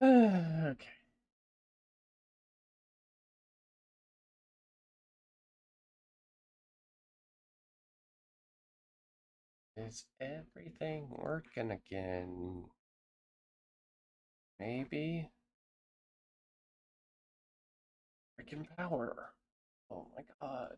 Okay. Is everything working again? Maybe? Freaking power. Oh my god.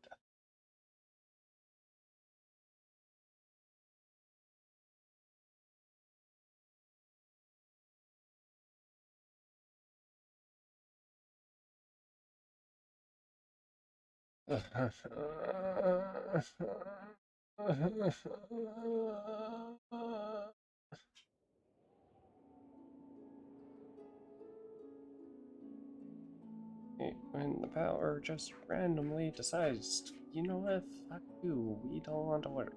When the power just randomly decides, you know what, fuck you, we don't want to work.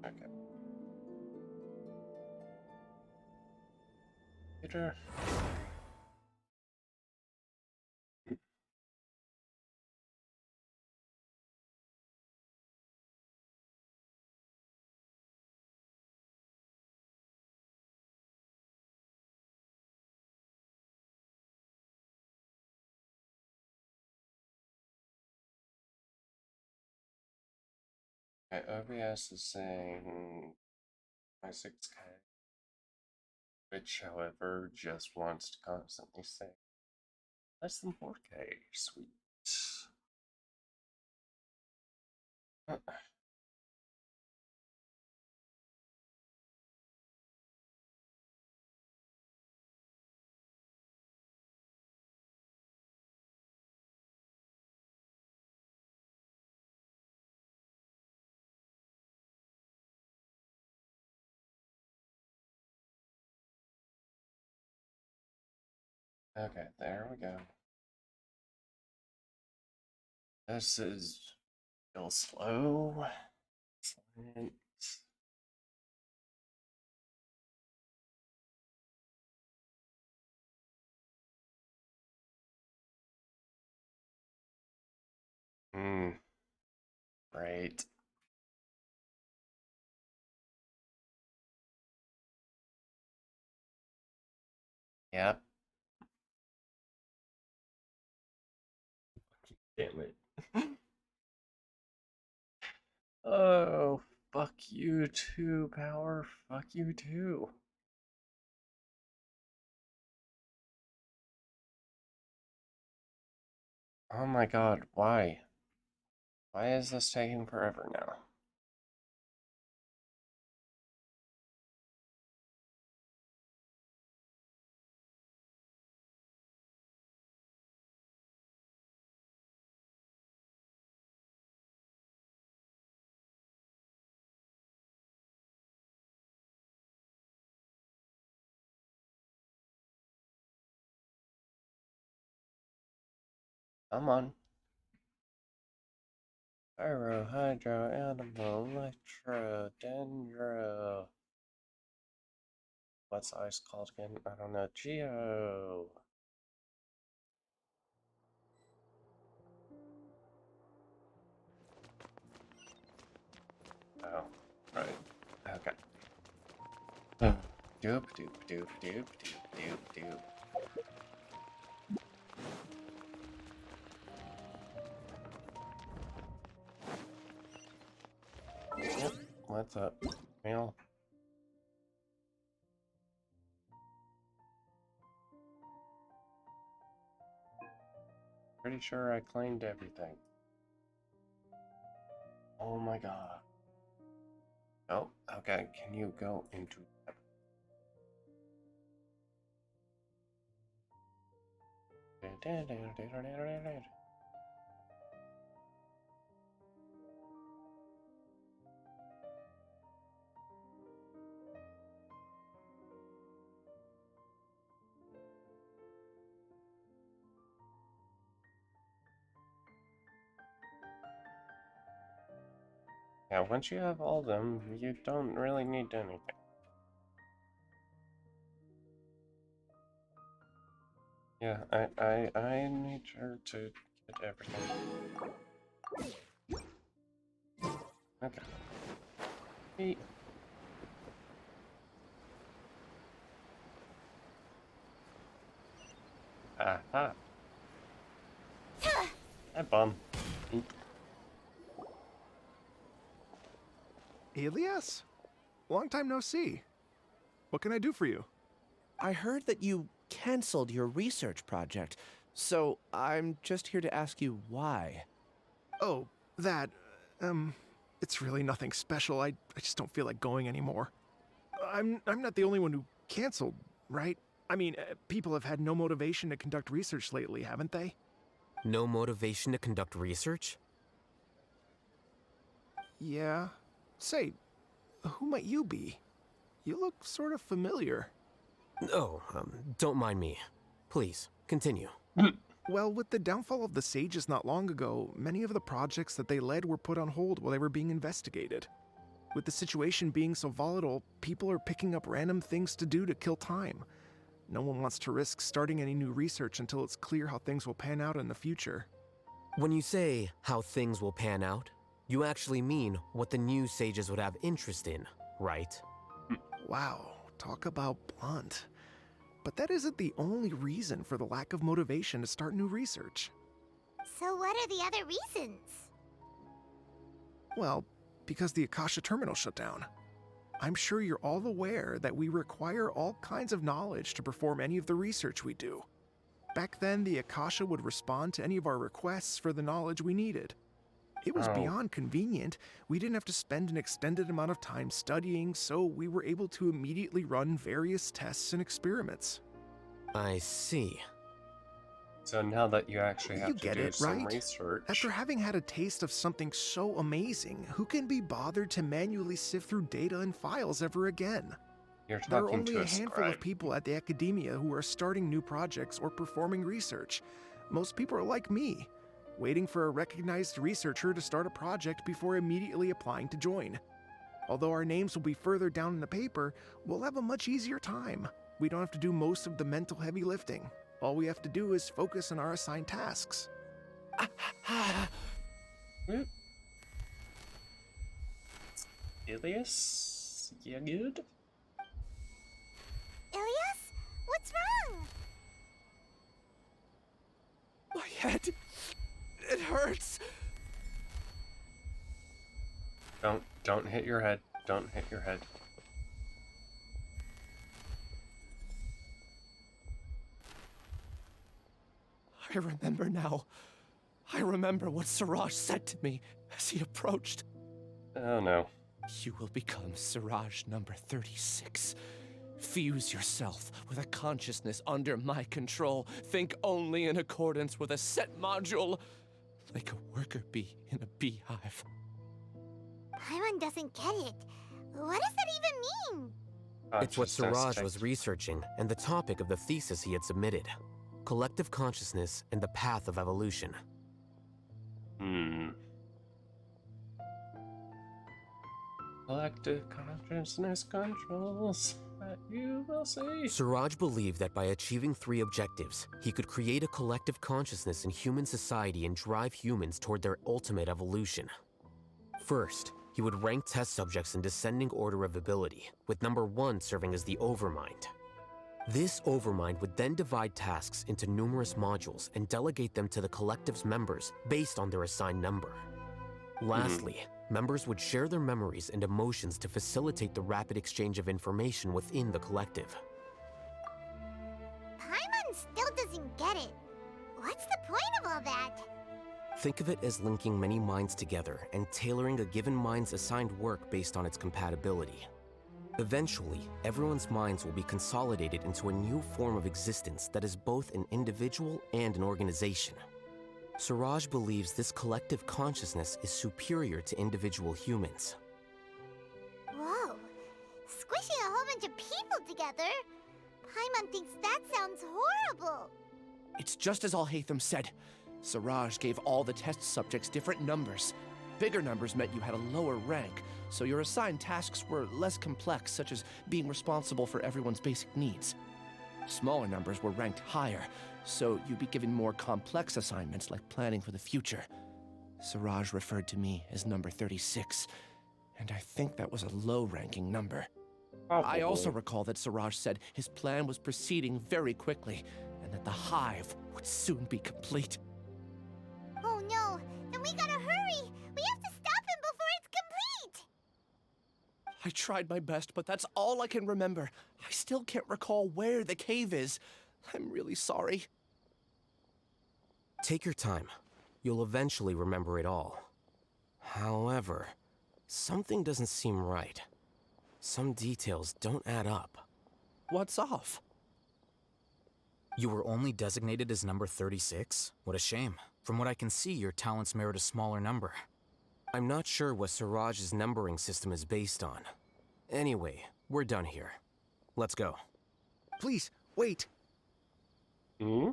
Okay. Peter. Okay, OBS is saying my 6K, which, however, just wants to constantly say less than 4K. Sweet. Okay, there we go. This is still slow. Excellent. Hmm. Right. Yep. Damn it. Oh, fuck you too, power. Fuck you too. Oh my god, why? Why is this taking forever now? Come on. Pyro, hydro, animal, electro, dendro. What's ice called again? I don't know. Geo. Oh, right. Okay. Doop, doop, doop, doop, doop, doop, doop. Yep. What's up, Meal? Pretty sure I claimed everything. Oh my god. Oh, okay. Can you go into that? Yeah, once you have all of them, you don't really need anything. Yeah, I need her to get everything. Okay. Hey. Aha. That bum. Eep. Elias? Long time no see. What can I do for you? I heard that you canceled your research project, so I'm just here to ask you why. Oh, that. It's really nothing special. I just don't feel like going anymore. I'm not the only one who canceled, right? I mean, people have had no motivation to conduct research lately, haven't they? No motivation to conduct research? Yeah. Say, who might you be? You look sort of familiar. Oh, don't mind me. Please, continue. Well, with the downfall of the Sages not long ago, many of the projects that they led were put on hold while they were being investigated. With the situation being so volatile, people are picking up random things to do to kill time. No one wants to risk starting any new research until it's clear how things will pan out in the future. When you say how things will pan out, you actually mean what the new sages would have interest in, right? Wow, talk about blunt. But that isn't the only reason for the lack of motivation to start new research. So what are the other reasons? Well, because the Akasha terminal shut down. I'm sure you're all aware that we require all kinds of knowledge to perform any of the research we do. Back then, the Akasha would respond to any of our requests for the knowledge we needed. It was beyond convenient. We didn't have to spend an extended amount of time studying, so we were able to immediately run various tests and experiments. I see. So now that you actually have You to get do it, some right? research. After having had a taste of something so amazing, who can be bothered to manually sift through data and files ever again? You're There are talking only to a a handful of scribe. people at the academia who are starting new projects or performing research. Most people are like me, waiting for a recognized researcher to start a project before immediately applying to join. Although our names will be further down in the paper, we'll have a much easier time. We don't have to do most of the mental heavy lifting. All we have to do is focus on our assigned tasks. Whoop. Ilias? You good? Ilias? What's wrong? My head. It hurts. Don't hit your head. Don't hit your head. I remember now. I remember what Siraj said to me as he approached. Oh no. You will become Siraj number 36. Fuse yourself with a consciousness under my control. Think only in accordance with a set module, like a worker bee in a beehive. Paimon doesn't get it. What does that even mean? It's what Consciousness Siraj check. was researching and the topic of the thesis he had submitted. Collective consciousness and the path of evolution. Collective consciousness controls. You will see. Siraj believed that by achieving 3 objectives, he could create a collective consciousness in human society and drive humans toward their ultimate evolution. First, he would rank test subjects in descending order of ability, with number 1 serving as the Overmind. This Overmind would then divide tasks into numerous modules and delegate them to the collective's members based on their assigned number. Lastly, members would share their memories and emotions to facilitate the rapid exchange of information within the collective. Paimon still doesn't get it. What's the point of all that? Think of it as linking many minds together and tailoring a given mind's assigned work based on its compatibility. Eventually, everyone's minds will be consolidated into a new form of existence that is both an individual and an organization. Siraj believes this collective consciousness is superior to individual humans. Whoa. Squishing a whole bunch of people together? Paimon thinks that sounds horrible. It's just as Al-Haytham said. Siraj gave all the test subjects different numbers. Bigger numbers meant you had a lower rank, so your assigned tasks were less complex, such as being responsible for everyone's basic needs. Smaller numbers were ranked higher, so you'd be given more complex assignments like planning for the future. Siraj referred to me as number 36, and I think that was a low-ranking number. I also recall that Siraj said his plan was proceeding very quickly, and that the hive would soon be complete. Oh no, then we gotta hurry! We have to stop him before it's complete! I tried my best, but that's all I can remember. I still can't recall where the cave is. I'm really sorry. Take your time. You'll eventually remember it all. However, something doesn't seem right. Some details don't add up. What's off? You were only designated as number 36? What a shame. From what I can see, your talents merit a smaller number. I'm not sure what Siraj's numbering system is based on. Anyway, we're done here. Let's go. Please, wait. Hmm?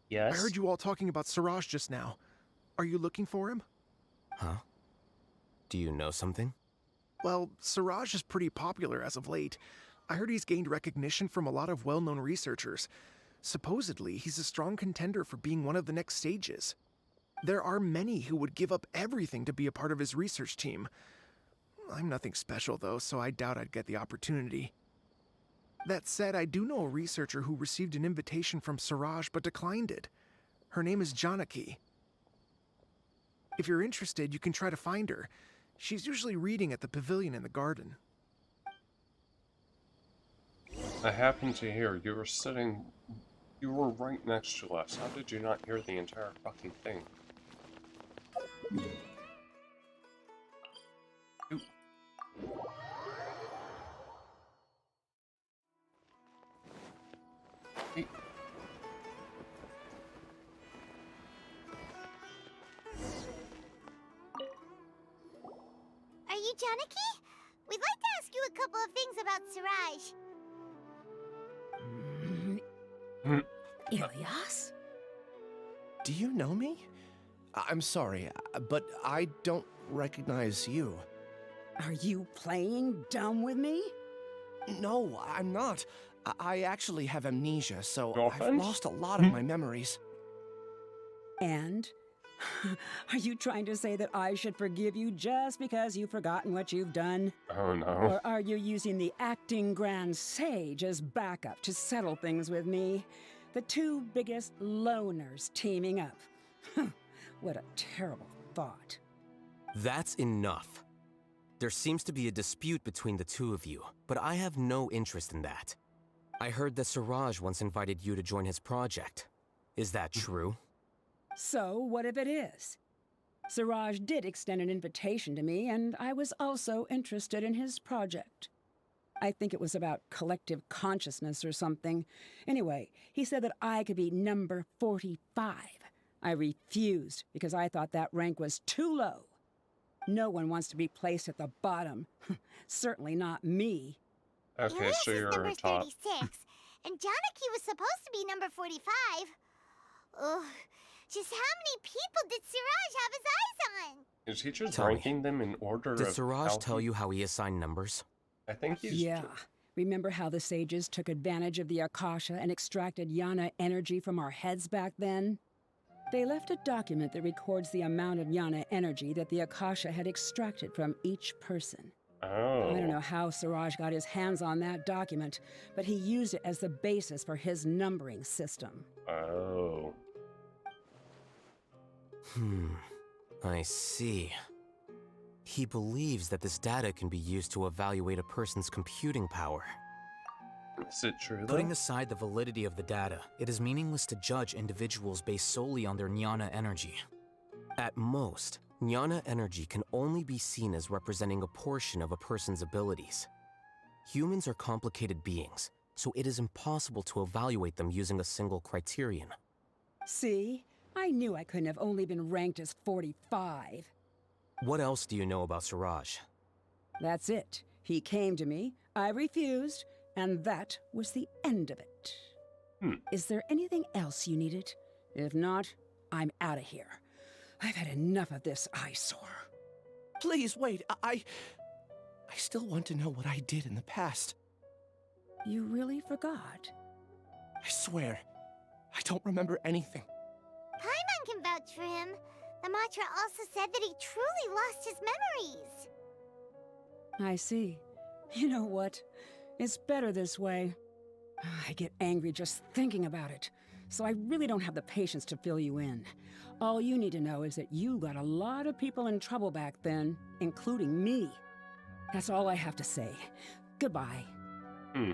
Yes? I heard you all talking about Siraj just now. Are you looking for him? Huh? Do you know something? Well, Siraj is pretty popular as of late. I heard he's gained recognition from a lot of well-known researchers. Supposedly, he's a strong contender for being one of the next sages. There are many who would give up everything to be a part of his research team. I'm nothing special, though, so I doubt I'd get the opportunity. That said, I do know a researcher who received an invitation from Siraj but declined it. Her name is Janaki. If you're interested, you can try to find her. She's usually reading at the pavilion in the garden. I happened to hear you were sitting... You were right next to us. How did you not hear the entire fucking thing? Oop. Hey. Are you Janaki? We'd like to ask you a couple of things about Siraj. Ilyas? Do you know me? I'm sorry, but I don't recognize you. Are you playing dumb with me? No, I'm not. I actually have amnesia, so I've Girlfriend? lost a lot of my memories. And? Are you trying to say that I should forgive you just because you've forgotten what you've done? Oh no. Or are you using the acting grand sage as backup to settle things with me? The two biggest loners teaming up. What a terrible thought. That's enough. There seems to be a dispute between the two of you, but I have no interest in that. I heard that Siraj once invited you to join his project. Is that true? So, what if it is? Siraj did extend an invitation to me, and I was also interested in his project. I think it was about collective consciousness or something. Anyway, he said that I could be number 45. I refused because I thought that rank was too low. No one wants to be placed at the bottom. Certainly not me. Okay, Ilyas so is you're number a top. 36, and Janaki was supposed to be number 45. Ugh, just how many people did Siraj have his eyes on? Is he just Tell me, ranking them in order Did of Siraj how tell he- you how he assigned numbers? I think he's... Yeah. Remember how the sages took advantage of the Akasha and extracted Yana energy from our heads back then? They left a document that records the amount of Yana energy that the Akasha had extracted from each person. Oh. I don't know how Siraj got his hands on that document, but he used it as the basis for his numbering system. Oh. I see. He believes that this data can be used to evaluate a person's computing power. Is it true, though? Putting aside the validity of the data, it is meaningless to judge individuals based solely on their jnana energy. At most, jnana energy can only be seen as representing a portion of a person's abilities. Humans are complicated beings, so it is impossible to evaluate them using a single criterion. See? I knew I couldn't have only been ranked as 45. What else do you know about Siraj? That's it. He came to me, I refused, and that was the end of it. Is there anything else you needed? If not, I'm out of here. I've had enough of this eyesore. Please, wait, I still want to know what I did in the past. You really forgot? I swear, I don't remember anything. Paimon can vouch for him. The mantra also said that he truly lost his memories. I see. You know what? It's better this way. I get angry just thinking about it. so I really don't have the patience to fill you in. All you need to know is that you got a lot of people in trouble back then, including me. That's all I have to say. Goodbye. Hmm.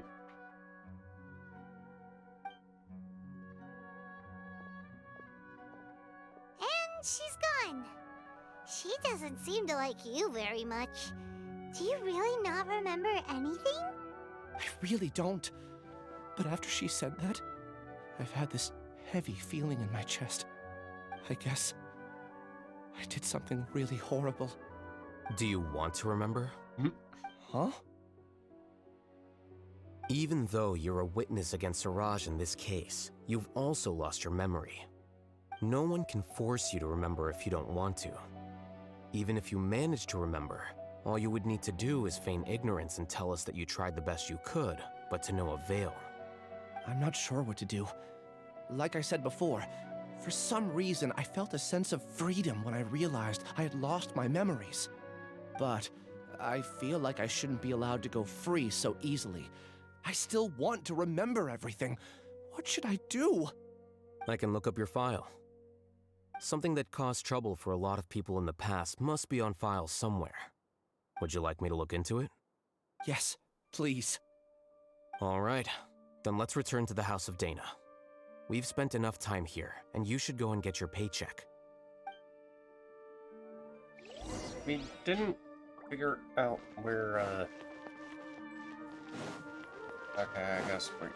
And she's gone. She doesn't seem to like you very much. Do you really not remember anything? I really don't. But after she said that, I've had this heavy feeling in my chest. I guess I did something really horrible. Do you want to remember? Huh? Even though you're a witness against Siraj in this case, you've also lost your memory. No one can force you to remember if you don't want to. Even if you manage to remember, all you would need to do is feign ignorance and tell us that you tried the best you could, but to no avail. I'm not sure what to do. Like I said before, for some reason I felt a sense of freedom when I realized I had lost my memories. But I feel like I shouldn't be allowed to go free so easily. I still want to remember everything. What should I do? I can look up your file. Something that caused trouble for a lot of people in the past must be on file somewhere. Would you like me to look into it? Yes, please. All right, then let's return to the House of Dana. We've spent enough time here, and you should go and get your paycheck. We didn't figure out where, Okay, I guess, wait.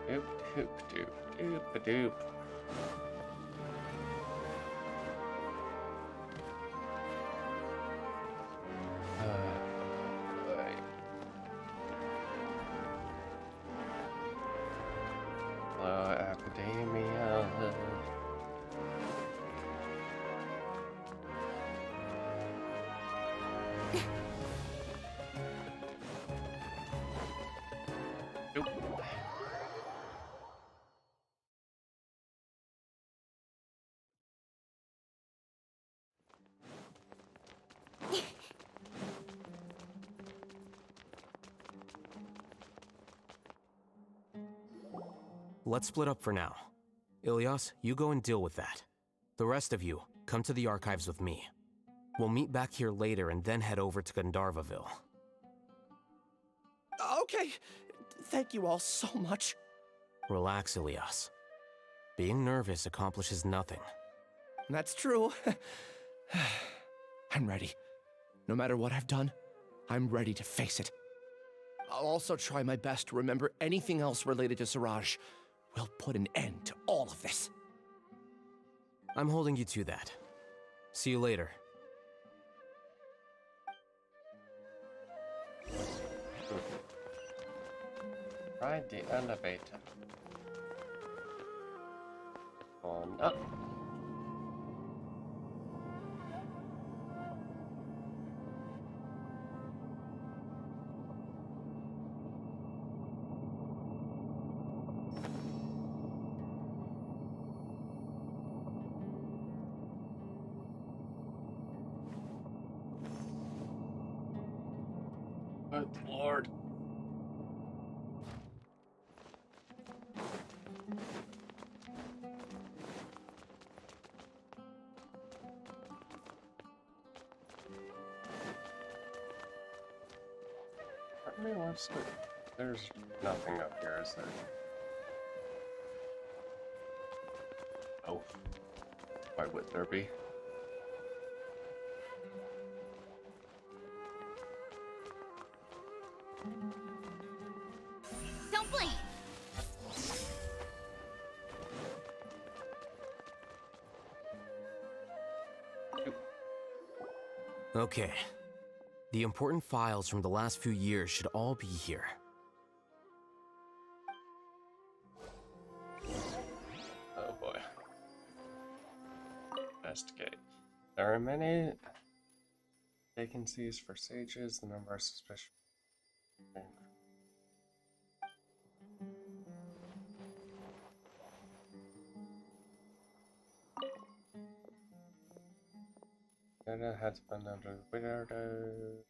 Doop, doop, doop, doop, doop. Hello, Academia. Nope. Let's split up for now. Ilyas, you go and deal with that. The rest of you, come to the archives with me. We'll meet back here later and then head over to Gandharvaville. Okay. Thank you all so much. Relax, Ilyas. Being nervous accomplishes nothing. That's true. I'm ready. No matter what I've done, I'm ready to face it. I'll also try my best to remember anything else related to Siraj. We'll put an end to all of this. I'm holding you to that. See you later. Ride the elevator. On up. Good Lord. I mean, there's nothing up here, is there? Oh. Why would there be? Don't blink! Okay. The important files from the last few years should all be here. Oh boy. Investigate. There are many vacancies for sages. The number of suspicious. Data has been under the weirdo.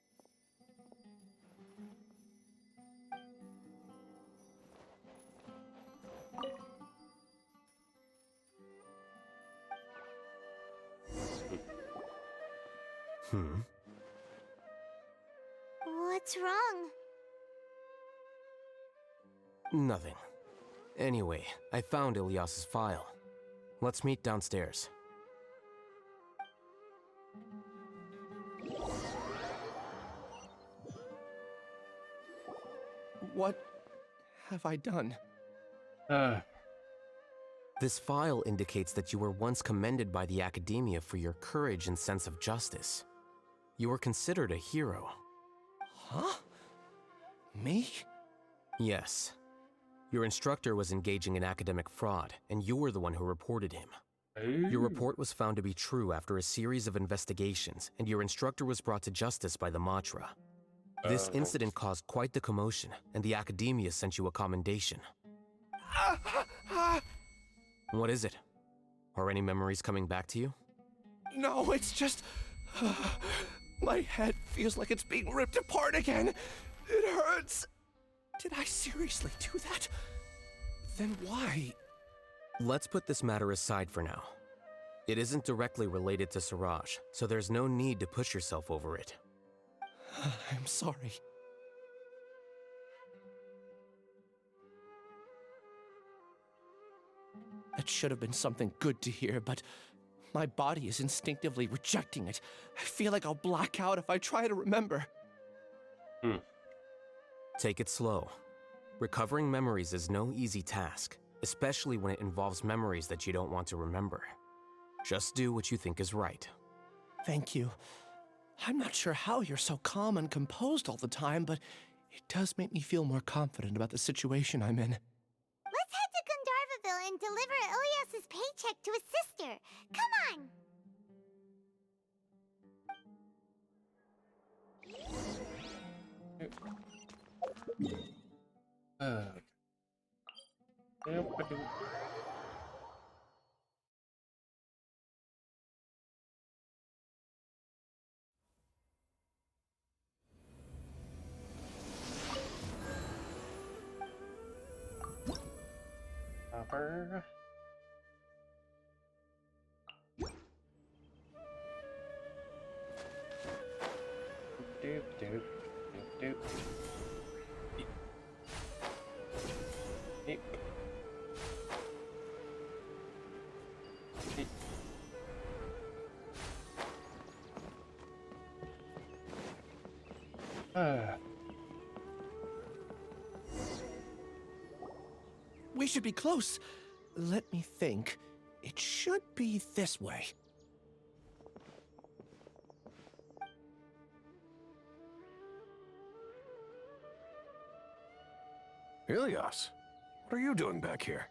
What's wrong? Nothing. Anyway, I found Ilyas's file. Let's meet downstairs. What have I done? This file indicates that you were once commended by the Academia for your courage and sense of justice. You were considered a hero. Huh? Me? Yes. Your instructor was engaging in academic fraud, and you were the one who reported him. Your report was found to be true after a series of investigations, and your instructor was brought to justice by the Matra. This incident caused quite the commotion, and the Academia sent you a commendation. What is it? Are any memories coming back to you? No, it's just... my head feels like it's being ripped apart again. It hurts. Did I seriously do that? Then why? Let's put this matter aside for now. It isn't directly related to Siraj, so there's no need to push yourself over it. I'm sorry. That should have been something good to hear, but my body is instinctively rejecting it. I feel like I'll black out if I try to remember. Take it slow. Recovering memories is no easy task, especially when it involves memories that you don't want to remember. Just do what you think is right. Thank you. I'm not sure how you're so calm and composed all the time, but it does make me feel more confident about the situation I'm in. Let's head to Gandharvaville and deliver Ilyas's paycheck to his sister. Come on! Hopper. Doop doop doop doop. Eep. Eep. We should be close. Let me think. It should be this way. Ilyas, what are you doing back here?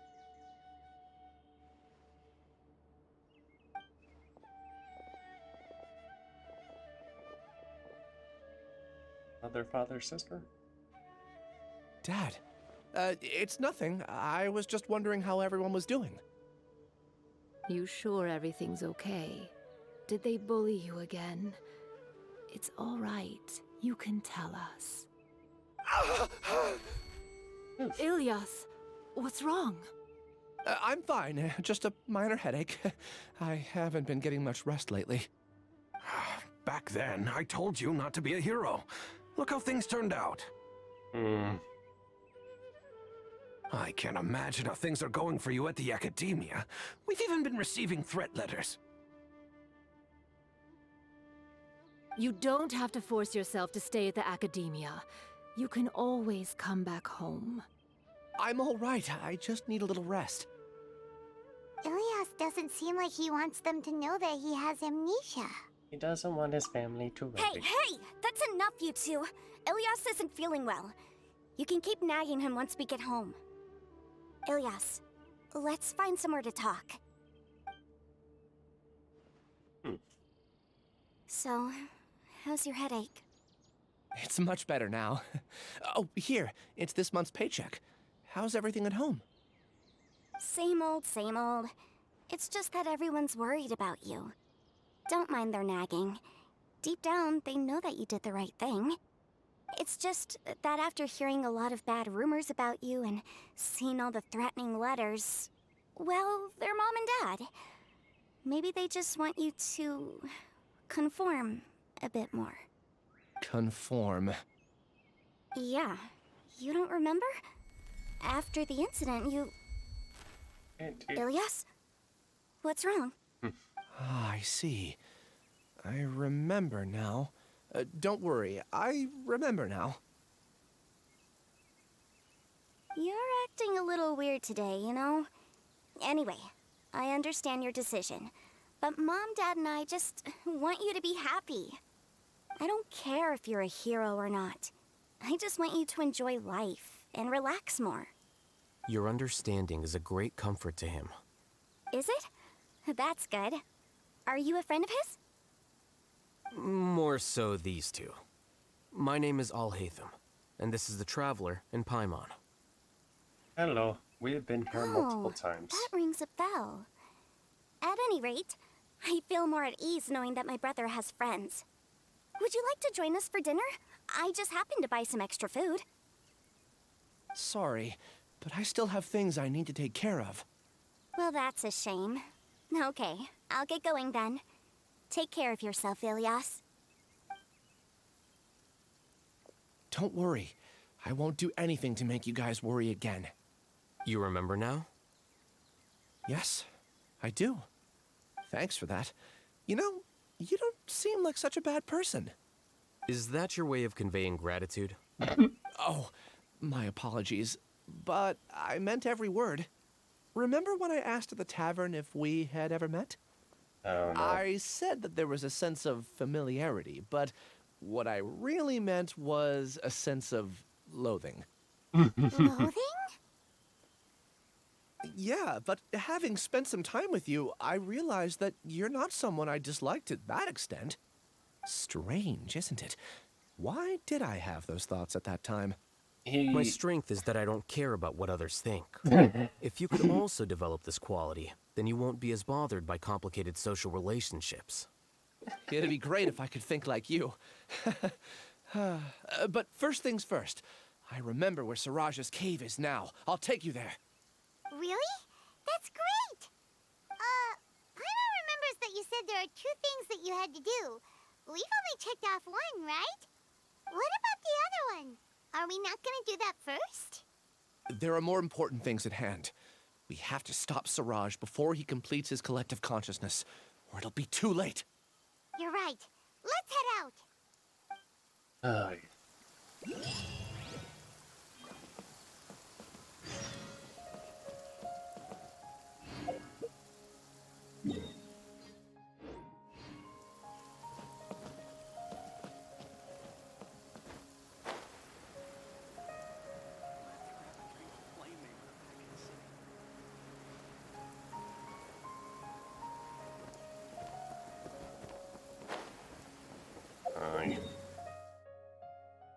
Mother, father, sister? Dad, it's nothing. I was just wondering how everyone was doing. You sure everything's okay? Did they bully you again? It's all right. You can tell us. Ilyas, what's wrong? I'm fine. Just a minor headache. I haven't been getting much rest lately. Back then, I told you not to be a hero. Look how things turned out. I can't imagine how things are going for you at the Academia. We've even been receiving threat letters. You don't have to force yourself to stay at the Academia. You can always come back home. I'm all right. I just need a little rest. Ilyas doesn't seem like he wants them to know that he has amnesia. He doesn't want his family to worry. Hey! That's enough, you two! Ilyas isn't feeling well. You can keep nagging him once we get home. Ilyas, let's find somewhere to talk. So, how's your headache? It's much better now. Oh, here. It's this month's paycheck. How's everything at home? Same old, same old. It's just that everyone's worried about you. don't mind their nagging. Deep down, they know that you did the right thing. It's just that after hearing a lot of bad rumors about you and seeing all the threatening letters, well, they're mom and dad. Maybe they just want you to conform a bit more. Conform. Yeah. You don't remember? After the incident, you... Ilyas? What's wrong? Ah, I see. I remember now. Don't worry, I remember now. You're acting a little weird today, you know? Anyway, I understand your decision. But Mom, Dad, and I just want you to be happy. I don't care if you're a hero or not. I just want you to enjoy life and relax more. Your understanding is a great comfort to him. Is it? That's good. Are you a friend of his? More so these two. My name is Alhaitham, and this is the Traveler in Paimon. Hello. We have been here multiple times. That rings a bell. At any rate, I feel more at ease knowing that my brother has friends. Would you like to join us for dinner? I just happened to buy some extra food. Sorry, but I still have things I need to take care of. Well, that's a shame. Okay, I'll get going then. Take care of yourself, Ilyas. Don't worry. I won't do anything to make you guys worry again. You remember now? Yes, I do. Thanks for that. You know, you don't seem like such a bad person. Is that your way of conveying gratitude? Oh, my apologies. But I meant every word. Remember when I asked at the tavern if we had ever met? Oh, no. I said that there was a sense of familiarity, but what I really meant was a sense of loathing. Loathing? Yeah, but having spent some time with you, I realized that you're not someone I dislike to that extent. Strange, isn't it? Why did I have those thoughts at that time? My strength is that I don't care about what others think. If you could also develop this quality, then you won't be as bothered by complicated social relationships. It'd be great if I could think like you. But first things first. I remember where Siraj's cave is now. I'll take you there. Really? That's great! Paimon remembers that you said there are 2 things that you had to do. We've only checked off 1, right? What about the other one? Are we not gonna do that first? There are more important things at hand. We have to stop Siraj before he completes his collective consciousness, or it'll be too late. You're right. Let's head out.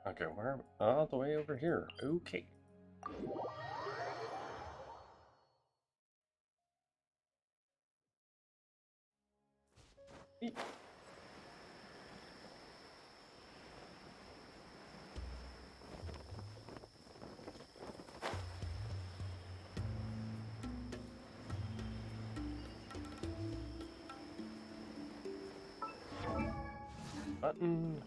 Okay, where? All the way over here. Okay. Button.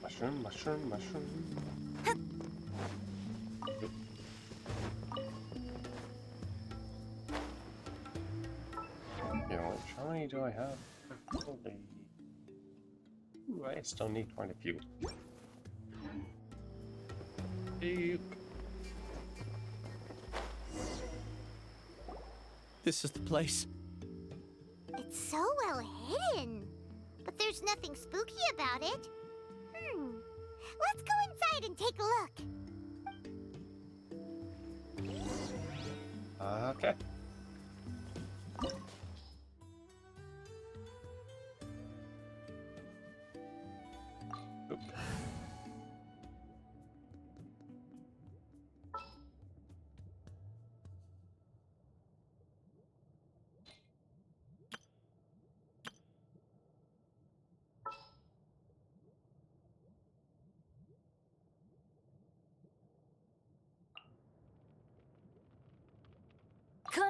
Mushroom, mushroom, mushroom. How many do I have? Holy. Ooh, I still need quite a few. This is the place. It's so well hidden. But there's nothing spooky about it. Let's go inside and take a look. Okay. Oop.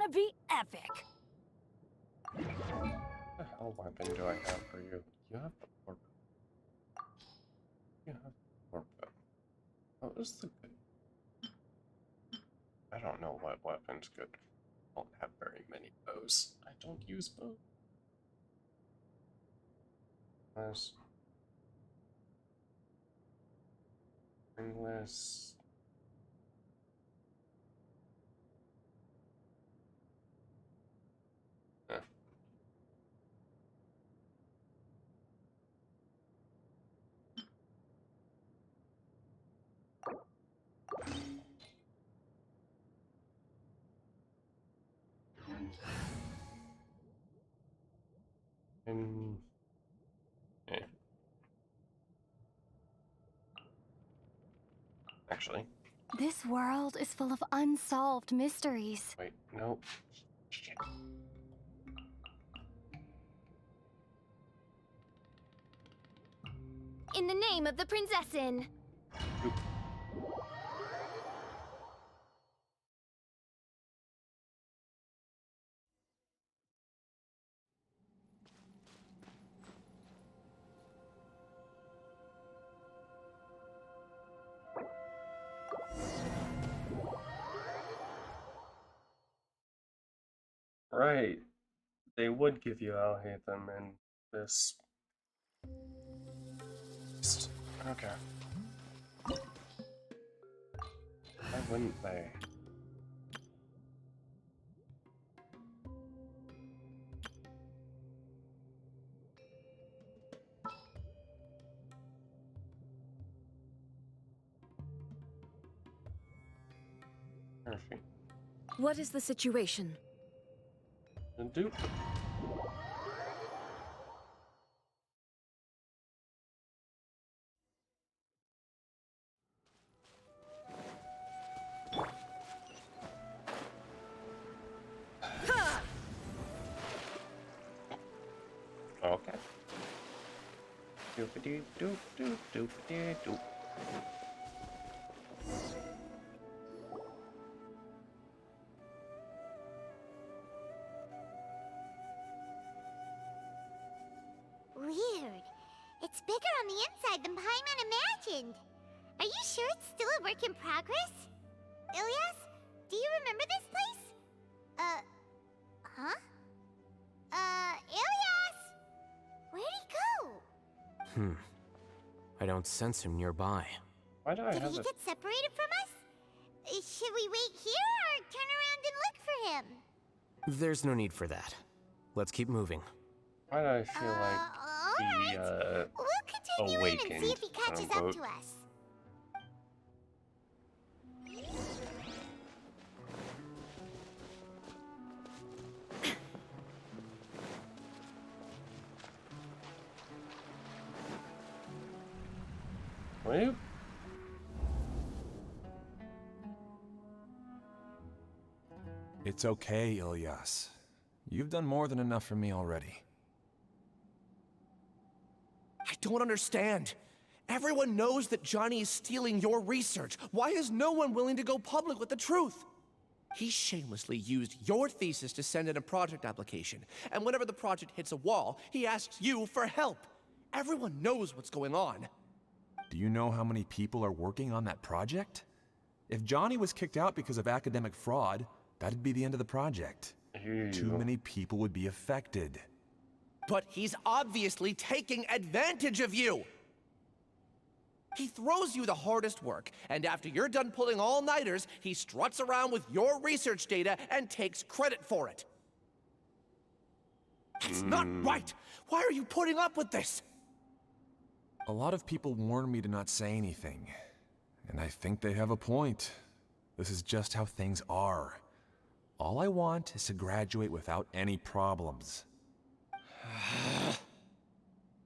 gonna be epic. What the hell weapon do I have for you? You have the warp. You have the warp weapon. What was the good? I don't know what weapon's good. I don't have very many bows. I don't use bows. Unless... Actually, This world is full of unsolved mysteries. wait, no. Shit. In the name of the Prinzessin. Oop. Right. They would give you Alhaitham in this. Okay. Why wouldn't they? Murphy. What is the situation? The Duke. Okay. Doopity doop doop doopity doop. Weird. It's bigger on the inside than Paimon imagined. Are you sure it's still a work in progress? Ilyas, do you remember this place? Huh? Ilyas! Where'd he go? I don't sense him nearby. Why do I Did have he a... get separated from us? Should we wait here or turn around and look for him? There's no need for that. Let's keep moving. Why do I feel like he, Alright. We'll continue in and see awakened, if he catches up quote-unquote. to us. Wait. It's okay, Ilyas. You've done more than enough for me already. I don't understand. Everyone knows that Johnny is stealing your research. Why is no one willing to go public with the truth? He shamelessly used your thesis to send in a project application, and whenever the project hits a wall, he asks you for help. Everyone knows what's going on. Do you know how many people are working on that project? If Johnny was kicked out because of academic fraud, that'd be the end of the project. Too many people would be affected. But he's obviously taking advantage of you! He throws you the hardest work, and after you're done pulling all-nighters, he struts around with your research data and takes credit for it. That's not right! Why are you putting up with this? A lot of people warn me to not say anything, and I think they have a point. This is just how things are. All I want is to graduate without any problems.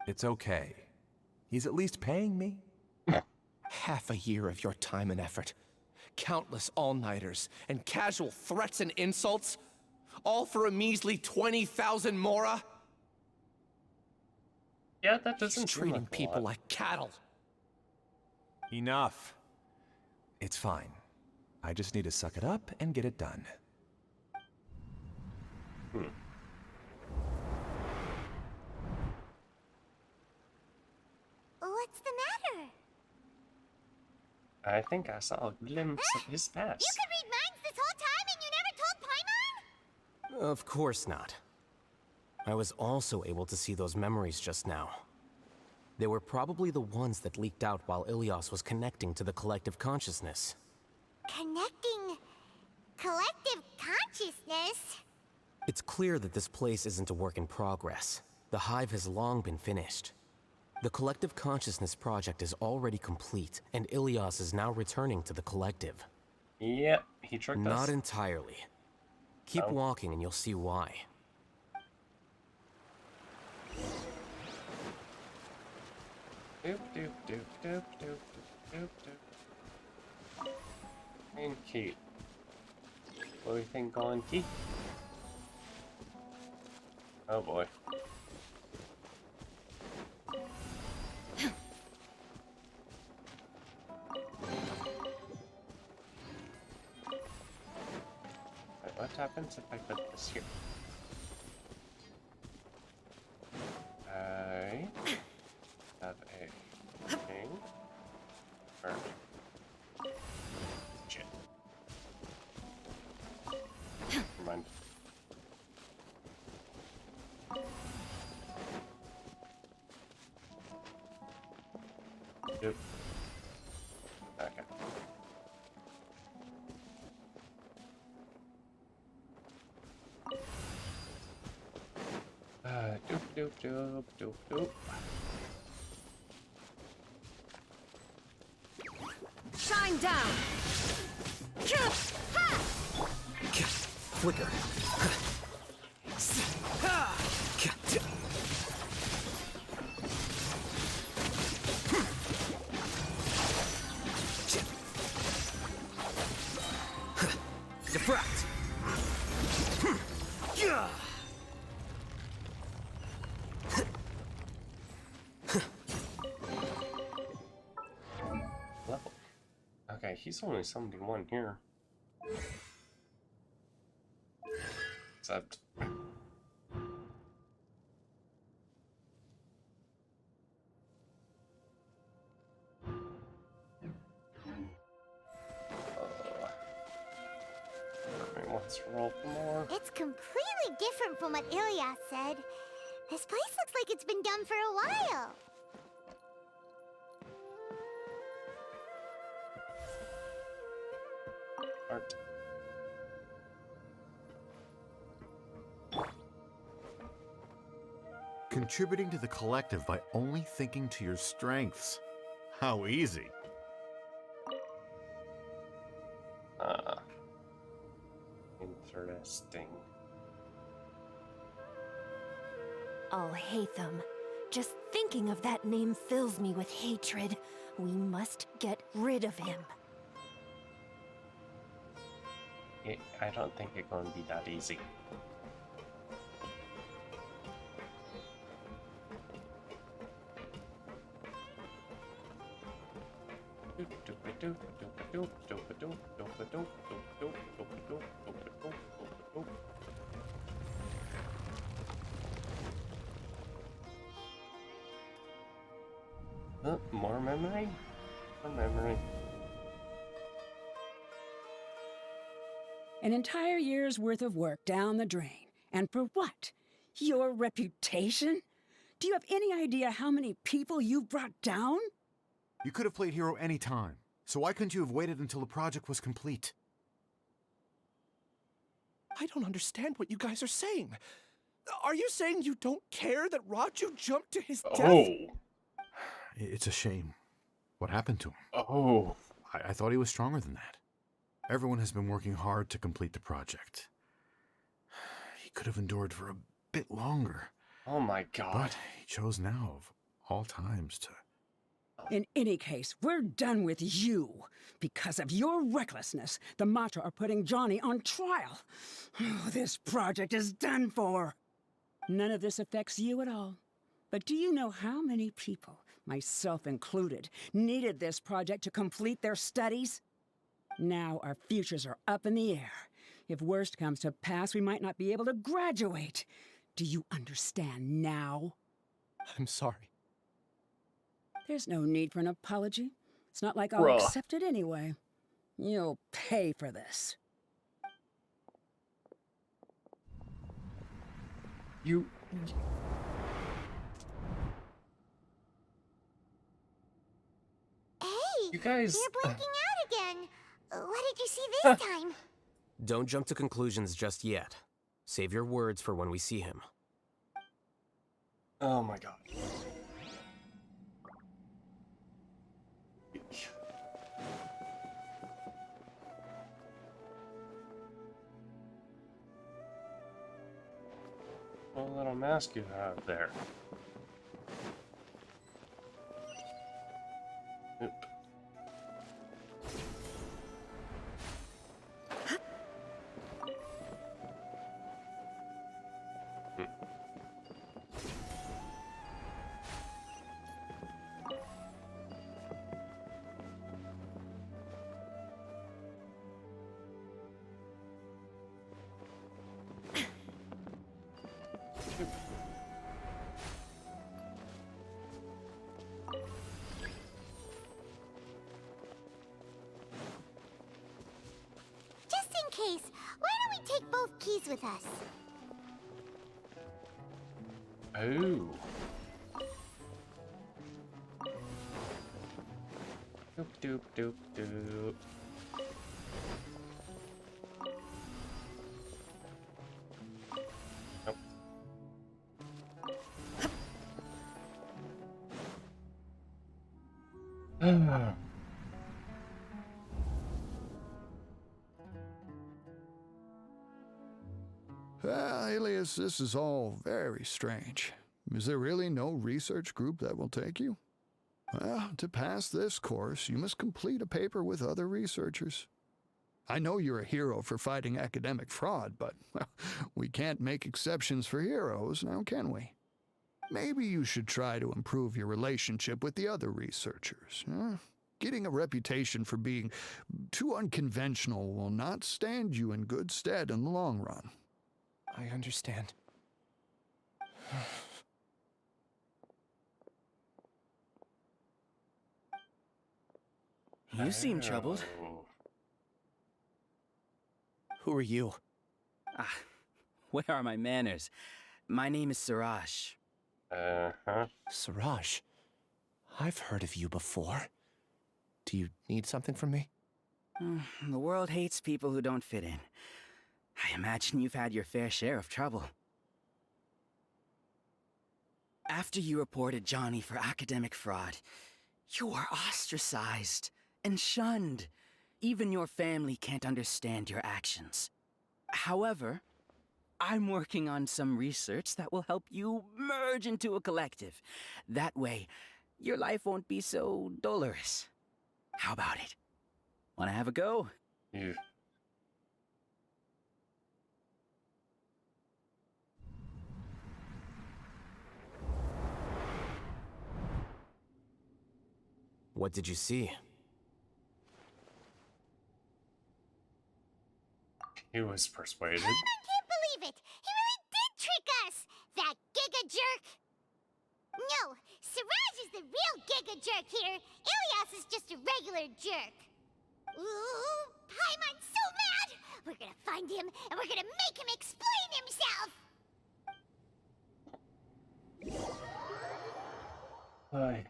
It's okay. He's at least paying me. Half a year of your time and effort, countless all-nighters, and casual threats and insults, all for a measly 20,000 mora? Yeah, that doesn't He's seem treating like a people lot. like cattle. Enough. It's fine. I just need to suck it up and get it done. What's the matter? I think I saw a glimpse of his past. You could read minds this whole time and you never told Paimon? Of course not. I was also able to see those memories just now. They were probably the ones that leaked out while Ilias was connecting to the collective consciousness. Connecting collective consciousness? It's clear that this place isn't a work in progress. The Hive has long been finished. The Collective Consciousness project is already complete, and Ilias is now returning to the Collective. Yep, he tricked us. Not entirely. Keep Oh. walking and you'll see why. Doop doop doop doop doop doop doop. And Keith. What do you think on Keith? Oh boy. Wait, what happens if I put this here? I have a thing. Or shit. Never mind. Yep. Okay. Doop doop doop doop doop. Shine down! Flicker. Diffract. Level. Okay, he's only 71 here. Except. He wants to roll for more. It's completely different from what Ilias said. This place looks like it's been done for a while. Art. Contributing to the collective by only thinking to your strengths. How easy. Interesting. Oh, Hatham. Just thinking of that name fills me with hatred. We must get rid of him. I don't think it's going to be that easy. More memory? More memory. An entire year's worth of work down the drain. And for what? Your reputation? Do you have any idea how many people you've brought down? You could have played hero any time, so why couldn't you have waited until the project was complete? I don't understand what you guys are saying. Are you saying you don't care that Raju jumped to his death? Oh! It's a shame. What happened to him? Oh! I thought he was stronger than that. Everyone has been working hard to complete the project. He could have endured for a bit longer. Oh my god. But he chose now, of all times, to... In any case, we're done with you. Because of your recklessness, the Matra are putting Johnny on trial. This project is done for. None of this affects you at all. But do you know how many people, myself included, needed this project to complete their studies? Now our futures are up in the air. If worst comes to pass, we might not be able to graduate. Do you understand now? I'm sorry. There's no need for an apology. It's not like I'll Bruh. accept it anyway. You'll pay for this. You... Hey, You guys... you're blinking out again. What did you see this time? Don't jump to conclusions just yet. Save your words for when we see him. Oh my god. What little mask you have there? Oop. Just in case, why don't we take both keys with us? Oh. Doop doop doop doop. Nope. Alias, this is all very strange. Is there really no research group that will take you? Well, to pass this course, you must complete a paper with other researchers. I know you're a hero for fighting academic fraud, but well, we can't make exceptions for heroes, now can we? Maybe you should try to improve your relationship with the other researchers. Huh? Getting a reputation for being too unconventional will not stand you in good stead in the long run. I understand. You seem troubled. Oh. Who are you? Ah, where are my manners? My name is Siraj. Uh-huh. Siraj. I've heard of you before. Do you need something from me? The world hates people who don't fit in. I imagine you've had your fair share of trouble. After you reported Johnny for academic fraud, you were ostracized and shunned. Even your family can't understand your actions. However, I'm working on some research that will help you merge into a collective. That way, your life won't be so dolorous. How about it? Wanna have a go? You. What did you see? He was persuaded. I can't believe it! He really did trick us! That Giga Jerk! No, Siraj is the real Giga Jerk here. Ilias is just a regular jerk. Ooh, Paimon's so mad! We're gonna find him, and we're gonna make him explain himself! Hi.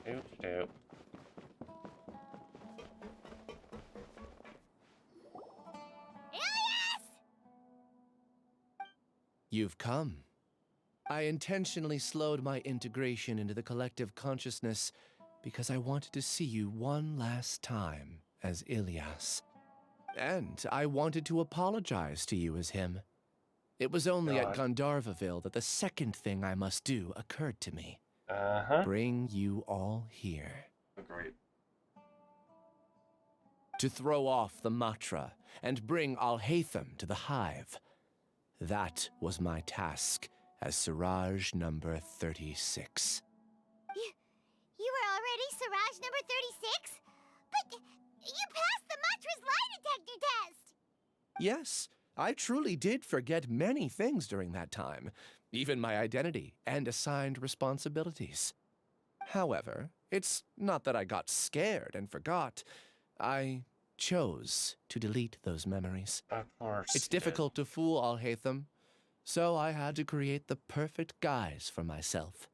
Doop, doop. Ilias! You've come. I intentionally slowed my integration into the collective consciousness because I wanted to see you one last time as Ilias. And I wanted to apologize to you as him. It was only at Gandharvaville that the second thing I must do occurred to me. Uh-huh. Bring you all here. Great. To throw off the Matra and bring Alhaitham to the hive. That was my task as Siraj number 36. You were already Siraj Siraj number 36? But you passed the Matra's lie detector test! Yes, I truly did forget many things during that time, even my identity and assigned responsibilities. However, it's not that I got scared and forgot. I chose to delete those memories. Of course. It's you did. difficult to fool Alhaitham, so I had to create the perfect guise for myself.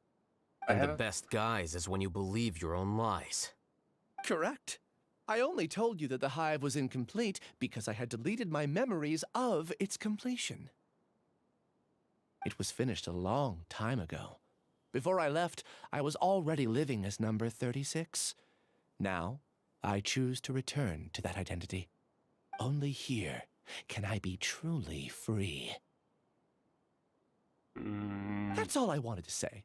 I And the have- best guise is when you believe your own lies. Correct. I only told you that the hive was incomplete because I had deleted my memories of its completion. It was finished a long time ago. Before I left, I was already living as number 36. Now, I choose to return to that identity. Only here can I be truly free. That's all I wanted to say.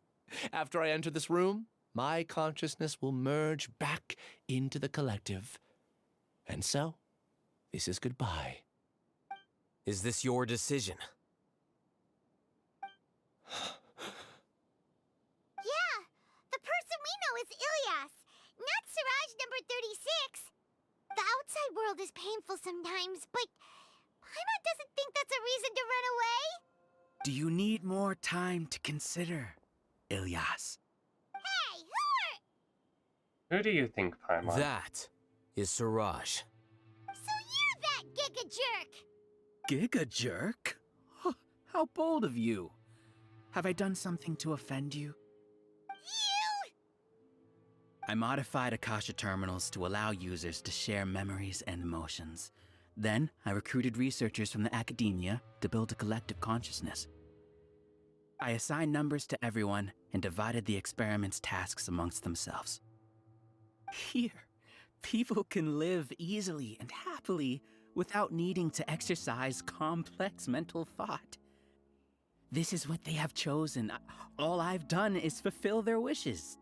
After I enter this room, my consciousness will merge back into the collective. And so, this is goodbye. Is this your decision? Yeah, the person we know is Ilyas, not Siraj number 36. The outside world is painful sometimes, but Paimon doesn't think that's a reason to run away. Do you need more time to consider, Ilyas? Hey, Who do you think, Paimon? That is Siraj. so you're that Giga Jerk! Giga jerk? Huh, how bold of you. Have I done something to offend you? You! I modified Akasha terminals to allow users to share memories and emotions. Then, I recruited researchers from the academia to build a collective consciousness. I assigned numbers to everyone and divided the experiment's tasks amongst themselves. Here, people can live easily and happily without needing to exercise complex mental thought. This is what they have chosen. All I've done is fulfill their wishes.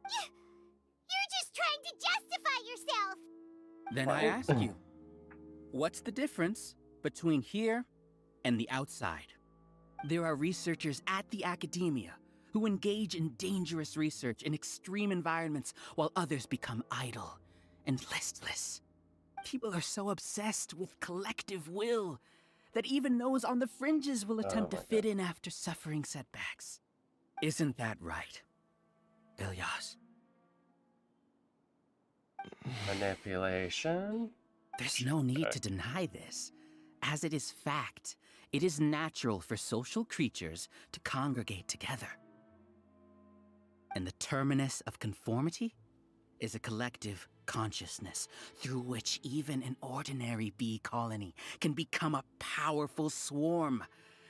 You're just trying to justify yourself! Then I ask you, what's the difference between here and the outside? There are researchers at the academia who engage in dangerous research in extreme environments while others become idle and listless. People are so obsessed with collective will that even those on the fringes will attempt to fit in after suffering setbacks. Isn't that right, Ilyas? Manipulation? There's no need to deny this, as it is fact. It is natural for social creatures to congregate together. And the terminus of conformity is a collective consciousness through which even an ordinary bee colony can become a powerful swarm.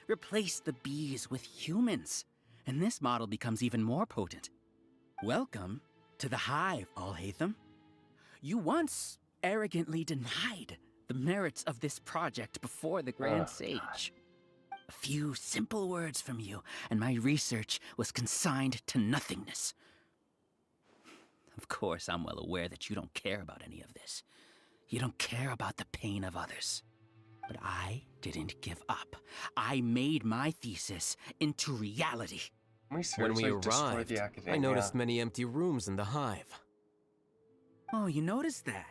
Replace the bees with humans, and this model becomes even more potent. Welcome to the hive, Alhaitham. You once arrogantly denied the merits of this project before the Grand Sage. A few simple words from you, and my research was consigned to nothingness. Of course, I'm well aware that you don't care about any of this. You don't care about the pain of others. But I didn't give up. I made my thesis into reality. When we arrived, I noticed many empty rooms in the hive. Oh, you noticed that?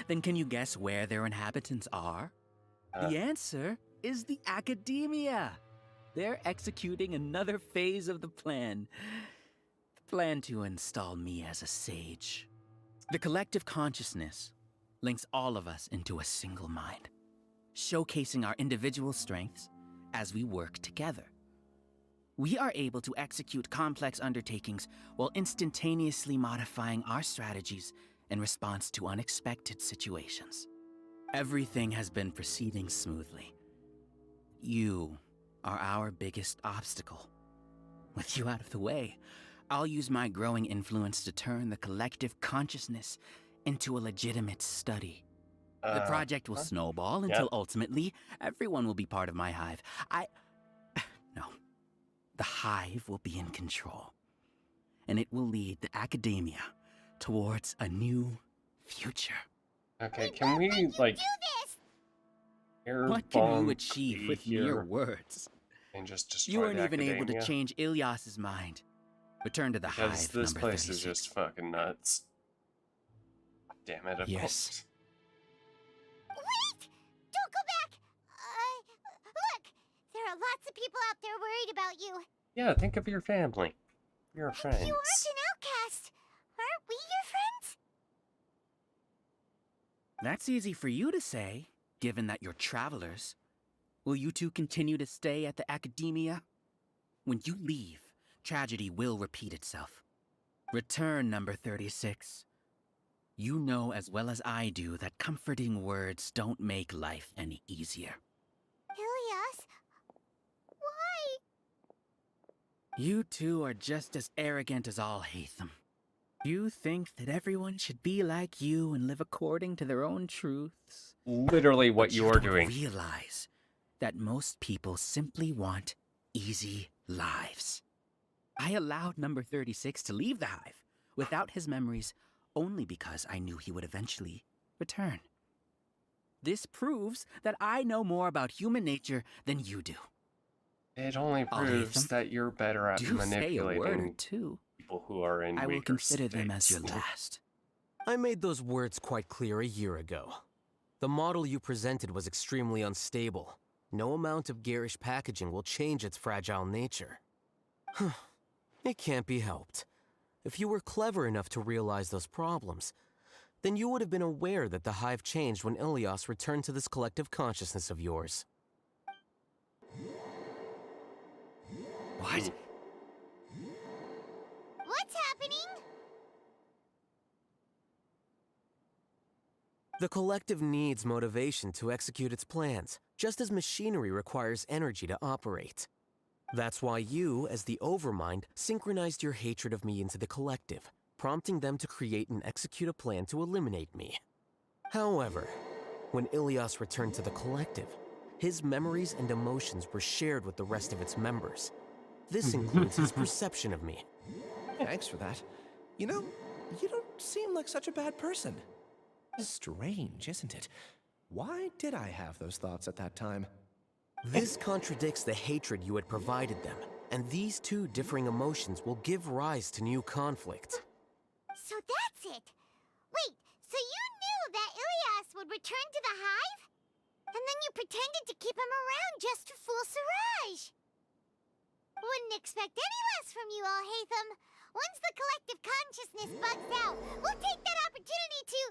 Then can you guess where their inhabitants are? The answer is the academia. They're executing another phase of the plan. The plan to install me as a sage. The collective consciousness links all of us into a single mind, showcasing our individual strengths as we work together. We are able to execute complex undertakings while instantaneously modifying our strategies in response to unexpected situations. Everything has been proceeding smoothly. You are our biggest obstacle. With you out of the way, I'll use my growing influence to turn the collective consciousness into a legitimate study. The project will snowball until ultimately everyone will be part of my hive. No. The hive will be in control. And it will lead the academia towards a new future. Okay, can we, like, What can you achieve with mere words? And just destroy You weren't the even able to academia? change Ilyas's mind. Return to the Because hive, this number place 36. is just fucking nuts. Damn it, of Yes. course. Wait! Don't go back! Look! There are lots of people out there worried about you. Yeah, think of your family. Your friends. You aren't an outcast. Aren't we your friends? That's easy for you to say, given that you're travelers. Will you two continue to stay at the academia? When you leave, tragedy will repeat itself. Return, number 36. You know as well as I do that comforting words don't make life any easier. Ilias? Why? You two are just as arrogant as Alhaitham. You think that everyone should be like you and live according to their own truths. Literally what But you you are don't doing. Realize that most people simply want easy lives. I allowed number 36 to leave the hive without his memories only because I knew he would eventually return. This proves that I know more about human nature than you do. It only proves Alhaitham, that you're better at do say a word or manipulating two. people who are in I will weaker consider them as your states. last. I made those words quite clear a year ago. The model you presented was extremely unstable. No amount of garish packaging will change its fragile nature. It can't be helped. If you were clever enough to realize those problems, then you would have been aware that the hive changed when Ilias returned to this collective consciousness of yours. What? What's happening? The collective needs motivation to execute its plans, just as machinery requires energy to operate. That's why you, as the Overmind, synchronized your hatred of me into the collective, prompting them to create and execute a plan to eliminate me. However, when Ilias returned to the collective, his memories and emotions were shared with the rest of its members. This includes his perception of me. Thanks for that. You know, you don't seem like such a bad person. Strange, isn't it? Why did I have those thoughts at that time? This contradicts the hatred you had provided them, and these two differing emotions will give rise to new conflict. So that's it. Wait, so you knew that Ilias would return to the hive? And then you pretended to keep him around just to fool Siraj. Wouldn't expect any less from you, Alhaitham. Once the collective consciousness bugs out, we'll take that opportunity to...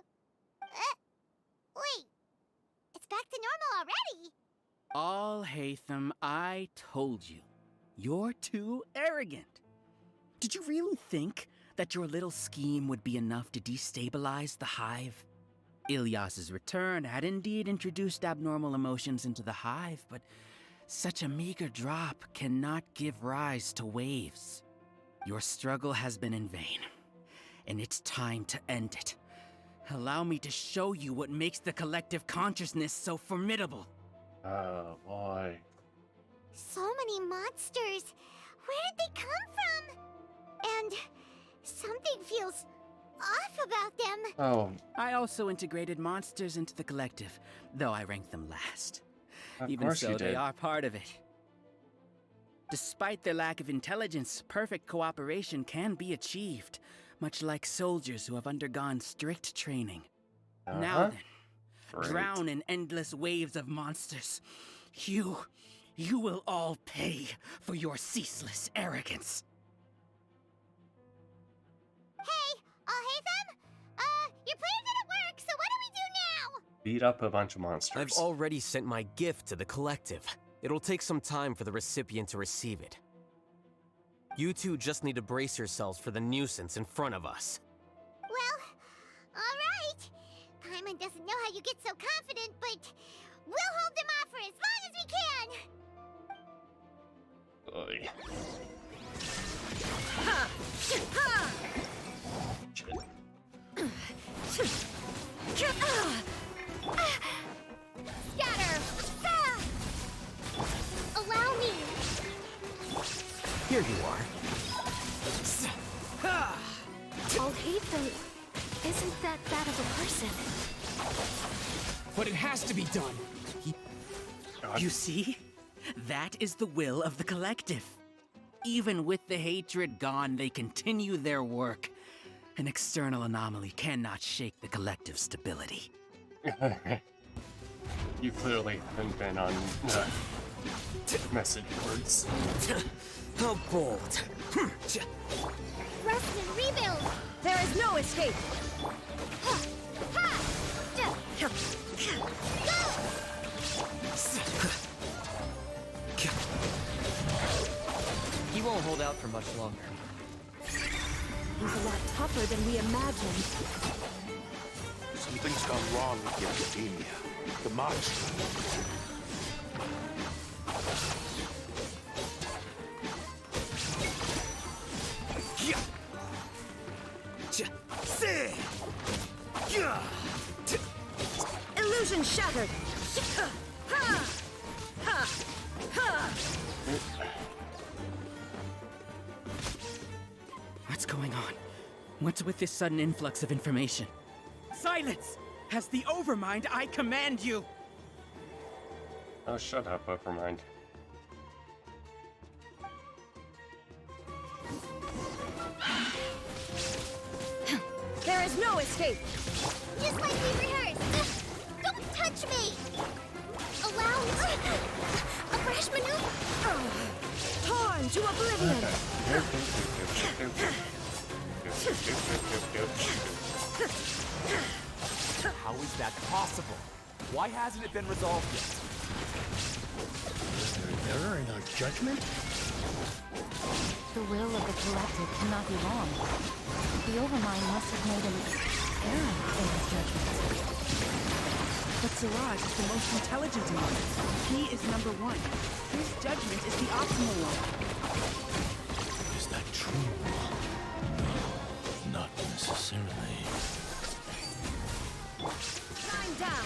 wait. It's back to normal already. Alhaitham, I told you. You're too arrogant. Did you really think that your little scheme would be enough to destabilize the hive? Ilias's return had indeed introduced abnormal emotions into the hive, but such a meager drop cannot give rise to waves. Your struggle has been in vain, and it's time to end it. Allow me to show you what makes the collective consciousness so formidable. Oh boy. So many monsters. Where did they come from? And something feels off about them. Oh. I also integrated monsters into the collective, though I ranked them last. Of Even course so, you they did. are part of it. Despite their lack of intelligence, perfect cooperation can be achieved, much like soldiers who have undergone strict training. Now then, Great. drown in endless waves of monsters. You will all pay for your ceaseless arrogance. Hey, Alhaitham? Your plan didn't work, so what do we do now? Beat up a bunch of monsters. I've already sent my gift to the collective. It'll take some time for the recipient to receive it. You two just need to brace yourselves for the nuisance in front of us. Well, all right. Paimon doesn't know how you get so confident, but we'll hold them off for as long as we can. Oy. Scatter! Allow me. Here you are. Alhaitham isn't that bad of a person. But it has to be done. You see? That is the will of the collective. Even with the hatred gone, they continue their work. An external anomaly cannot shake the collective stability. You clearly haven't been on message boards. How bold. Rest and rebuild! There is no escape! He won't hold out for much longer. He's a lot tougher than we imagined. Something's gone wrong with the academia. The monster. Illusion shattered! What's going on? What's with this sudden influx of information? Silence! As the Overmind, I command you! Oh, shut up, Overmind. There is no escape! Just like we rehearsed! Don't touch me! Allow a fresh maneuver! Torn to oblivion! How is that possible? Why hasn't it been resolved yet? Is there an error in our judgment? The will of the collective cannot be wrong. The Overmind must have made an error in his judgment. But Siraj is the most intelligent among us. He is number one. His judgment is the optimal one. Is that true? No, not necessarily. Climb down!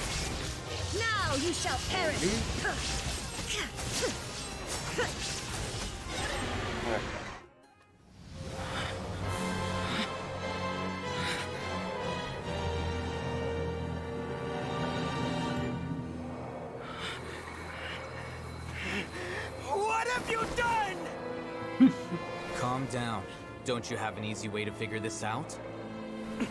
Now you shall perish! What have you done? Calm down. Don't you have an easy way to figure this out? You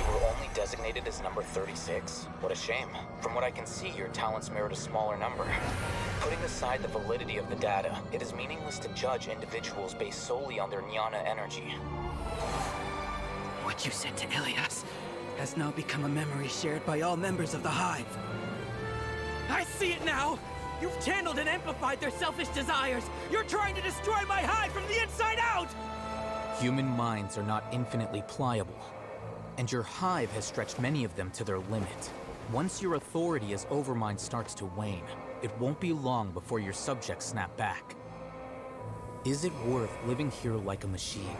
were only designated as number 36? What a shame. From what I can see, your talents merit a smaller number. Putting aside the validity of the data, it is meaningless to judge individuals based solely on their jnana energy. What you said to Ilias has now become a memory shared by all members of the Hive. I see it now! You've channeled and amplified their selfish desires! You're trying to destroy my Hive from the inside out! Human minds are not infinitely pliable, and your Hive has stretched many of them to their limit. Once your authority as Overmind starts to wane, it won't be long before your subjects snap back. Is it worth living here like a machine?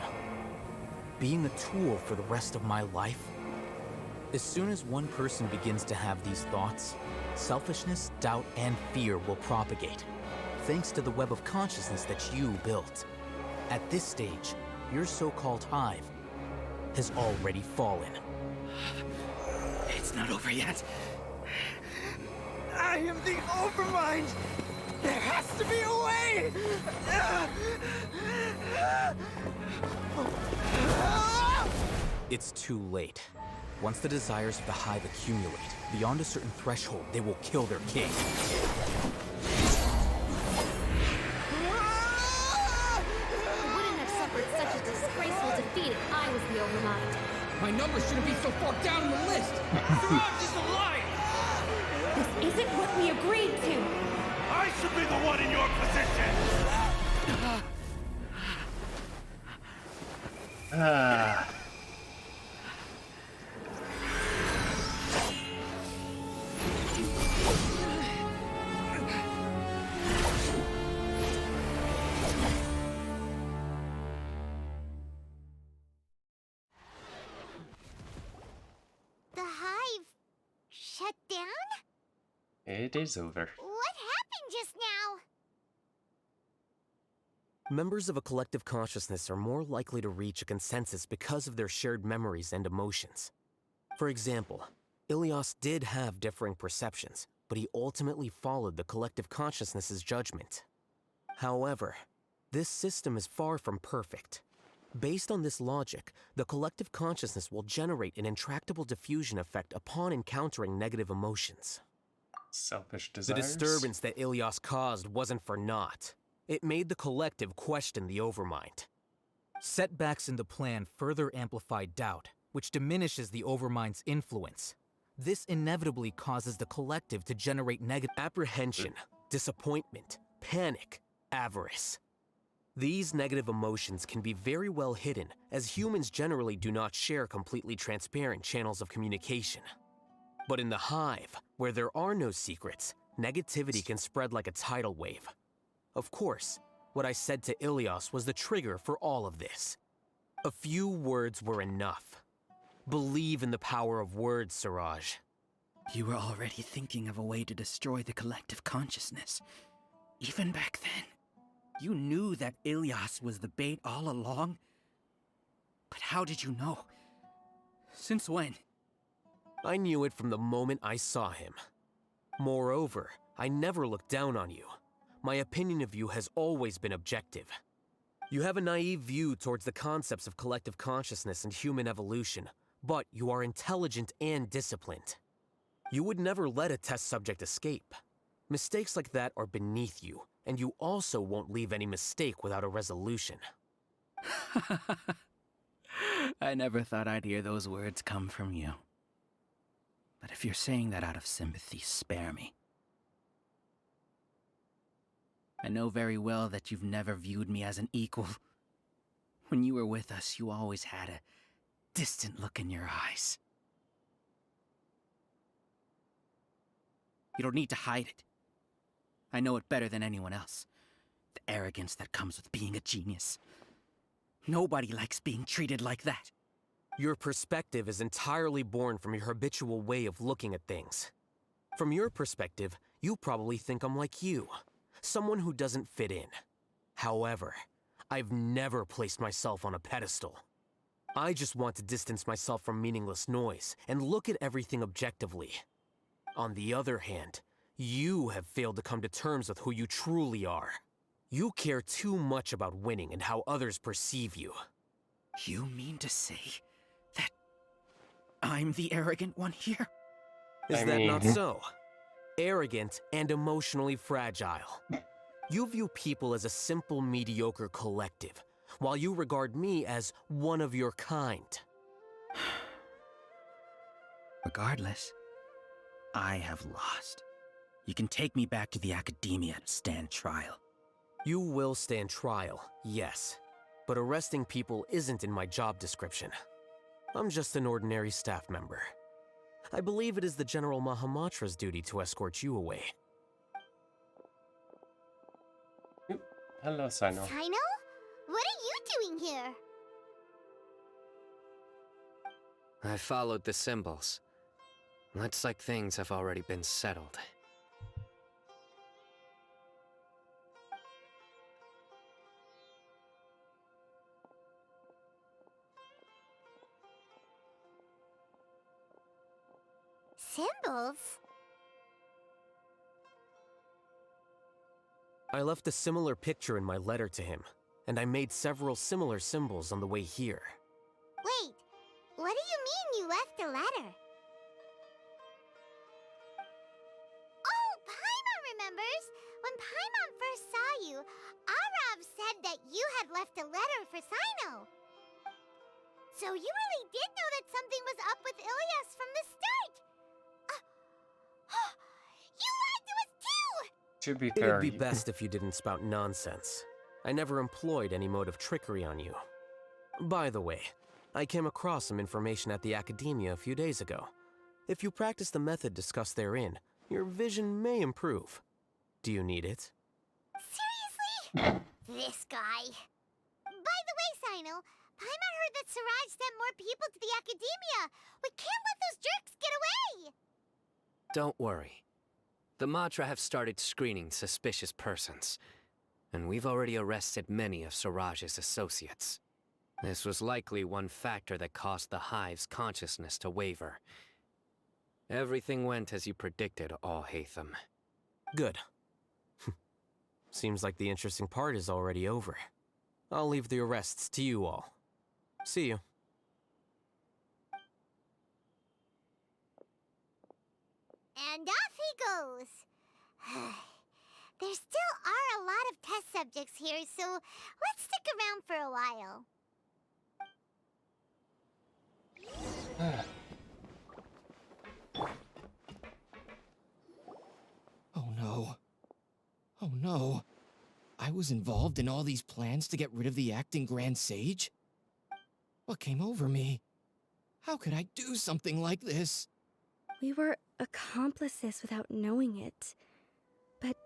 Being a tool for the rest of my life? As soon as one person begins to have these thoughts, selfishness, doubt, and fear will propagate, thanks to the web of consciousness that you built. At this stage, your so-called Hive has already fallen. It's not over yet. I am the Overmind! There has to be a way! It's too late. Once the desires of the Hive accumulate, beyond a certain threshold, they will kill their king. I wouldn't have suffered such a disgraceful defeat if I was the Overmind. My number shouldn't be so far down the list! Siraj is alive! This isn't what we agreed to! I should be the one in your position! The Hive shut down? It is over. What happened just now? Members of a collective consciousness are more likely to reach a consensus because of their shared memories and emotions. For example, Ilias did have differing perceptions, but but he ultimately followed the collective consciousness's judgment. However, this system is far from perfect. Based on this logic, the collective consciousness will generate an intractable diffusion effect upon encountering negative emotions. Selfish The desires. disturbance that Ilias caused wasn't for naught. It made the collective question the Overmind. Setbacks in the plan further amplified doubt, which diminishes the Overmind's influence. This inevitably causes the collective to generate negative apprehension, disappointment, panic, avarice. These negative emotions can be very well hidden, as humans generally do not share completely transparent channels of communication. But in the hive, where there are no secrets, negativity can spread like a tidal wave. Of course, what I said to Ilias was the trigger for all of this. A few words were enough. Believe in the power of words, Siraj. You were already thinking of a way to destroy the collective consciousness. Even back then, you knew that Ilias was the bait all along. But how did you know? Since when? I knew it from the moment I saw him. Moreover, I never looked down on you. My opinion of you has always been objective. You have a naive view towards the concepts of collective consciousness and human evolution, but you are intelligent and disciplined. You would never let a test subject escape. Mistakes like that are beneath you, and you also won't leave any mistake without a resolution. I never thought I'd hear those words come from you. But if you're saying that out of sympathy, spare me. I know very well that you've never viewed me as an equal. When you were with us, you always had a distant look in your eyes. You don't need to hide it. I know it better than anyone else. The arrogance that comes with being a genius. Nobody likes being treated like that. Your perspective is entirely born from your habitual way of looking at things. From your perspective, you probably think I'm like you, someone who doesn't fit in. However, I've never placed myself on a pedestal. I just want to distance myself from meaningless noise and look at everything objectively. On the other hand, you have failed to come to terms with who you truly are. You care too much about winning and how others perceive you. You mean to say that I'm the arrogant one here? Is that not so? Arrogant and emotionally fragile. You view people as a simple, mediocre collective, while you regard me as one of your kind. Regardless, I have lost. You can take me back to the academia to stand trial. You will stand trial, yes. But arresting people isn't in my job description. I'm just an ordinary staff member. I believe it is the General Mahamatra's duty to escort you away. Hello, Sino. Sino? What are you doing here? I followed the symbols. Looks like things have already been settled. Symbols? I left a similar picture in my letter to him, and I made several similar symbols on the way here. Wait, what do you mean you left a letter? Oh, Paimon remembers! When Paimon first saw you, Arav said that you had left a letter for Sino. So you really did know that something was up with Ilias from the start! You lied to us too! To be fair, It'd be best if you didn't spout nonsense. I never employed any mode of trickery on you. By the way, I came across some information at the Academia a few days ago. If you practice the method discussed therein, your vision may improve. Do you need it? Seriously? This guy. By the way, Sino, Paimon heard that Siraj sent more people to the Academia. We can't let those jerks get away! Don't worry. The Matra have started screening suspicious persons, and we've already arrested many of Siraj's associates. This was likely one factor that caused the Hive's consciousness to waver. Everything went as you predicted, Alhaitham. Good. Seems like the interesting part is already over. I'll leave the arrests to you all. See you. And off he goes. There still are a lot of test subjects here, so let's stick around for a while. Oh no. Oh no. I was involved in all these plans to get rid of the acting Grand Sage? What came over me? How could I do something like this? We were accomplices without knowing it. But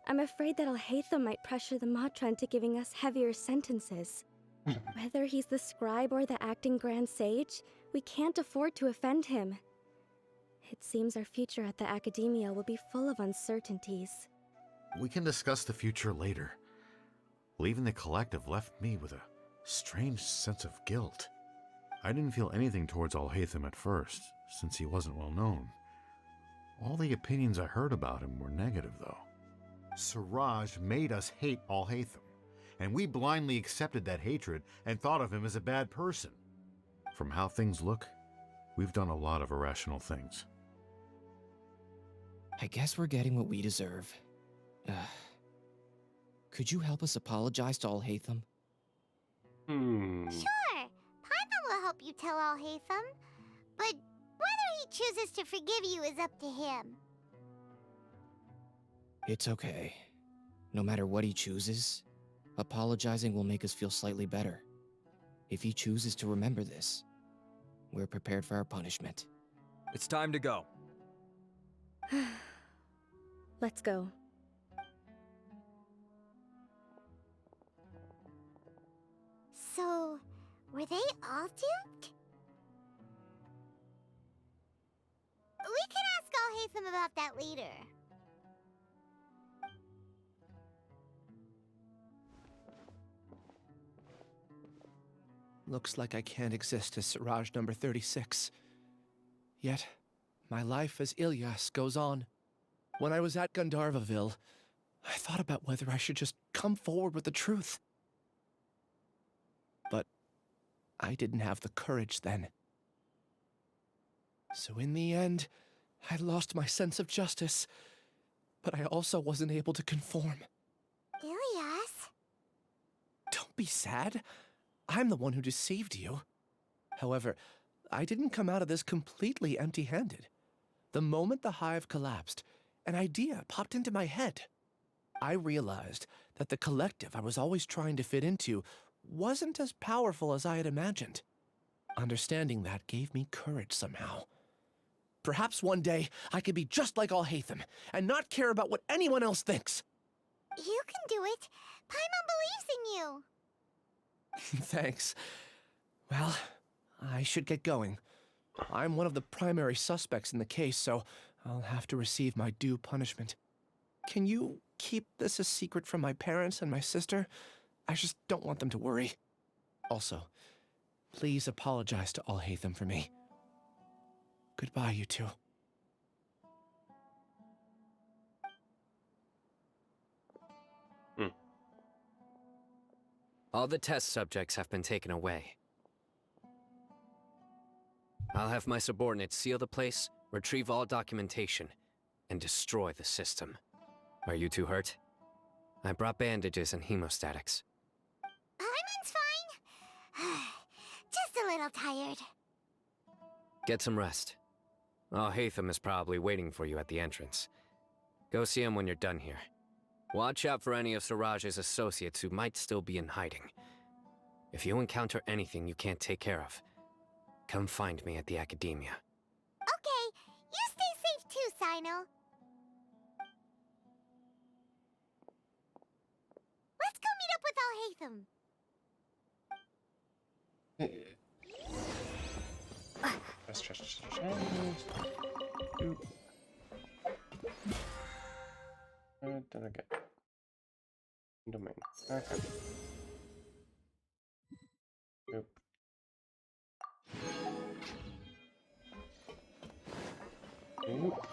I'm afraid that Alhaitham might pressure the Matra into giving us heavier sentences. Whether he's the scribe or the acting Grand Sage, we can't afford to offend him. It seems our future at the Academia will be full of uncertainties. We can discuss the future later. Leaving the collective left me with a strange sense of guilt. I didn't feel anything towards Alhaitham at first, since he wasn't well known. All the opinions I heard about him were negative, though. Siraj made us hate Alhaitham, and we blindly accepted that hatred and thought of him as a bad person. From how things look, we've done a lot of irrational things. I guess we're getting what we deserve. Could you help us apologize to Alhaitham? Sure, Paimon will help you tell Alhaitham, but whether he chooses to forgive you is up to him. It's okay. No matter what he chooses, apologizing will make us feel slightly better. If he chooses to remember this, we're prepared for our punishment. It's time to go. Let's go. So, were they all duped? We can ask Alhaitham about that later. Looks like I can't exist as Siraj number 36. Yet, my life as Ilyas goes on. When I was at Gandharvaville, I thought about whether I should just come forward with the truth. But I didn't have the courage then. So in the end, I lost my sense of justice, but I also wasn't able to conform. Ilyas? Don't be sad. I'm the one who deceived you. However, I didn't come out of this completely empty-handed. The moment the hive collapsed, an idea popped into my head. I realized that the collective I was always trying to fit into wasn't as powerful as I had imagined. Understanding that gave me courage somehow. Perhaps one day I could be just like Alhaitham and not care about what anyone else thinks. You can do it. Paimon believes in you. Thanks. Well, I should get going. I'm one of the primary suspects in the case, so I'll have to receive my due punishment. Can you keep this a secret from my parents and my sister? I just don't want them to worry. Also, please apologize to Alhaitham for me. Goodbye, you two. All the test subjects have been taken away. I'll have my subordinates seal the place, retrieve all documentation, and destroy the system. Are you two hurt? I brought bandages and hemostatics. Paimon's fine. Just a little tired. Get some rest. Alhaitham is probably waiting for you at the entrance. Go see him when you're done here. Watch out for any of Siraj's associates who might still be in hiding. If you encounter anything you can't take care of, come find me at the Academia. Okay, you stay safe too, Sino. Let's go meet up with Alhaitham. Did I get domain? Okay. Nope. Oop.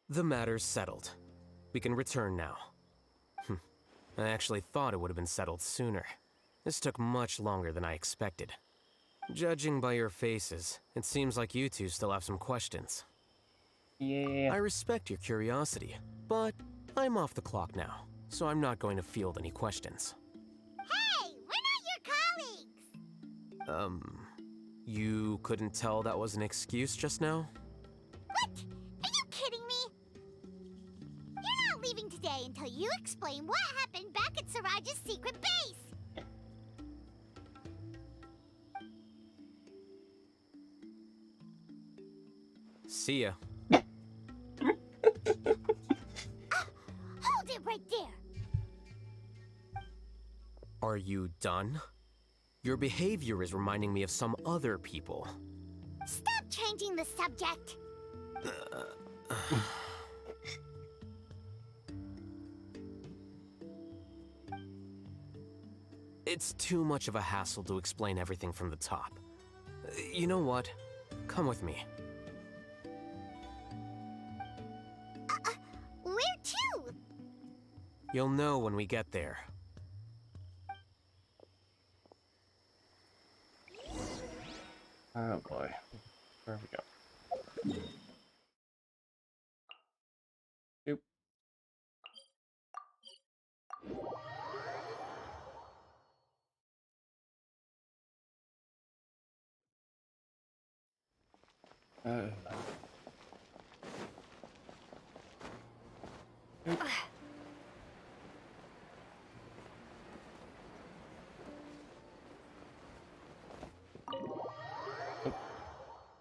The matter's settled. We can return now. I actually thought it would have been settled sooner. This took much longer than I expected. Judging by your faces, it seems like you two still have some questions. Yeah. I respect your curiosity, but I'm off the clock now, so I'm not going to field any questions. Hey, we're not your colleagues! You couldn't tell that was an excuse just now? What? Are you kidding me? You're not leaving today until you explain what happened back at Siraj's secret base! See ya. Hold it right there! Are you done? Your behavior is reminding me of some other people. Stop changing the subject! It's too much of a hassle to explain everything from the top. You know what? Come with me. Where to? You'll know when we get there. Oh boy. Where we go? Oop. Oop.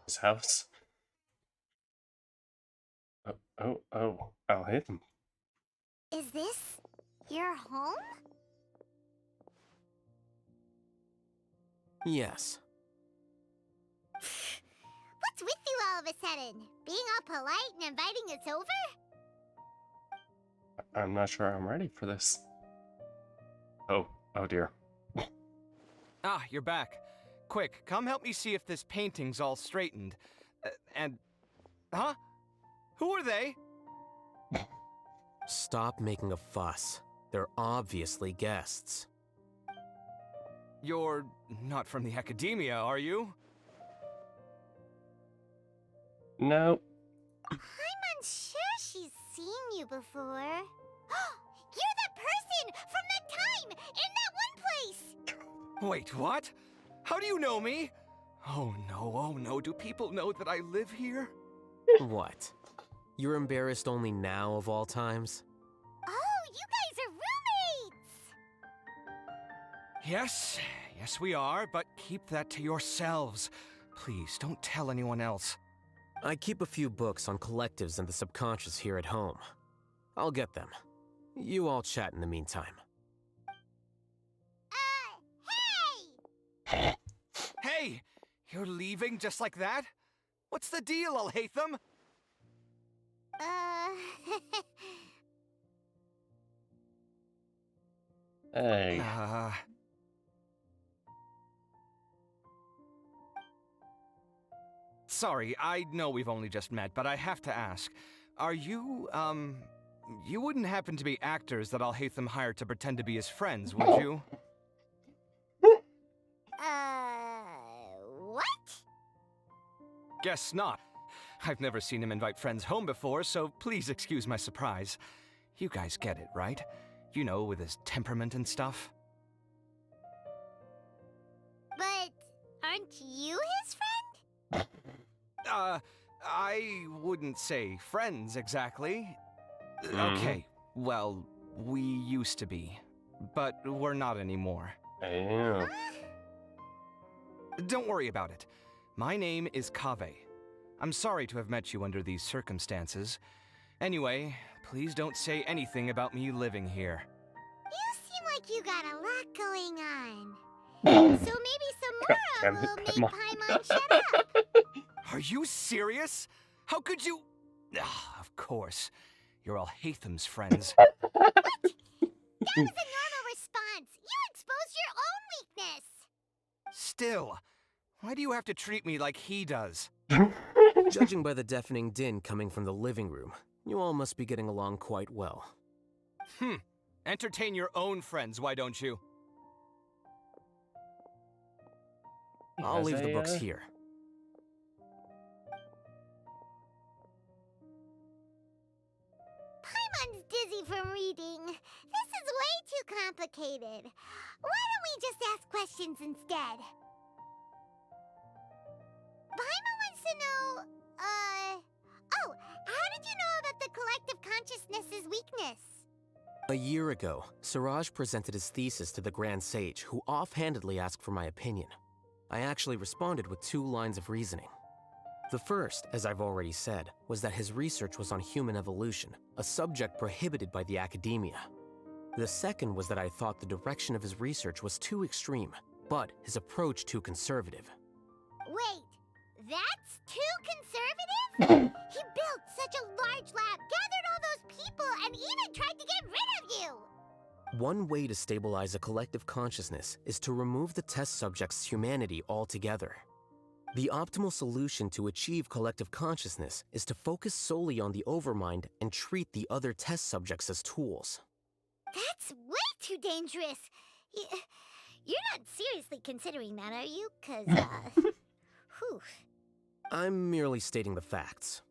His house. I'll hit him. Is this your home? Yes. What's with you all of a sudden? Being all polite and inviting us over? I'm not sure I'm ready for this. Oh dear. Ah, you're back. Quick, come help me see if this painting's all straightened. Huh? Who are they? Stop making a fuss. They're obviously guests. You're not from the academia, are you? No. I'm unsure she's seen you before. You're that person from that time in that one place! Wait, what? How do you know me? Oh no, do people know that I live here? What? You're embarrassed only now of all times? Oh, you guys are roommates! Yes, we are, but keep that to yourselves. Please, don't tell anyone else. I keep a few books on collectives and the subconscious here at home. I'll get them. You all chat in the meantime. Hey! Hey! You're leaving just like that? What's the deal, Alhaitham? Hey. Sorry, I know we've only just met, but I have to ask. Are you, you wouldn't happen to be actors that Alhaitham hired to pretend to be his friends, would you? What? Guess not. I've never seen him invite friends home before, so please excuse my surprise. You guys get it, right? You know, with his temperament and stuff. But aren't you his friend? I wouldn't say friends exactly. Okay, well, we used to be, but we're not anymore. Damn. Don't worry about it. My name is Kaveh. I'm sorry to have met you under these circumstances. Anyway, please don't say anything about me living here. You seem like you got a lot going on. So maybe Samora will make Paimon shut up. Are you serious? How could you? Of course. You're Alhaitham's friends. What? That was a normal still, why do you have to treat me like he does? Judging by the deafening din coming from the living room, you all must be getting along quite well. Entertain your own friends, why don't you? I'll leave the books here. Paimon's dizzy from reading. This is way too complicated. Why don't we just ask questions instead? Paimon wants to know, oh, how did you know about the collective consciousness's weakness? A year ago, Siraj presented his thesis to the Grand Sage, who offhandedly asked for my opinion. I actually responded with 2 lines of reasoning. The first, as I've already said, was that his research was on human evolution, a subject prohibited by the academia. The second was that I thought the direction of his research was too extreme, but his approach too conservative. Wait, that's too conservative? He built such a large lab, gathered all those people, and even tried to get rid of you! One way to stabilize a collective consciousness is to remove the test subject's humanity altogether. The optimal solution to achieve collective consciousness is to focus solely on the overmind and treat the other test subjects as tools. That's way too dangerous. You're not seriously considering that, are you? 'Cause, whew. I'm merely stating the facts.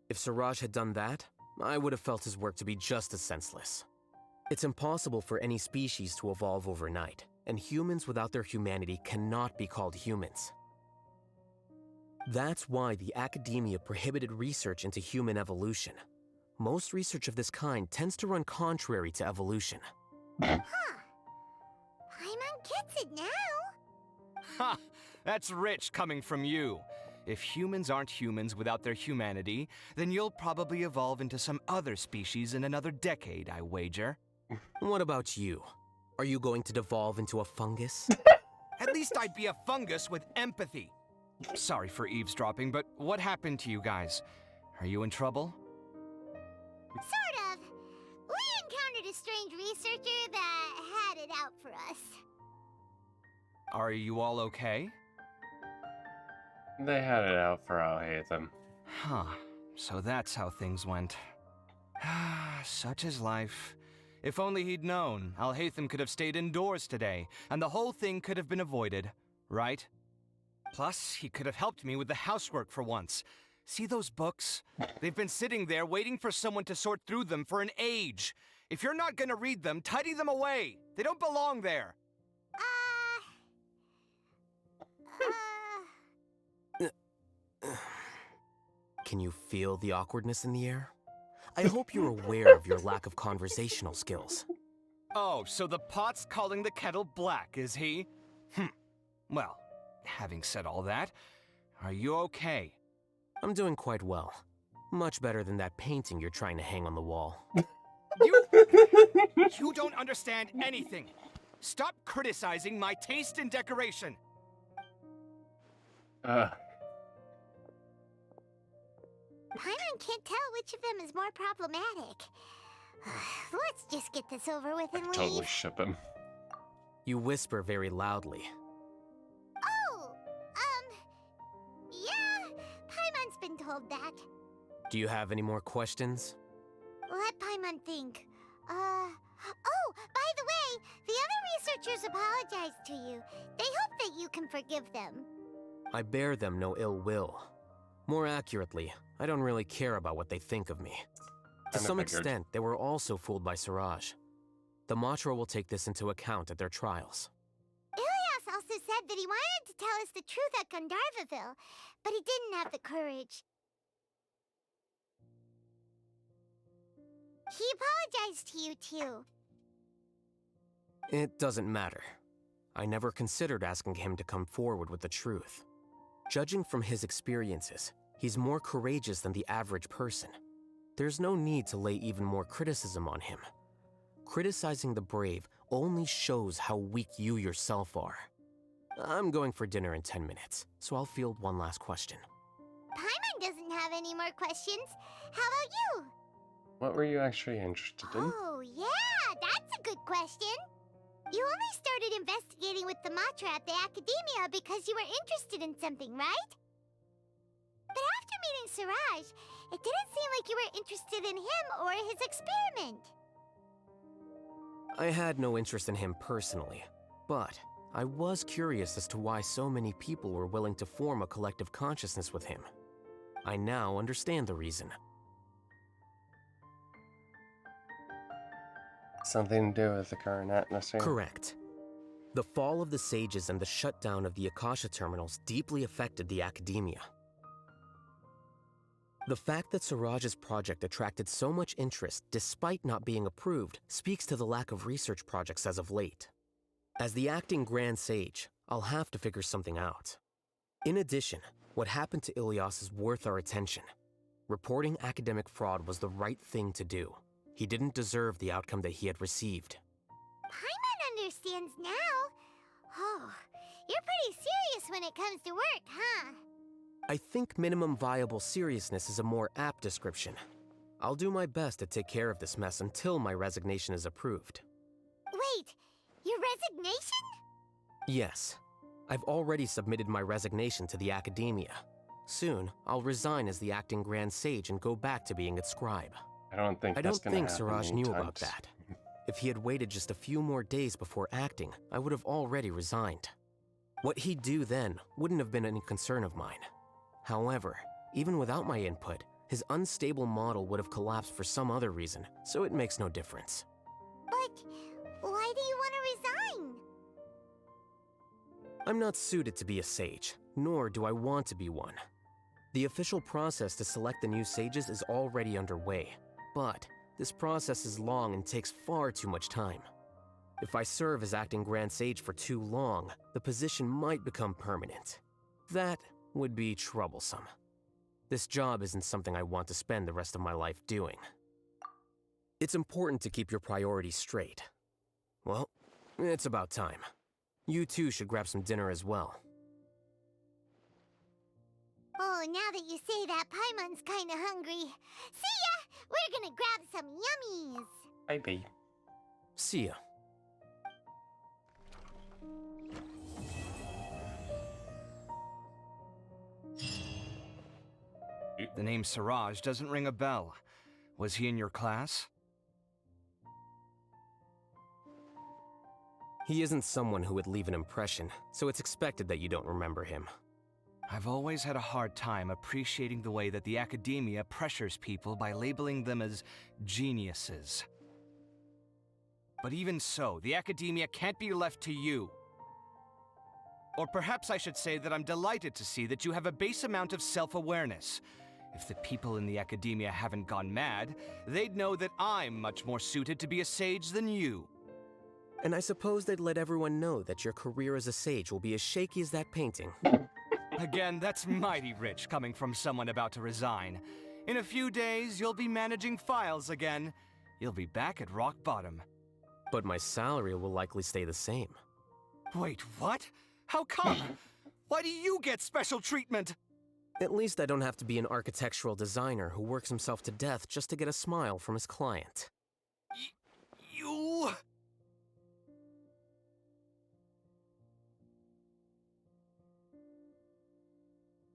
If Siraj had done that, I would have felt his work to be just as senseless. It's impossible for any species to evolve overnight, and humans without their humanity cannot be called humans. That's why the academia prohibited research into human evolution. Most research of this kind tends to run contrary to evolution. Paimon gets it now. Ha! That's rich coming from you. If humans aren't humans without their humanity, then you'll probably evolve into some other species in another decade, I wager. What about you? Are you going to devolve into a fungus? At least I'd be a fungus with empathy. Sorry for eavesdropping, but what happened to you guys? Are you in trouble? Sort of. We encountered a strange researcher that had it out for us. Are you all okay? They had it out for Alhaitham. Huh. So that's how things went. Such is life. If only he'd known, Alhaitham could have stayed indoors today, and the whole thing could have been avoided, right? Plus, he could have helped me with the housework for once. See those books? They've been sitting there waiting for someone to sort through them for an age. If you're not gonna read them, tidy them away. They don't belong there. Can you feel the awkwardness in the air? I hope you're aware of your lack of conversational skills. Oh, so the pot's calling the kettle black, is he? Well, having said all that, are you okay? I'm doing quite well. Much better than that painting you're trying to hang on the wall. You don't understand anything. Stop criticizing my taste in decoration. Paimon can't tell which of them is more problematic. Let's just get this over with and leave. Totally ship him. You whisper very loudly. Oh, yeah, Paimon's been told that. Do you have any more questions? Let Paimon think. Oh, by the way, the other researchers apologized to you. They hope that you can forgive them. I bear them no ill will. More accurately, I don't really care about what they think of me. To some extent, they were also fooled by Siraj. The Matra will take this into account at their trials. Ilias also said that he wanted to tell us the truth at Gandharvaville, but he didn't have the courage. He apologized to you, too. It doesn't matter. I never considered asking him to come forward with the truth. Judging from his experiences, he's more courageous than the average person. There's no need to lay even more criticism on him. Criticizing the brave only shows how weak you yourself are. I'm going for dinner in 10 minutes, so I'll field one last question. Paimon doesn't have any more questions. How about you? What were you actually interested in? Oh, yeah, that's a good question. You only started investigating with the Matra at the Academia because you were interested in something, right? But after meeting Siraj, it didn't seem like you were interested in him or his experiment. I had no interest in him personally, but I was curious as to why so many people were willing to form a collective consciousness with him. I now understand the reason. Something to do with the current atmosphere. Correct. The fall of the Sages and the shutdown of the Akasha terminals deeply affected the Academia. The fact that Siraj's project attracted so much interest despite not being approved speaks to the lack of research projects as of late. As the acting Grand Sage, I'll have to figure something out. In addition, what happened to Ilias is worth our attention. Reporting academic fraud was the right thing to do. He didn't deserve the outcome that he had received. Paimon understands now. Oh, you're pretty serious when it comes to work, huh? I think minimum viable seriousness is a more apt description. I'll do my best to take care of this mess until my resignation is approved. Wait, your resignation? Yes. I've already submitted my resignation to the Academia. Soon, I'll resign as the acting Grand Sage and go back to being its scribe. I don't think Siraj knew about that. If he had waited just a few more days before acting, I would have already resigned. What he'd do then wouldn't have been any concern of mine. However, even without my input, his unstable model would have collapsed for some other reason, so it makes no difference. But why do you want to resign? I'm not suited to be a sage, nor do I want to be one. The official process to select the new sages is already underway, but this process is long and takes far too much time. If I serve as acting Grand Sage for too long, the position might become permanent. That would be troublesome. This job isn't something I want to spend the rest of my life doing. It's important to keep your priorities straight. Well, it's about time. You two should grab some dinner as well. Oh, now that you say that, Paimon's kinda hungry. See ya! We're gonna grab some yummies! Maybe. See ya. The name Siraj doesn't ring a bell. Was he in your class? He isn't someone who would leave an impression, so it's expected that you don't remember him. I've always had a hard time appreciating the way that the Academia pressures people by labeling them as geniuses. But even so, the Academia can't be left to you. Or perhaps I should say that I'm delighted to see that you have a base amount of self-awareness. If the people in the Academia haven't gone mad, they'd know that I'm much more suited to be a sage than you. And I suppose they'd let everyone know that your career as a sage will be as shaky as that painting. Again, that's mighty rich coming from someone about to resign. In a few days, you'll be managing files again. You'll be back at rock bottom. But my salary will likely stay the same. Wait, what? How come? Why do you get special treatment? At least I don't have to be an architectural designer who works himself to death just to get a smile from his client. You...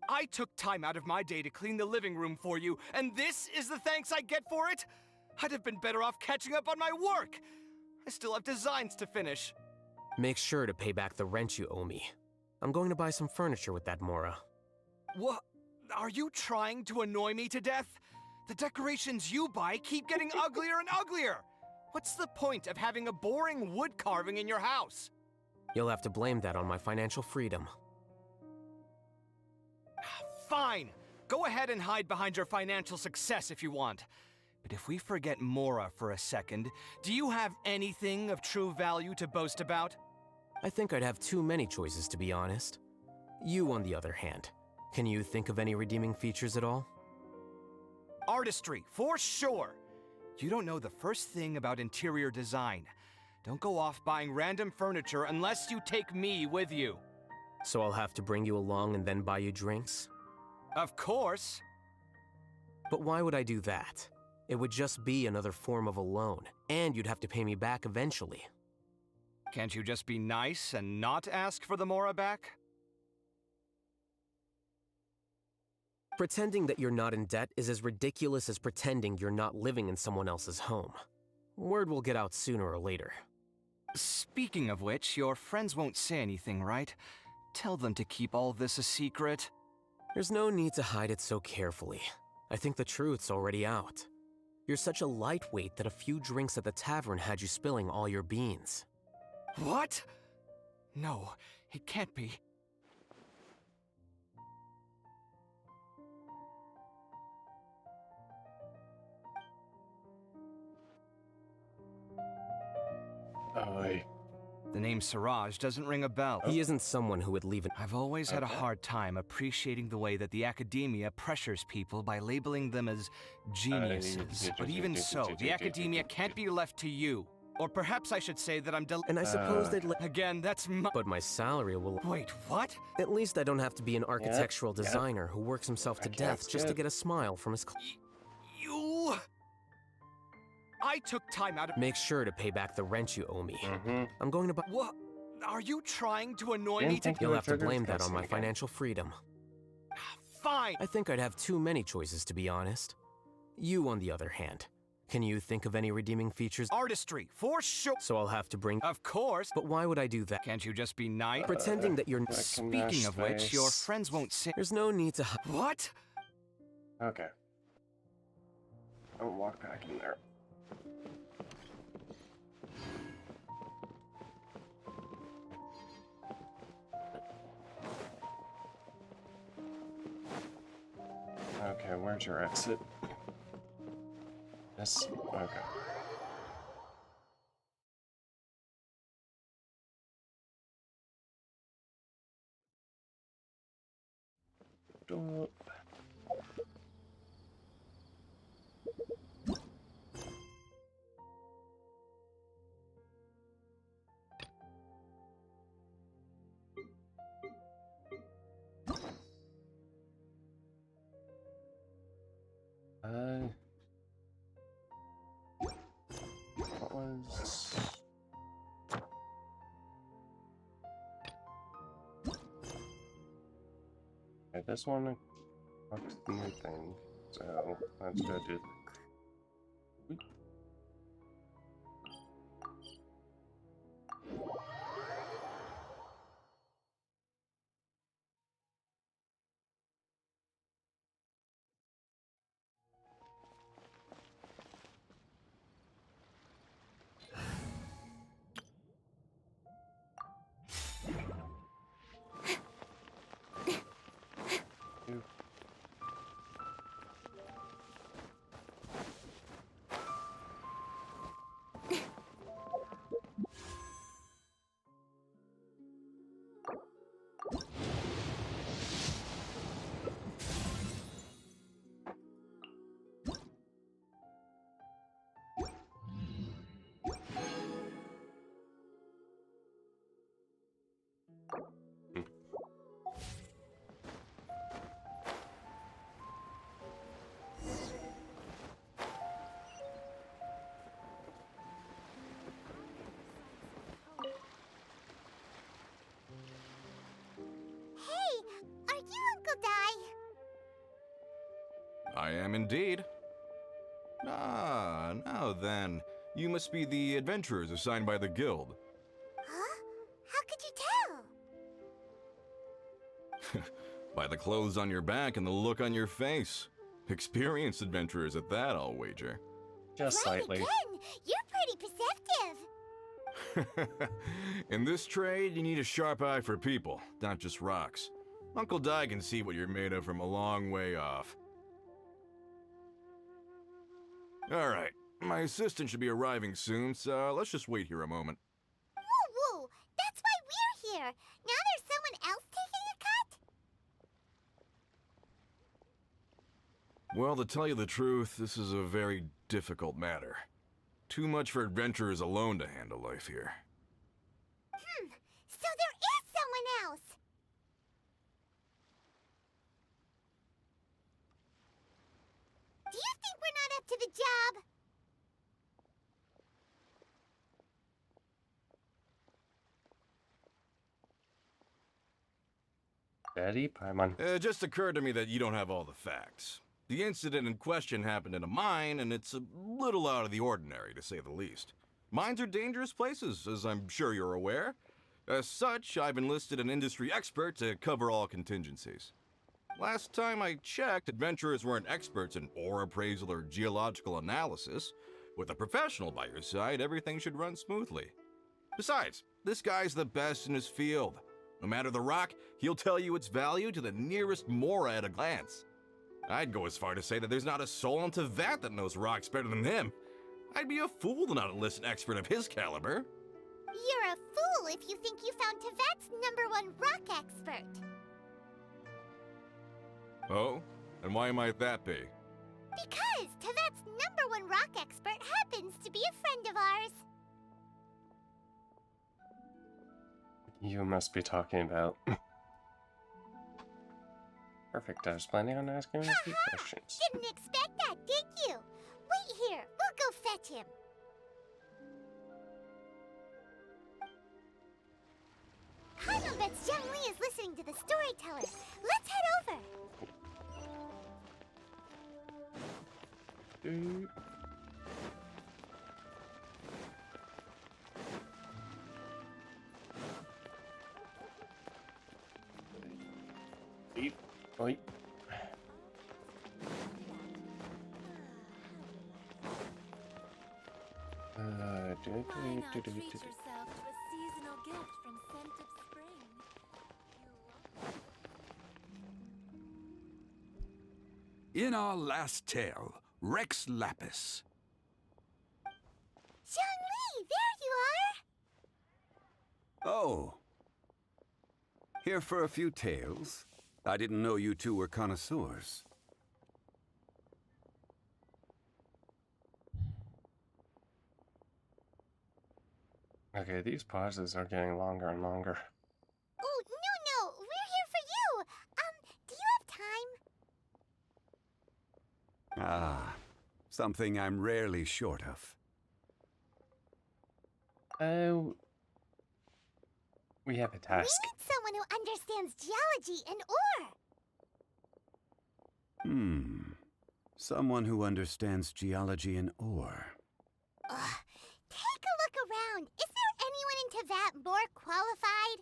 I took time out of my day to clean the living room for you, and this is the thanks I get for it? I'd have been better off catching up on my work. I still have designs to finish. Make sure to pay back the rent you owe me. I'm going to buy some furniture with that, Mora. What? Are you trying to annoy me to death? The decorations you buy keep getting uglier and uglier. What's the point of having a boring wood carving in your house? You'll have to blame that on my financial freedom. Fine. Go ahead and hide behind your financial success if you want. But if we forget Mora for a second, do you have anything of true value to boast about? I think I'd have too many choices, to be honest. You, on the other hand, can you think of any redeeming features at all? Artistry, for sure. You don't know the first thing about interior design. Don't go off buying random furniture unless you take me with you. So I'll have to bring you along and then buy you drinks? Of course. But why would I do that? It would just be another form of a loan, and you'd have to pay me back eventually. Can't you just be nice and not ask for the Mora back? Pretending that you're not in debt is as ridiculous as pretending you're not living in someone else's home. Word will get out sooner or later. Speaking of which, your friends won't say anything, right? Tell them to keep all this a secret. There's no need to hide it so carefully. I think the truth's already out. You're such a lightweight that a few drinks at the tavern had you spilling all your beans. What? No, it can't be. Aye. The name Siraj doesn't ring a bell. He isn't someone who would leave an— I've always had a hard time appreciating the way that the academia pressures people by labeling them as geniuses. But even so, the academia can't be left to you. Or perhaps I should say that I'm And I suppose they'd let— Again, that's my— But my salary will— Wait, what? At least I don't have to be an architectural designer who works himself to death just to get a smile from his— You... I took time out of— Make sure to pay back the rent you owe me. I'm going to buy— What? Are you trying to annoy me to— You'll have to blame that on my financial freedom. Fine! I think I'd have too many choices, to be honest. You, on the other hand, can you think of any redeeming features? Artistry, for sure! So I'll have to bring— Of course! But why would I do that? Can't you just be nice? Pretending that you're— Speaking of which, your friends won't say— There's no need to— What? Okay. Don't walk back in there. Okay, where's your exit? This? Okay. Don't. What was... Okay, this one fucks the thing, so let's go do that. Are you Uncle Dai? I am indeed. Ah, now then. You must be the adventurers assigned by the guild. Huh? How could you tell? By the clothes on your back and the look on your face. Experienced adventurers at that, I'll wager. Just slightly. Again, you're pretty perceptive. In this trade, you need a sharp eye for people, not just rocks. Uncle Dai can see what you're made of from a long way off. Alright, my assistant should be arriving soon, so let's just wait here a moment. Woo woo! That's why we're here! Now there's someone else taking a cut? Well, to tell you the truth, this is a very difficult matter. Too much for adventurers alone to handle life here. So there is someone else! Do you think we're not up to the job? Daddy Paimon. It just occurred to me that you don't have all the facts. The incident in question happened in a mine, and it's a little out of the ordinary, to say the least. Mines are dangerous places, as I'm sure you're aware. As such, I've enlisted an industry expert to cover all contingencies. Last time I checked, adventurers weren't experts in ore appraisal or geological analysis. With a professional by your side, everything should run smoothly. Besides, this guy's the best in his field. No matter the rock, he'll tell you its value to the nearest mora at a glance. I'd go as far to say that there's not a soul on Teyvat that knows rocks better than him. I'd be a fool to not enlist an expert of his caliber. You're a fool if you think you found Teyvat's #1 rock expert. Oh? And why might that be? Because Teyvat's #1 rock expert happens to be a friend of ours. You must be talking about. Perfect. I was planning on asking him a few questions. Didn't expect that, did you? Wait here. We'll go fetch him. Paimon bets Zhongli is listening to the storyteller. Let's head over. Deep. Oi. Why not treat yourself to a seasonal gift from Scent of Spring? In our last tale, Rex Lapis. Zhongli, there you are! Oh. Here for a few tales? I didn't know you two were connoisseurs. Okay, these pauses are getting longer and longer. Oh, no, we're here for you. Do you have time? Ah, something I'm rarely short of. We have a task. We need someone who understands geology and ore. Someone who understands geology and ore. Take a look around. Is there anyone in Teyvat more qualified?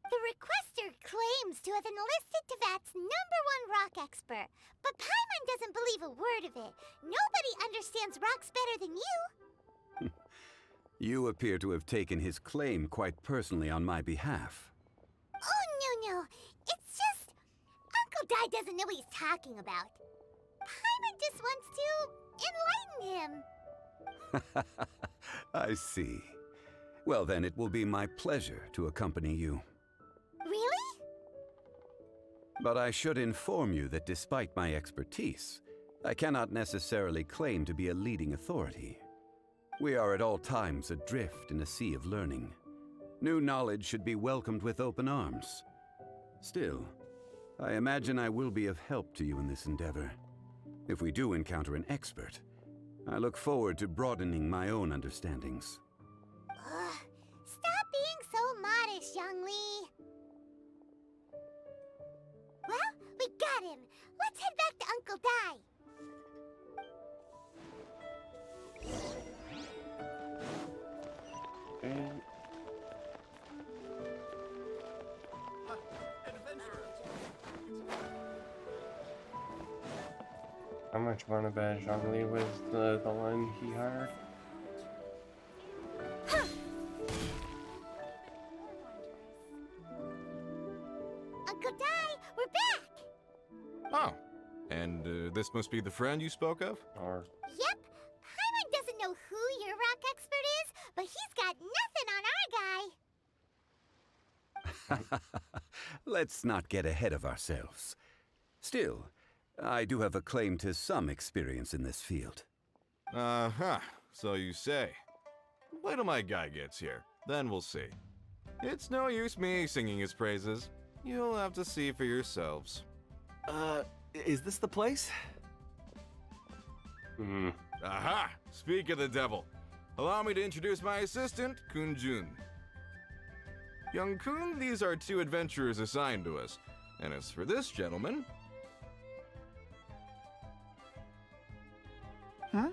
The requester claims to have enlisted Teyvat's #1 rock expert, but Paimon doesn't believe a word of it. Nobody understands rocks better than you. You appear to have taken his claim quite personally on my behalf. Oh, no. It's just... Uncle Dai doesn't know what he's talking about. Paimon just wants to enlighten him. I see. Well, then it will be my pleasure to accompany you. Really? But I should inform you that despite my expertise, I cannot necessarily claim to be a leading authority. We are at all times adrift in a sea of learning. New knowledge should be welcomed with open arms. Still, I imagine I will be of help to you in this endeavor. If we do encounter an expert, I look forward to broadening my own understandings. Stop being so modest, Zhongli. Well, we got him. Let's head back to Uncle Dai. How much wanna bet Zhongli was the one he hired? Uncle Dai, we're back! Oh. And this must be the friend you spoke of? Or... Yep. Paimon doesn't know who your rock expert is, but he's got nothing on our guy. Let's not get ahead of ourselves. Still, I do have a claim to some experience in this field. Uh-huh. So you say. Wait till my guy gets here. Then we'll see. It's no use me singing his praises. You'll have to see for yourselves. Is this the place? Aha! Speak of the devil. Allow me to introduce my assistant, Kunjun. Young Kun, these are 2 adventurers assigned to us. And as for this gentleman... Huh?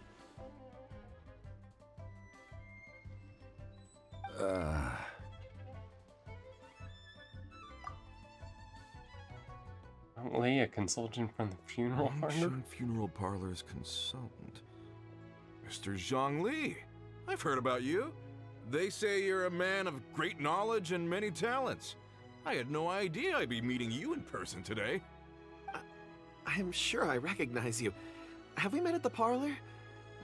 Lee, a consultant from the funeral parlor? Ancient Funeral Parlor's consultant. Mr. Zhongli. I've heard about you. They say you're a man of great knowledge and many talents. I had no idea I'd be meeting you in person today. I'm sure I recognize you. Have we met at the parlor?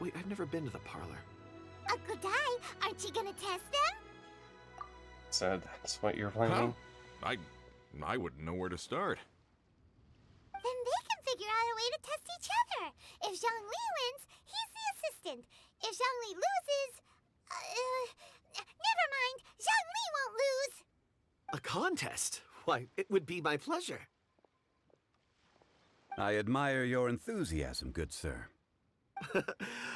Wait, I've never been to the parlor. Uncle Dai, aren't you gonna test them? So that's what you're planning? Huh? I wouldn't know where to start. Then they can figure out a way to test each other. If Zhongli wins, he's the assistant. If Zhongli loses... never mind. Zhongli won't lose. A contest? Why, it would be my pleasure. I admire your enthusiasm, good sir.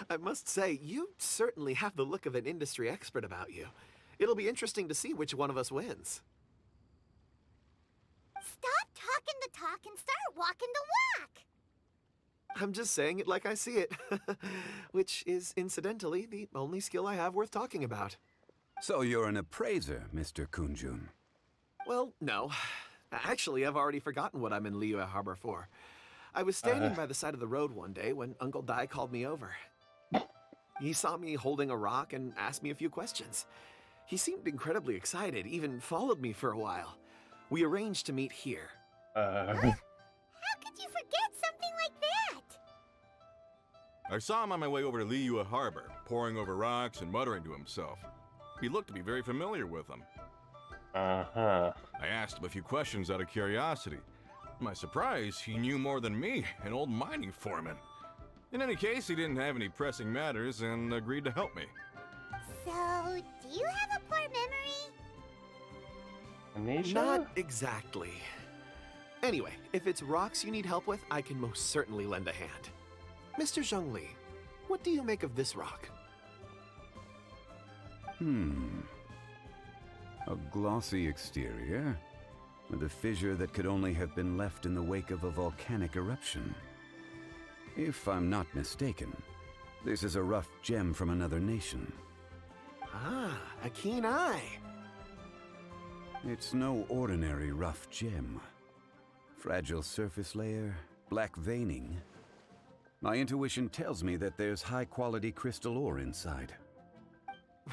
I must say, you certainly have the look of an industry expert about you. It'll be interesting to see which one of us wins. Stop talking the talk and start walking the walk. I'm just saying it like I see it, which is, incidentally, the only skill I have worth talking about. So you're an appraiser, Mr. Kunjun. Well, no. Actually, I've already forgotten what I'm in Liyue Harbor for. I was standing by the side of the road one day when Uncle Dai called me over. He saw me holding a rock and asked me a few questions. He seemed incredibly excited, even followed me for a while. We arranged to meet here. How could you forget something like that? I saw him on my way over to Liyue Harbor, poring over rocks and muttering to himself. He looked to be very familiar with them. I asked him a few questions out of curiosity. To my surprise, he knew more than me, an old mining foreman. In any case, he didn't have any pressing matters and agreed to help me. So, do you have a poor memory? Amnesia? Not exactly. Anyway, if it's rocks you need help with, I can most certainly lend a hand. Mr. Zhongli, what do you make of this rock? A glossy exterior, with a fissure that could only have been left in the wake of a volcanic eruption. If I'm not mistaken, this is a rough gem from another nation. Ah, a keen eye. It's no ordinary rough gem. Fragile surface layer, black veining. My intuition tells me that there's high-quality crystal ore inside.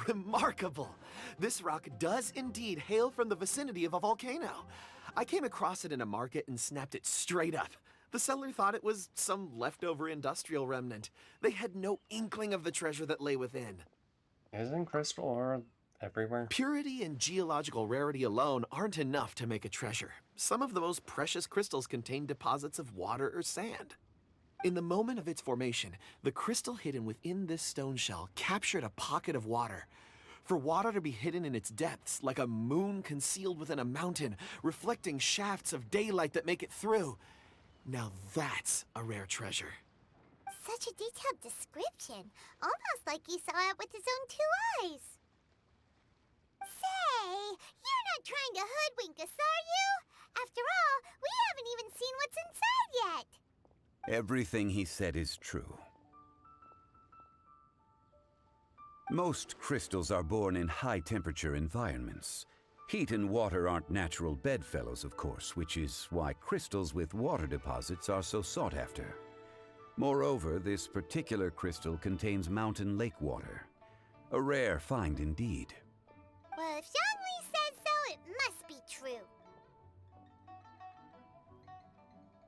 Remarkable! This rock does indeed hail from the vicinity of a volcano. I came across it in a market and snapped it straight up. The seller thought it was some leftover industrial remnant. They had no inkling of the treasure that lay within. Isn't crystal ore everywhere? Purity and geological rarity alone aren't enough to make a treasure. Some of the most precious crystals contain deposits of water or sand. In the moment of its formation, the crystal hidden within this stone shell captured a pocket of water. For water to be hidden in its depths, like a moon concealed within a mountain, reflecting shafts of daylight that make it through. Now that's a rare treasure. Such a detailed description. Almost like he saw it with his own 2 eyes. Say, you're not trying to hoodwink us, are you? After all, we haven't even seen what's inside yet. Everything he said is true. Most crystals are born in high-temperature environments. Heat and water aren't natural bedfellows, of course, which is why crystals with water deposits are so sought after. Moreover, this particular crystal contains mountain lake water. A rare find indeed. Well, if Zhongli says so, it must be true.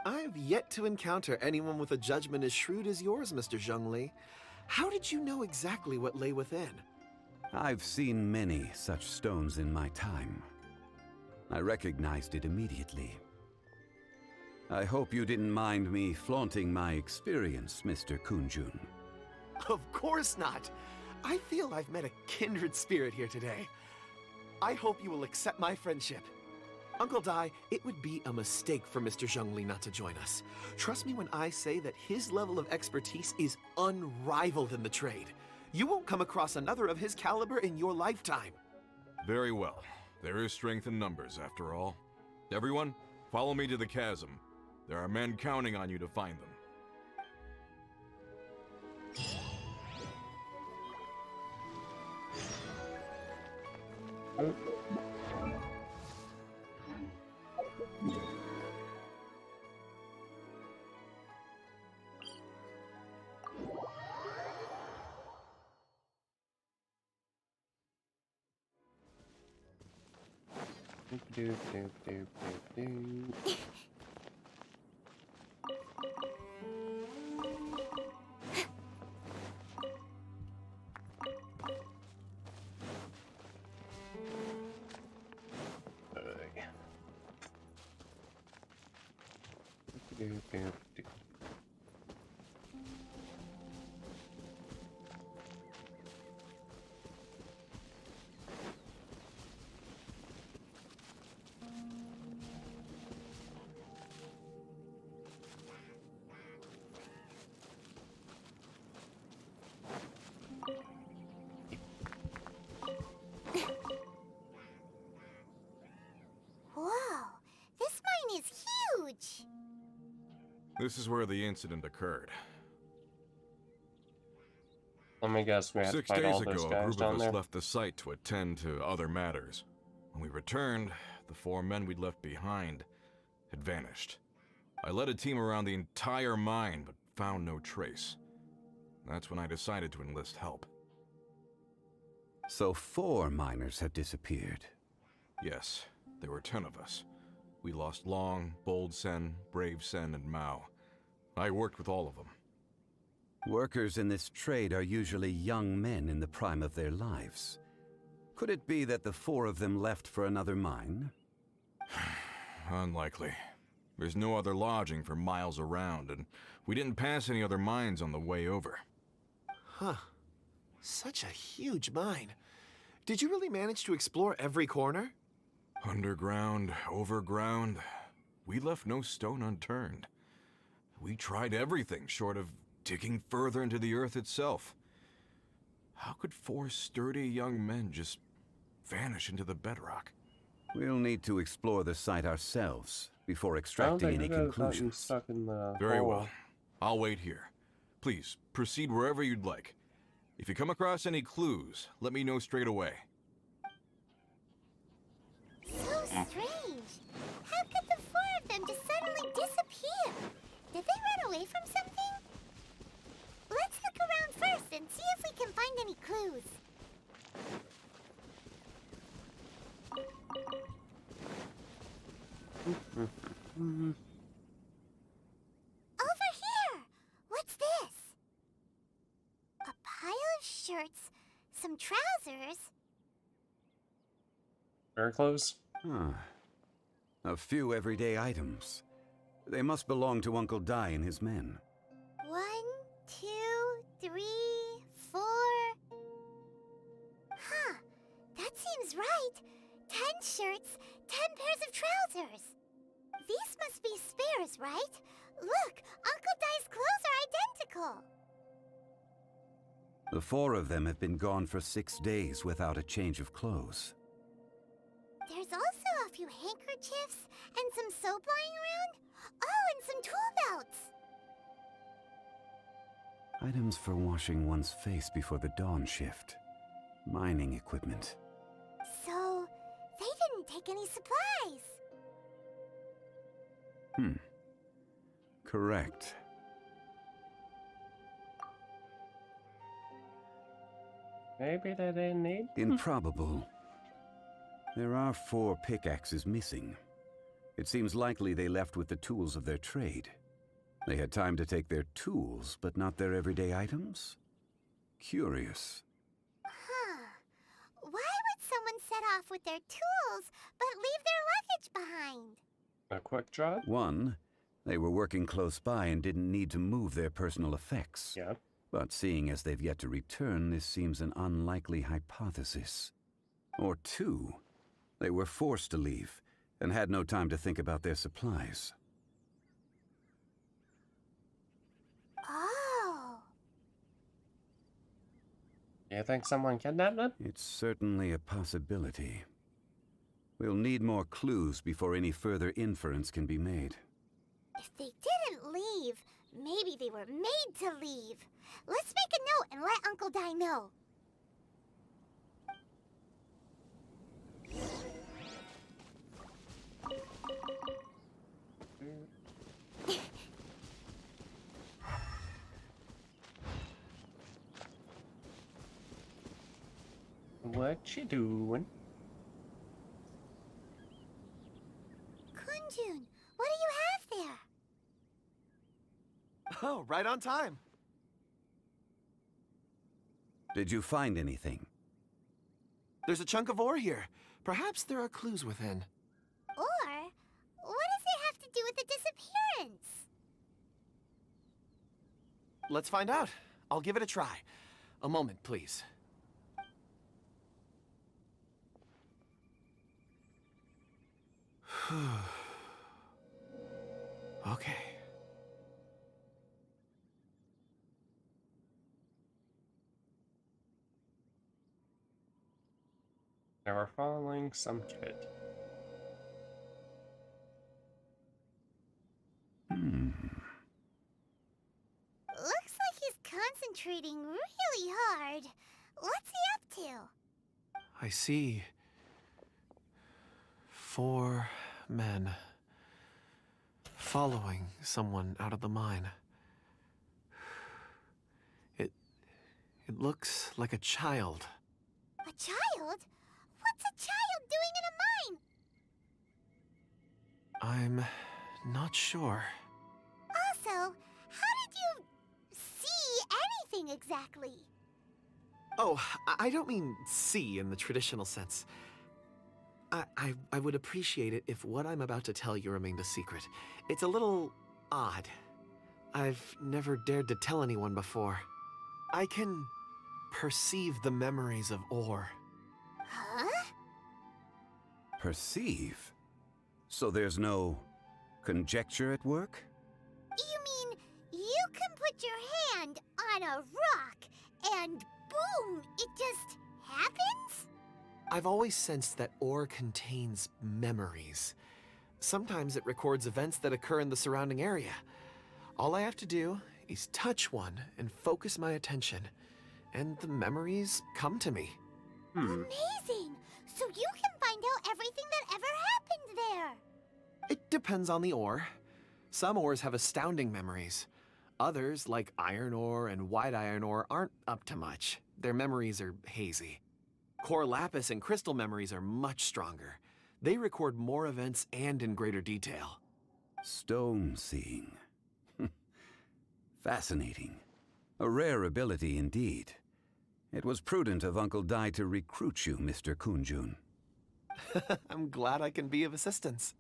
I've yet to encounter anyone with a judgment as shrewd as yours, Mr. Zhongli. How did you know exactly what lay within? I've seen many such stones in my time. I recognized it immediately. I hope you didn't mind me flaunting my experience, Mr. Kunjun. Of course not. I feel I've met a kindred spirit here today. I hope you will accept my friendship. Uncle Dai, it would be a mistake for Mr. Zhongli not to join us. Trust me when I say that his level of expertise is unrivaled in the trade. You won't come across another of his caliber in your lifetime. Very well. There is strength in numbers, after all. Everyone, follow me to the chasm. There are men counting on you to find them. Doop, doop, doop, doop, doop. Doop, doop, doop. Whoa, this mine is huge. This is where the incident occurred. Let me guess, we have to 6 fight days all those ago, a guys group down of us there. left the site to attend to other matters. When we returned, the 4 men we'd left behind had vanished. I led a team around the entire mine, but found no trace. That's when I decided to enlist help. So 4 miners have disappeared. Yes, there were 10 of us. We lost Long, Bold Sen, Brave Sen, and Mao. I worked with all of them. Workers in this trade are usually young men in the prime of their lives. Could it be that the 4 of them left for another mine? Unlikely. There's no other lodging for miles around, and we didn't pass any other mines on the way over. Huh. Such a huge mine. Did you really manage to explore every corner? Underground, overground, we left no stone unturned. We tried everything short of digging further into the earth itself. How could 4 sturdy young men just vanish into the bedrock? We'll need to explore the site ourselves before I don't extracting think any you guys gotten conclusions. stuck in the Very hole. well. I'll wait here. Please, proceed wherever you'd like. If you come across any clues, let me know straight away. So strange. How could the 4 of them just suddenly disappear? Did they run away from something? Let's look around first and see if we can find any clues. Over here! What's this? A pile of shirts, some trousers. Very close. Huh. A few everyday items. They must belong to Uncle Dai and his men. 1, 2, 3, 4. Huh, that seems right. 10 shirts, 10 pairs of trousers. These must be spares, right? Look, Uncle Dai's clothes are identical. The 4 of them have been gone for 6 days without a change of clothes. There's also a few handkerchiefs and some soap lying around. Oh, and some tool belts. Items for washing one's face before the dawn shift. Mining equipment. So, they didn't take any supplies. Correct. Maybe they didn't need. Improbable. There are 4 pickaxes missing. It seems likely they left with the tools of their trade. They had time to take their tools, but not their everyday items? Curious. Huh. Why would someone set off with their tools, but leave their luggage behind? A quick draw? 1, they were working close by and didn't need to move their personal effects. Yeah. But seeing as they've yet to return, this seems an unlikely hypothesis. Or 2, they were forced to leave and had no time to think about their supplies. Oh. You think someone kidnapped them? It's certainly a possibility. We'll need more clues before any further inference can be made. If they didn't leave, maybe they were made to leave. Let's make a note and let Uncle Di know. What you doing? Kunjun, what do you have there? Oh, right on time. Did you find anything? There's a chunk of ore here. Perhaps there are clues within. Or, what does it have to do with the disappearance? Let's find out. I'll give it a try. A moment, please. Okay. They were following some kid. Looks like he's concentrating really hard. What's he up to? I see 4 men following someone out of the mine. It looks like a child. A child? What's a child doing in a mine? I'm not sure. Also, how did you see anything exactly? Oh, I don't mean see in the traditional sense. I would appreciate it if what I'm about to tell you remained a secret. It's a little odd. I've never dared to tell anyone before. I can perceive the memories of ore. Huh? Perceive? So there's no conjecture at work? You mean you can put your hand on a rock and boom, it just happens? I've always sensed that ore contains memories. Sometimes it records events that occur in the surrounding area. All I have to do is touch one and focus my attention, and the memories come to me. Amazing! So you can find out everything that ever happened there. It depends on the ore. Some ores have astounding memories. Others, like iron ore and white iron ore, aren't up to much. Their memories are hazy. Core lapis and crystal memories are much stronger. They record more events and in greater detail. Stone seeing. Fascinating. A rare ability indeed. It was prudent of Uncle Di to recruit you, Mr. Kunjun. I'm glad I can be of assistance.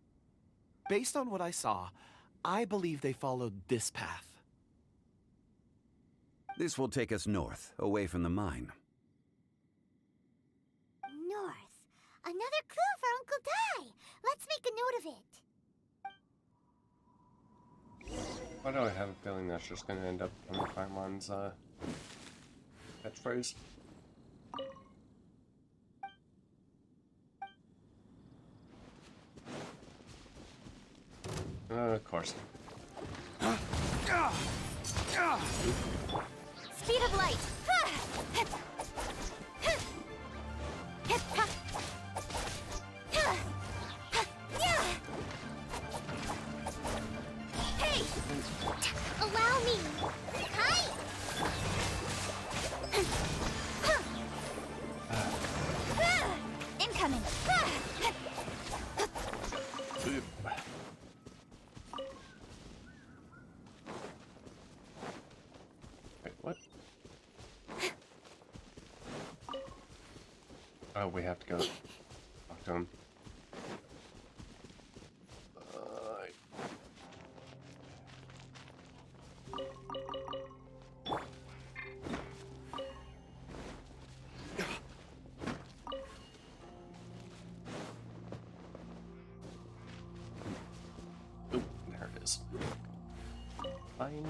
Based on what I saw, I believe they followed this path. This will take us north, away from the mine. North. Another clue for Uncle Di. Let's make a note of it. Why do I have a feeling that's just gonna end up on Paimon's catchphrase? Of course. Speed of light. Hey! Allow me. Hi. Incoming. Wait, what? Oh, we have to go talk to him. Oop, there it is. Fine.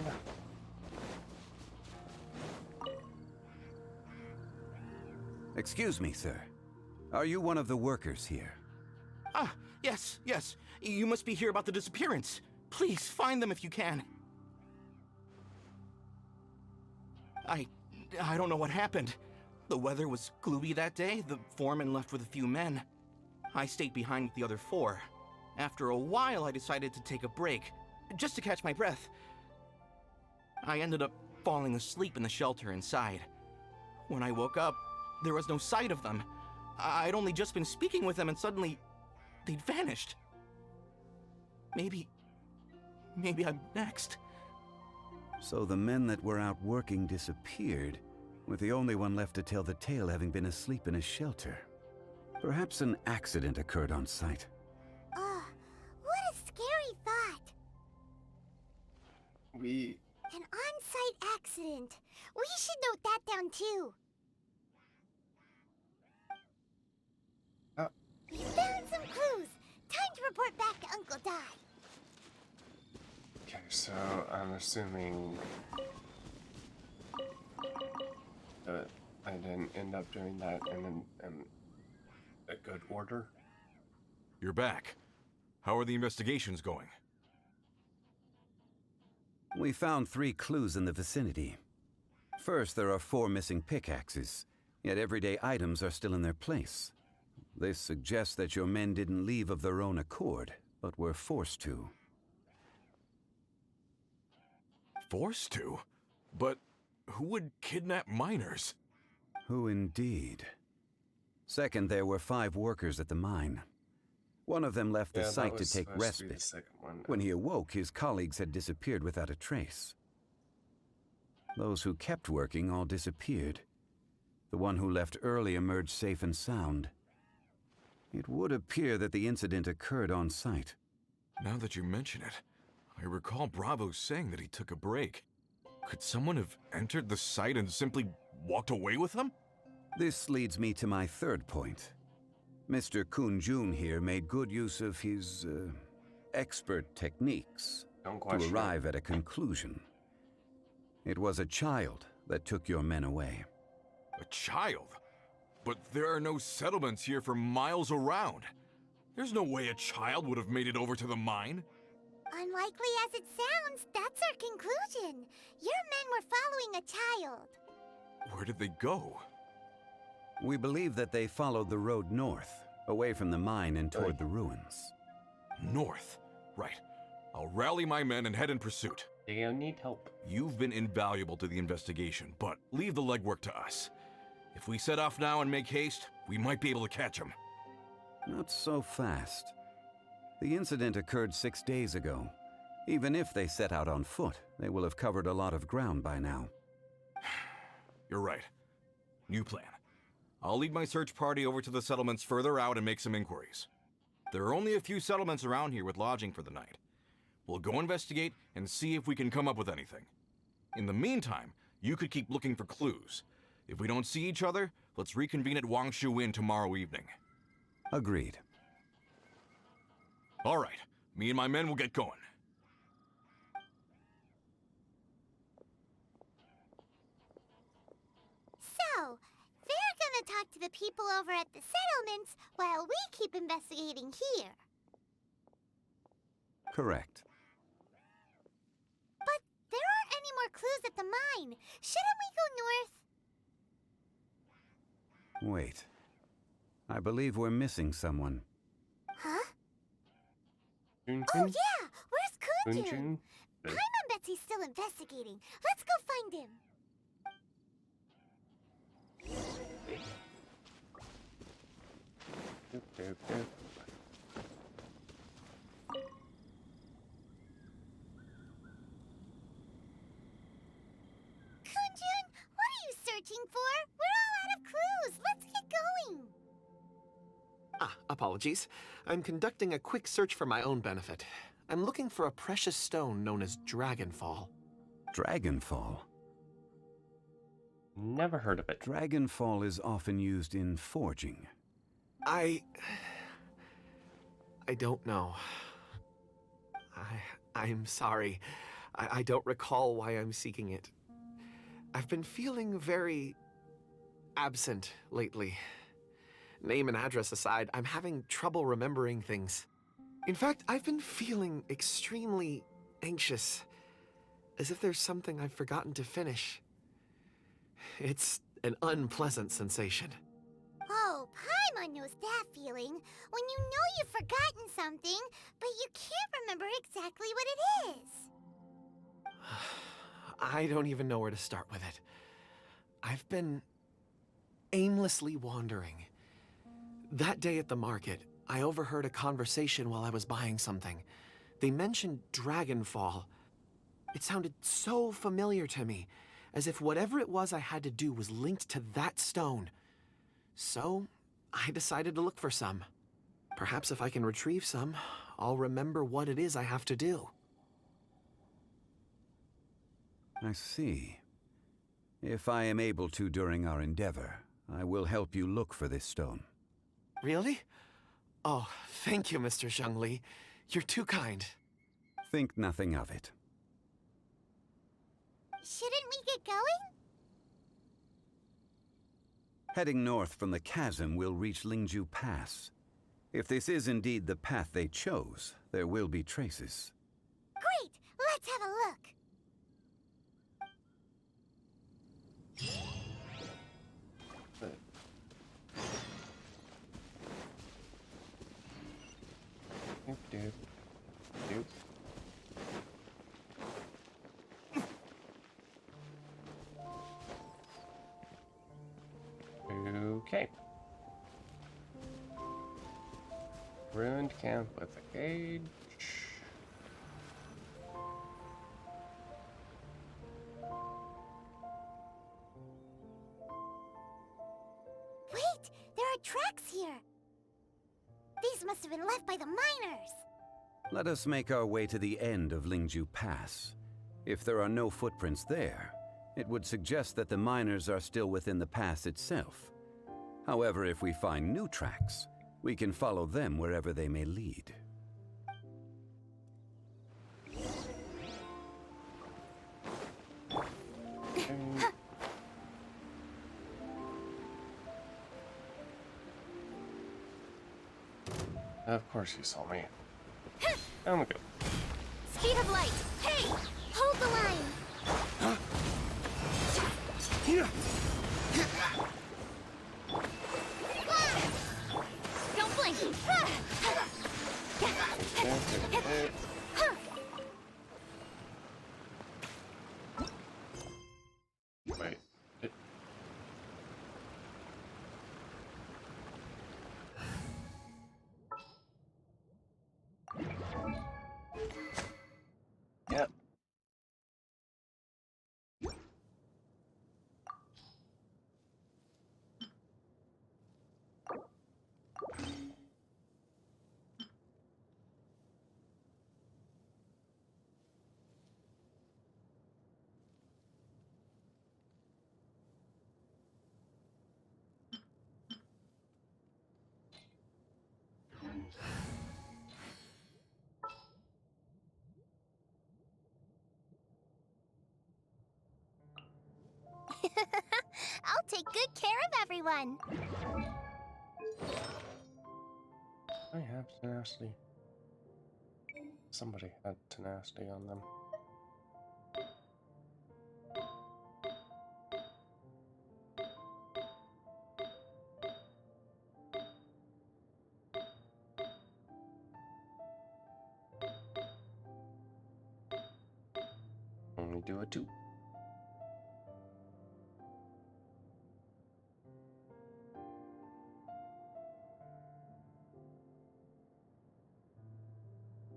Excuse me, sir. Are you one of the workers here? Ah, yes. You must be here about the disappearance. Please, find them if you can. I don't know what happened. The weather was gloomy that day. The foreman left with a few men. I stayed behind with the other 4. After a while, I decided to take a break, just to catch my breath. I ended up falling asleep in the shelter inside. When I woke up, there was no sight of them. I'd only just been speaking with them and suddenly, they'd vanished. Maybe I'm next. So the men that were out working disappeared, with the only one left to tell the tale having been asleep in a shelter. Perhaps an accident occurred on site. What a scary thought. An on-site accident. We should note that down too. We found some clues. Time to report back to Uncle Dot. Okay, so I'm assuming that I didn't end up doing that in a good order. You're back. How are the investigations going? We found 3 clues in the vicinity. First, there are 4 missing pickaxes, yet everyday items are still in their place. This suggests that your men didn't leave of their own accord, but were forced to. Forced to? But who would kidnap miners? Who indeed? Second, there were 5 workers at the mine. One of them left the site to take respite. When he awoke, his colleagues had disappeared without a trace. Those who kept working all disappeared. The one who left early emerged safe and sound. It would appear that the incident occurred on site. Now that you mention it, I recall Bravo saying that he took a break. Could someone have entered the site and simply walked away with him? This leads me to my third point. Mr. Kun-jun here made good use of his, expert techniques to arrive at a conclusion. It was a child that took your men away. A child? But there are no settlements here for miles around. There's no way a child would have made it over to the mine. Unlikely as it sounds, that's our conclusion. Your men were following a child. Where did they go? We believe that they followed the road north, away from the mine and toward the ruins. North? Right. I'll rally my men and head in pursuit. They need help. You've been invaluable to the investigation, but leave the legwork to us. If we set off now and make haste, we might be able to catch them. Not so fast. The incident occurred 6 days ago. Even if they set out on foot, they will have covered a lot of ground by now. You're right. New plan. I'll lead my search party over to the settlements further out and make some inquiries. There are only a few settlements around here with lodging for the night. We'll go investigate and see if we can come up with anything. In the meantime, you could keep looking for clues. If we don't see each other, let's reconvene at Wangshu Inn tomorrow evening. Agreed. All right. Me and my men will get going. So, they're gonna talk to the people over at the settlements while we keep investigating here. Correct. But there aren't any more clues at the mine. Shouldn't we go north? Wait. I believe we're missing someone. Huh? Oh yeah! Where's Kun-jun? Paimon Betsy's still investigating. Let's go find him. Kun-jun, what are you searching for? We're all out of clues. Let's get going. Apologies. I'm conducting a quick search for my own benefit. I'm looking for a precious stone known as Dragonfall. Dragonfall? Never heard of it. Dragonfall is often used in forging. I don't know. I'm sorry. I don't recall why I'm seeking it. I've been feeling very absent lately. Name and address aside, I'm having trouble remembering things. In fact, I've been feeling extremely anxious, as if there's something I've forgotten to finish. It's an unpleasant sensation. Oh, Paimon knows that feeling. When you know you've forgotten something, but you can't remember exactly what it is. I don't even know where to start with it. I've been aimlessly wandering. That day at the market, I overheard a conversation while I was buying something. They mentioned Dragonfall. It sounded so familiar to me, as if whatever it was I had to do was linked to that stone. So, I decided to look for some. Perhaps if I can retrieve some, I'll remember what it is I have to do. I see. If I am able to during our endeavor, I will help you look for this stone. Really? Oh, thank you, Mr. Zhongli. You're too kind. Think nothing of it. Shouldn't we get going? Heading north from the chasm, we'll reach Lingju Pass. If this is indeed the path they chose, there will be traces. Great! Let's have a look. Doop, doop. Okay. Ruined camp with a cage. Wait! There are tracks here! These must have been left by the miners! Let us make our way to the end of Lingju Pass. If there are no footprints there, it would suggest that the miners are still within the pass itself. However, if we find new tracks, we can follow them wherever they may lead. Of course you saw me. I'm good. Speed of light! Hey! Hold the line! Don't blink! Wait. Yep. I'll take good care of everyone. I have tenacity. Somebody had tenacity on them. Only do a 2.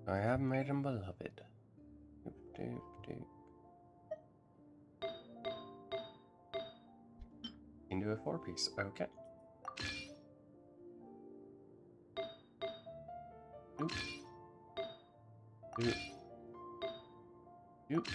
I have made him beloved. Doop, doop, doop. You can do a 4-piece. Okay. Doop. Doop. Doop.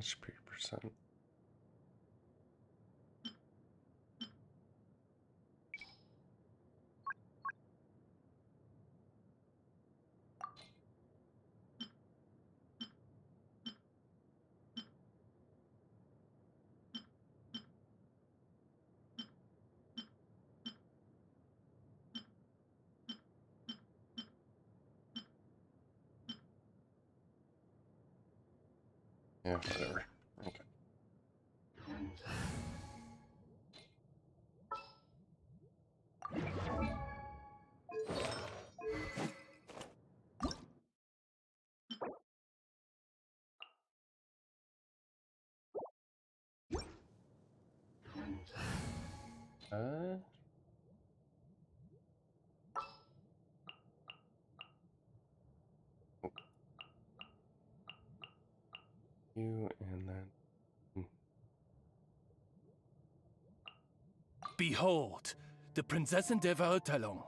HP%. Yeah, whatever. Okay. You and then. Behold, the Prinzessin der Verurteilung.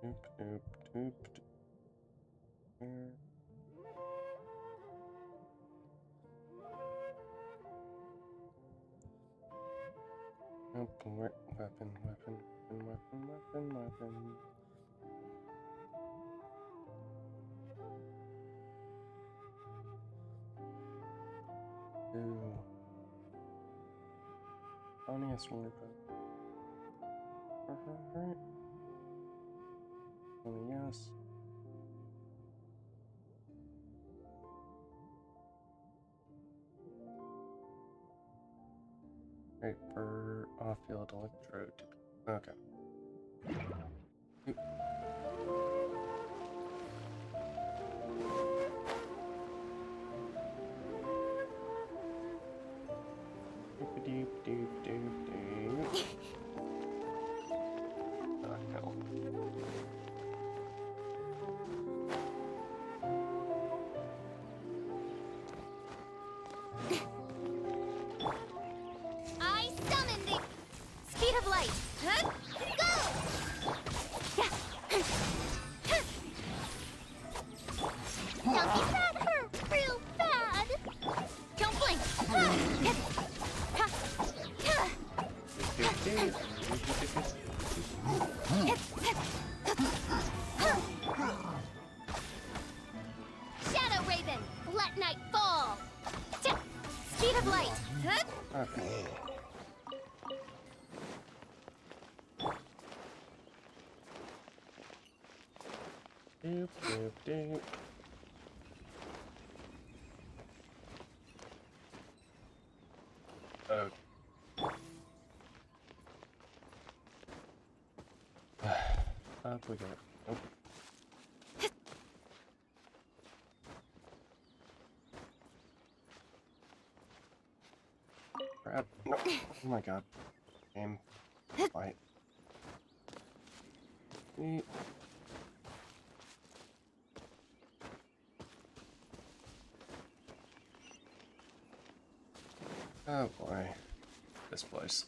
Doop, doop, doop, doop. Nope, weapon. Ooh. Funniest one, right? Oh, yes. Right, for off-field electrode. Okay. Oop. Doop, doop, doop, doop. Oh, hell. I summon the speed of light. Huh? Go! Don't get that hurt real bad. Don't blink. Shadow Raven, let night fall. Speed of light. Huh? Okay. Doop, doop, doop. Oh. Up we go. Nope. Crap. No. Oh my god. Game. Fight. Sweet. Oh boy. This place.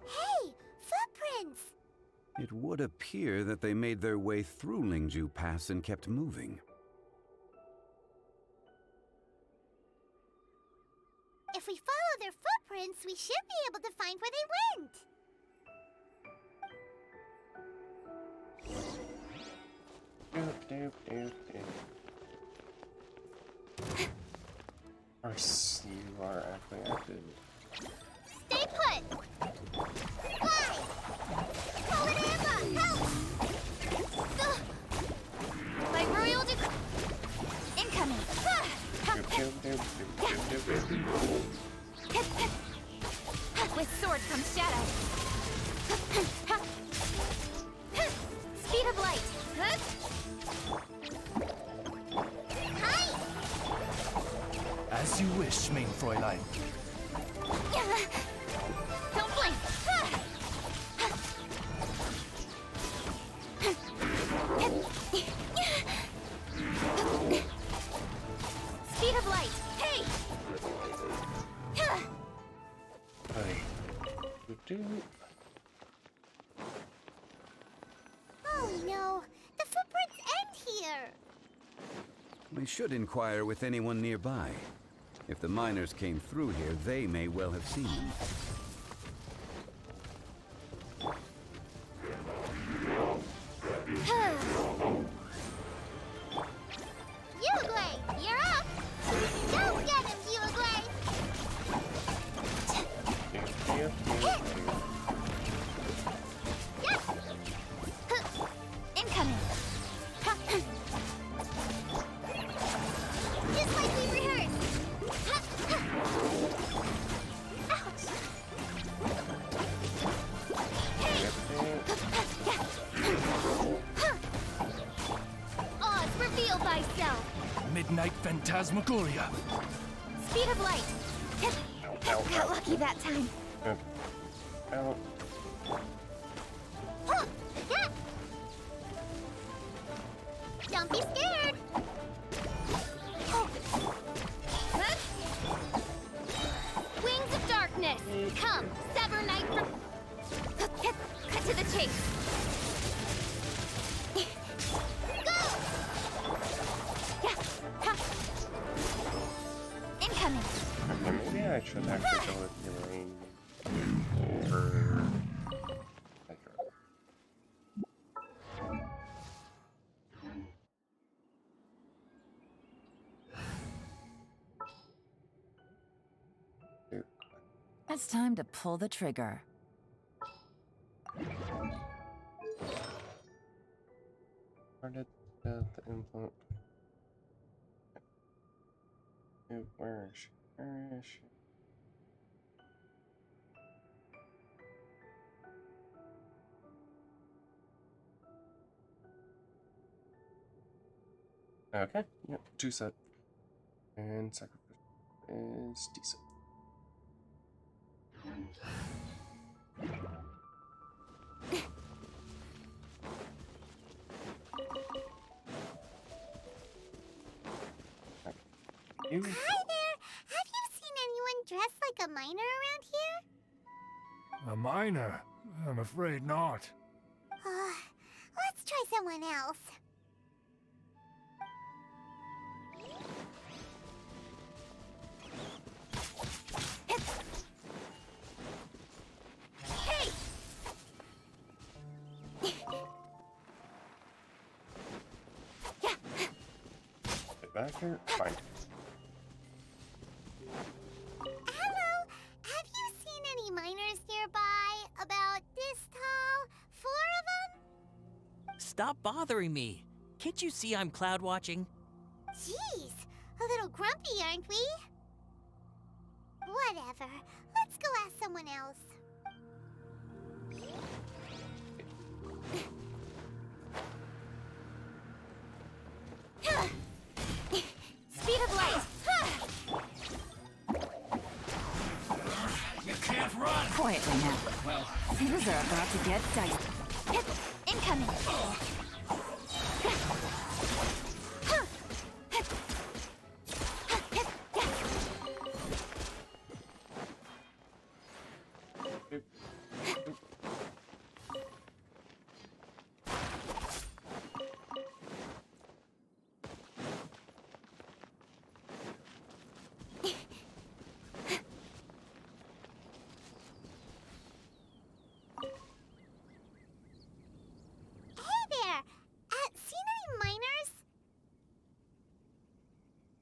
Hey, footprints! It would appear that they made their way through Lingju Pass and kept moving. If we follow their footprints, we should be able to find where they went. Doop, doop, doop, doop. Or you are actually active. Stay put! Fly! Call it Emma! Help! By royal incoming! Doop, doop, doop, doop, doop, doop, doop. With sword comes shadow. Speed of light. Hi! As you wish, mein Fräulein. Don't blink! Speed of light! Hey! Hey. Oh no, the footprints end here. We should inquire with anyone nearby. If the miners came through here, they may well have seen them. Uruguay, you're up! Go get him, Uruguay! Incoming. Just like we rehearsed! Oz, reveal thyself. Midnight Phantasmagoria. Speed of light. Got lucky that time. Ow. Don't be scared! Wings of darkness. Come, sever night from. Cut to the chase. Incoming. Okay, maybe I should actually go with Elaine for Hydra. It's time to pull the trigger. Where did the influence? Where is she? Where is she? Okay, yep, 2 set. And sacrifice is decent. Hi there! Have you seen anyone dressed like a miner around here? A miner? I'm afraid not. Let's try someone else. Hey! Get back here. Fine. Hello! Have you seen any miners nearby? About this tall? 4 of them? Stop bothering me. Can't you see I'm cloud watching? Jeez, a little grumpy, aren't we? Whatever. Let's go ask someone else. Speed of light. You can't run! Quietly now. Well, Things are about to get dicey. Incoming.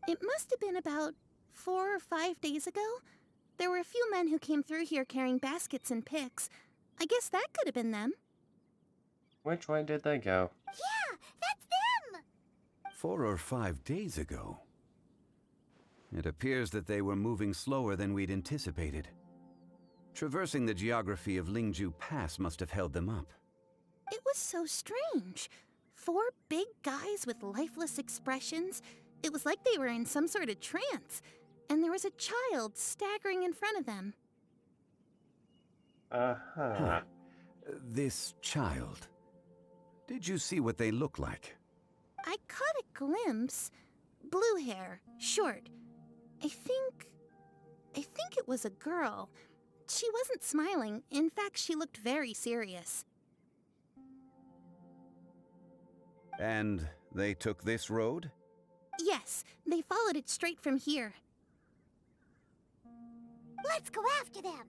It must have been about 4 or 5 days ago. There were a few men who came through here carrying baskets and picks. I guess that could have been them. Which way did they go? Yeah, that's them! 4 or 5 days ago. It appears that they were moving slower than we'd anticipated. Traversing the geography of Lingju Pass must have held them up. It was so strange. 4 big guys with lifeless expressions. It was like they were in some sort of trance. And there was a child staggering in front of them. Uh-huh. This child. Did you see what they look like? I caught a glimpse. Blue hair, short. I think it was a girl. She wasn't smiling. In fact, she looked very serious. And they took this road? Yes, they followed it straight from here. Let's go after them.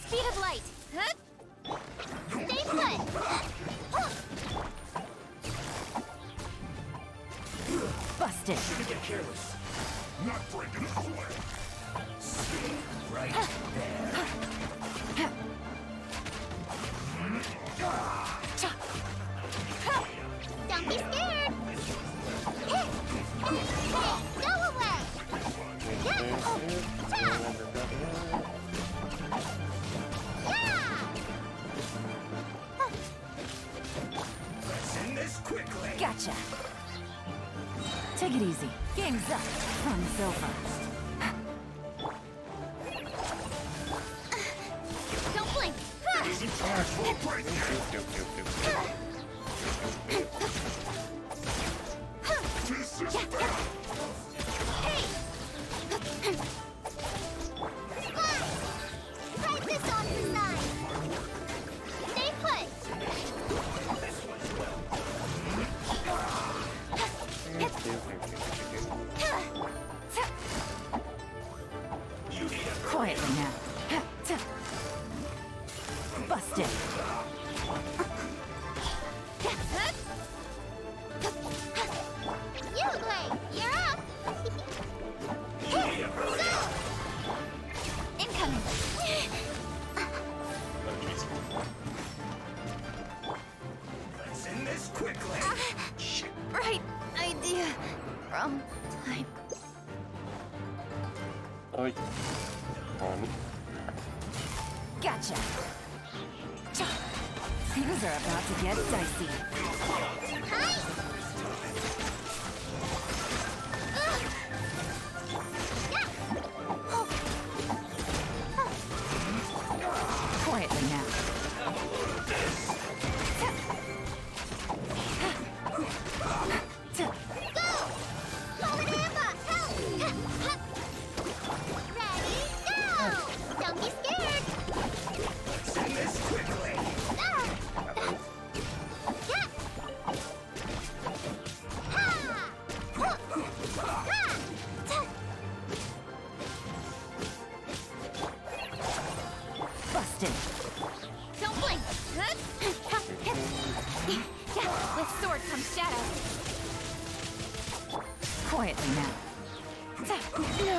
Speed of light. Huh? Stay put. Busted. Shouldn't get careless. Not breaking a sweat. Right there. Don't be scared. Go away. Let's end this quickly. Gotcha. Take it easy. Game's up. Fun's over. Don't blink. Easy charge will break you. This is bad. Hey! Splash! Right this off the side. Stay put. Quietly now. Busted. You, Glade, you're up. Go! Incoming. Let's end this quickly. Right idea. Wrong time. Oi. On. Gotcha. Things are about to get dicey. Quietly now. Don't be scared. Let's end this quickly. Busted. Don't blink. With sword comes shadow. Quietly now. No.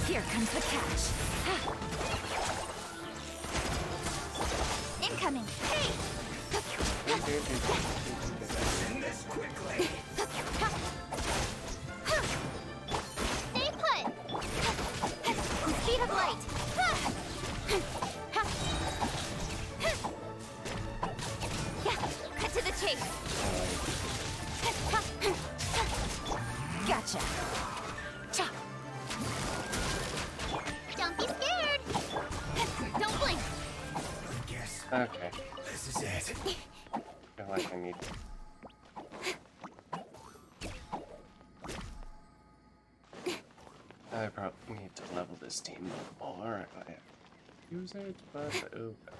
Here comes the catch. Incoming. Hey! Let's end this quickly. Stay put. Speed of light. Cut to the chase. Gotcha. Don't be scared. Don't blink. Guess Okay. this is it. I feel like I need. I probably need to level this team up more if I use it, but oh well.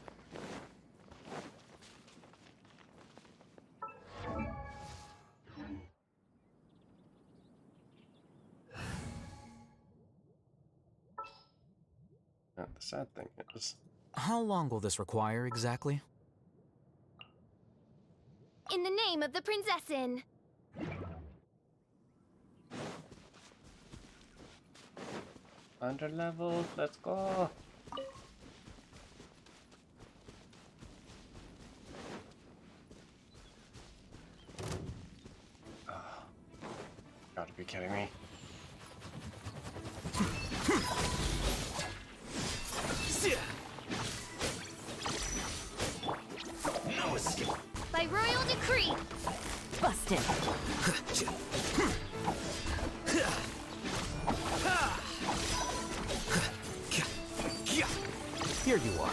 Now, the sad thing is, How long will this require exactly? In the name of the Prinzessin. under leveled, let's go. Oh, gotta be kidding me. No escape. By royal decree. Busted. Here you are.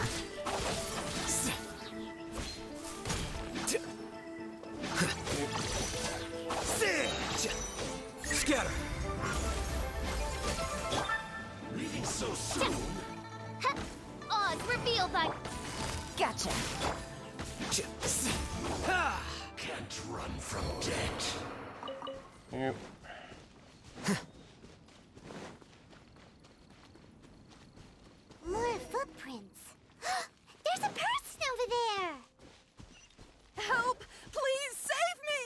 that. Gotcha. Can't run from death. Yep. More footprints. There's a person over there. Help! Please save me!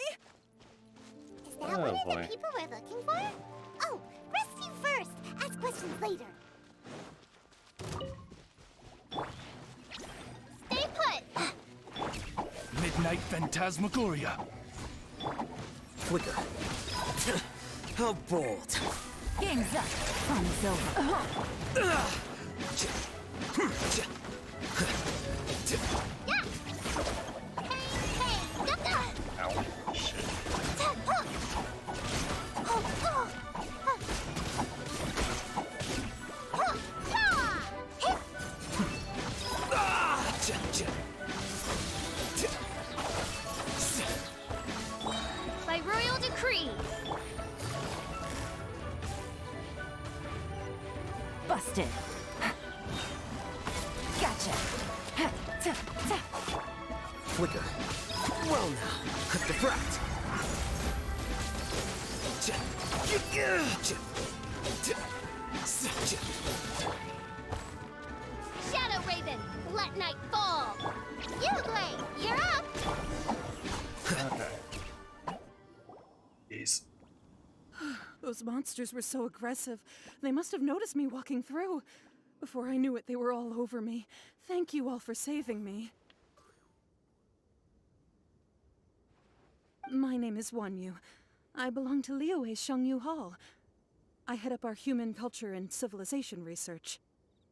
Is that one of the people we're looking for? Oh, rescue first. Ask questions later. Stay put. Midnight Phantasmagoria. Flicker. How bold. Game's up. Fun is over. By royal decree. Busted. Gotcha. Flicker. Well now, defract. Shadow Raven, let night fall. Uglay, you're up. Okay. Jeez. Those monsters were so aggressive. They must have noticed me walking through. Before I knew it, they were all over me. Thank you all for saving me. My name is Wanyu. I belong to Liyue's Shangyu Hall. I head up our human culture and civilization research.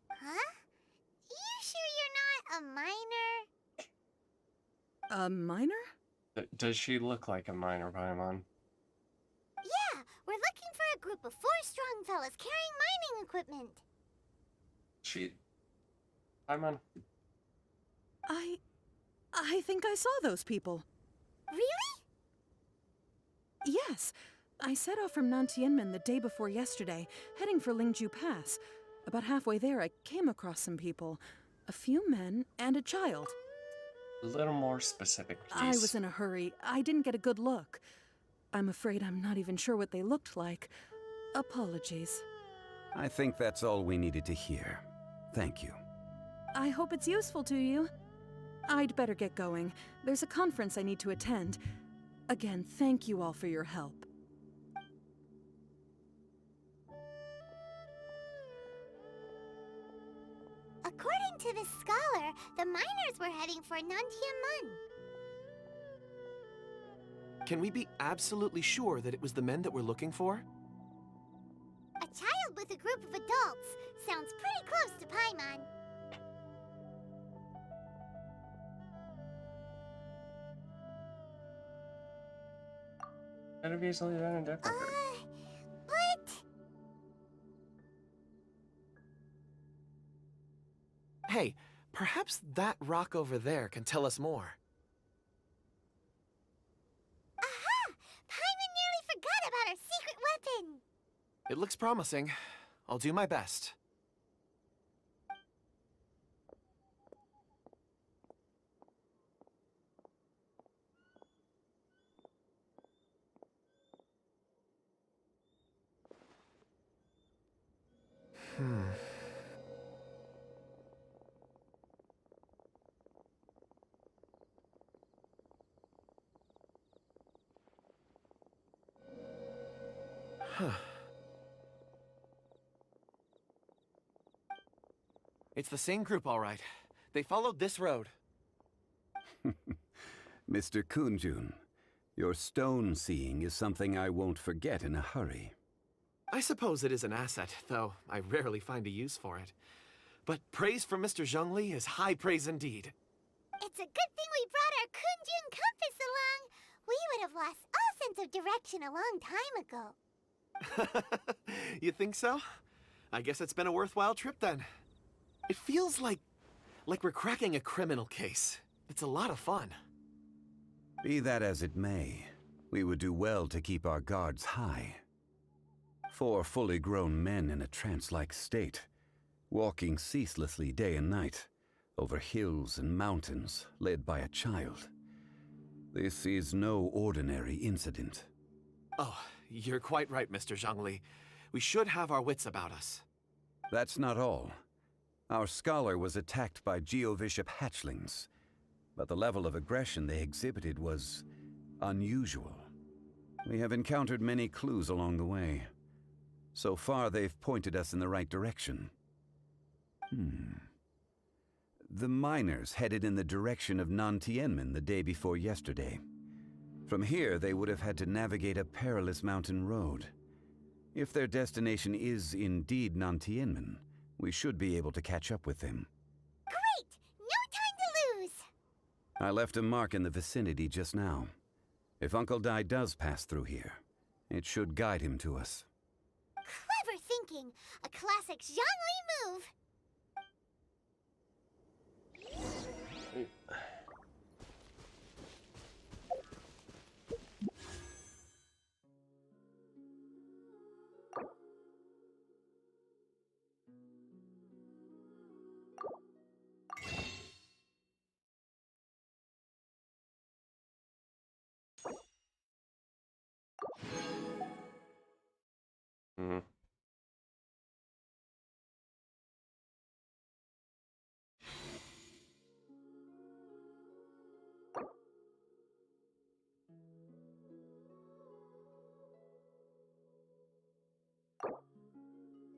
Huh? You sure you're not a minor? A minor? Does she look like a minor Paimon? Yeah, we're looking for a group of 4 strong fellas carrying mining equipment. She... Paimon? I think I saw those people. Really? Yes. I set off from Nantianmen the day before yesterday, heading for Lingju Pass. About halfway there, I came across some people. A few men and a child. A little more specific, please. I was in a hurry. I didn't get a good look. I'm afraid I'm not even sure what they looked like. Apologies. I think that's all we needed to hear. Thank you. I hope it's useful to you. I'd better get going. There's a conference I need to attend. Again, thank you all for your help. According to this scholar, the miners were heading for Nantianmen. Can we be absolutely sure that it was the men that we're looking for? A child with a group of adults. Sounds pretty close to Paimon. Could have easily been a different group. But... Hey, perhaps that rock over there can tell us more. Aha! Paimon nearly forgot about our secret weapon! It looks promising. I'll do my best. It's the same group, all right. They followed this road. Mr. Kunjun, your stone seeing is something I won't forget in a hurry. I suppose it is an asset, though I rarely find a use for it. But praise from Mr. Zhongli is high praise indeed. It's a good thing we brought our Kunjun compass along. We would have lost all sense of direction a long time ago. You think so? I guess it's been a worthwhile trip then. It feels like we're cracking a criminal case. It's a lot of fun. Be that as it may, we would do well to keep our guards high. 4 fully grown men in a trance-like state, walking ceaselessly day and night, over hills and mountains, led by a child. This is no ordinary incident. Oh, you're quite right, Mr. Zhongli. We should have our wits about us. That's not all. Our scholar was attacked by Geovishap hatchlings, but the level of aggression they exhibited was unusual. We have encountered many clues along the way. So far, they've pointed us in the right direction. The miners headed in the direction of Nantianmen the day before yesterday. From here, they would have had to navigate a perilous mountain road. If their destination is indeed Nantianmen, we should be able to catch up with them. Great! No time to lose! I left a mark in the vicinity just now. If Uncle Dai does pass through here, it should guide him to us. Clever thinking! A classic Zhongli move!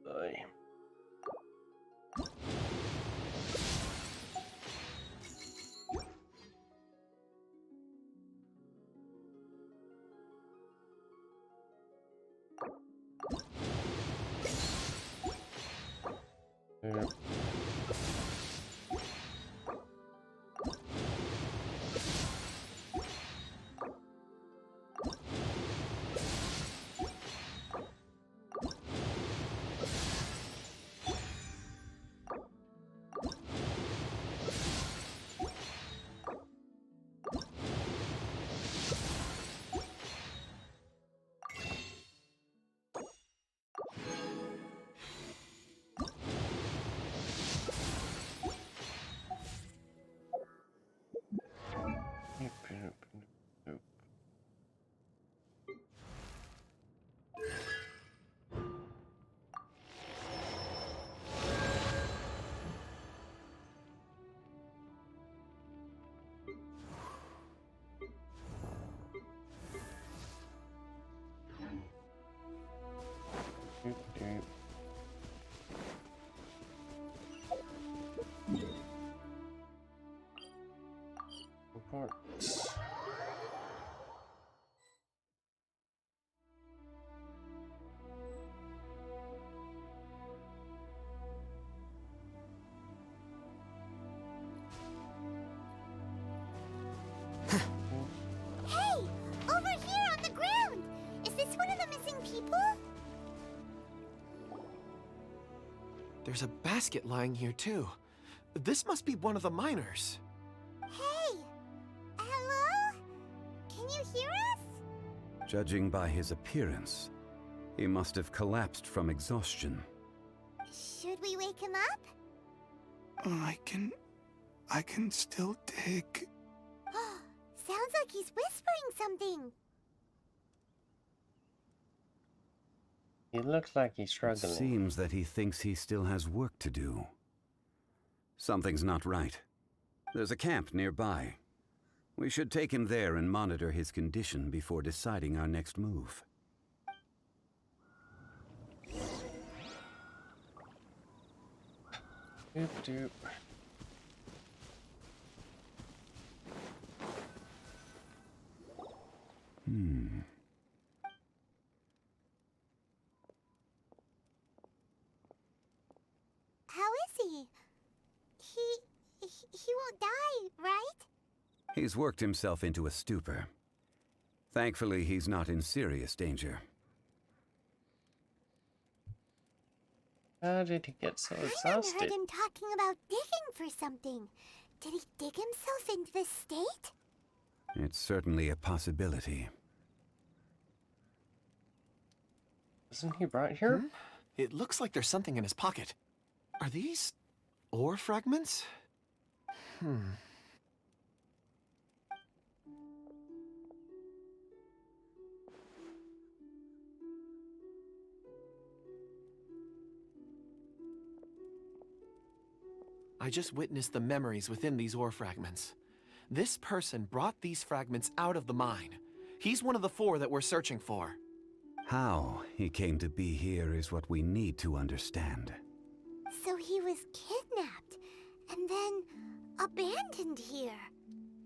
Aye. Yep. Reports. Hey! Over here on the ground! Is this one of the missing people? There's a basket lying here, too. This must be one of the miners. Hey! Hello? Can you hear us? Judging by his appearance, he must have collapsed from exhaustion. Should we wake him up? I can still dig. Sounds like he's whispering something. He looks like he's struggling. It seems that he thinks he still has work to do. Something's not right. There's a camp nearby. We should take him there and monitor his condition before deciding our next move. Doop doop. How is he? He won't die, right? He's worked himself into a stupor. Thankfully, he's not in serious danger. How did he get so I heard exhausted? him talking about digging for something. Did he dig himself into this state? It's certainly a possibility. Isn't he brought here? It looks like there's something in his pocket. Are these ore fragments? I just witnessed the memories within these ore fragments. This person brought these fragments out of the mine. He's one of the 4 that we're searching for. How he came to be here is what we need to understand. So he was kidnapped and then abandoned here.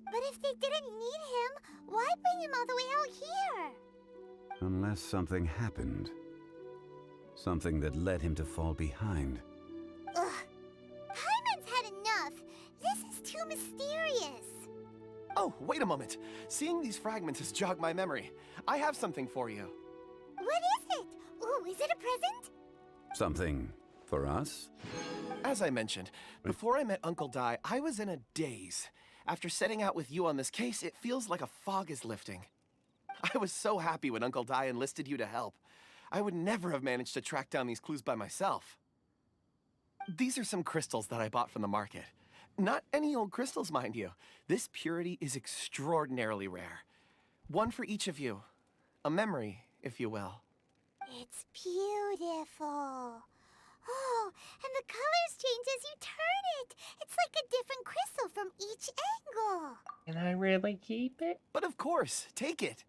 But if they didn't need him, why bring him all the way out here? Unless something happened. Something that led him to fall behind. Ugh. Paimon's had enough. This is too mysterious. Oh, wait a moment. Seeing these fragments has jogged my memory. I have something for you. What is it? Ooh, is it a present? Something for us? As I mentioned, before I met Uncle Dai, I was in a daze. After setting out with you on this case, it feels like a fog is lifting. I was so happy when Uncle Dai enlisted you to help. I would never have managed to track down these clues by myself. These are some crystals that I bought from the market. Not any old crystals, mind you. This purity is extraordinarily rare. One for each of you. A memory, if you will. It's beautiful. Oh, and the colors change as you turn it. It's like a different crystal from each angle. Can I really keep it? But of course, take it.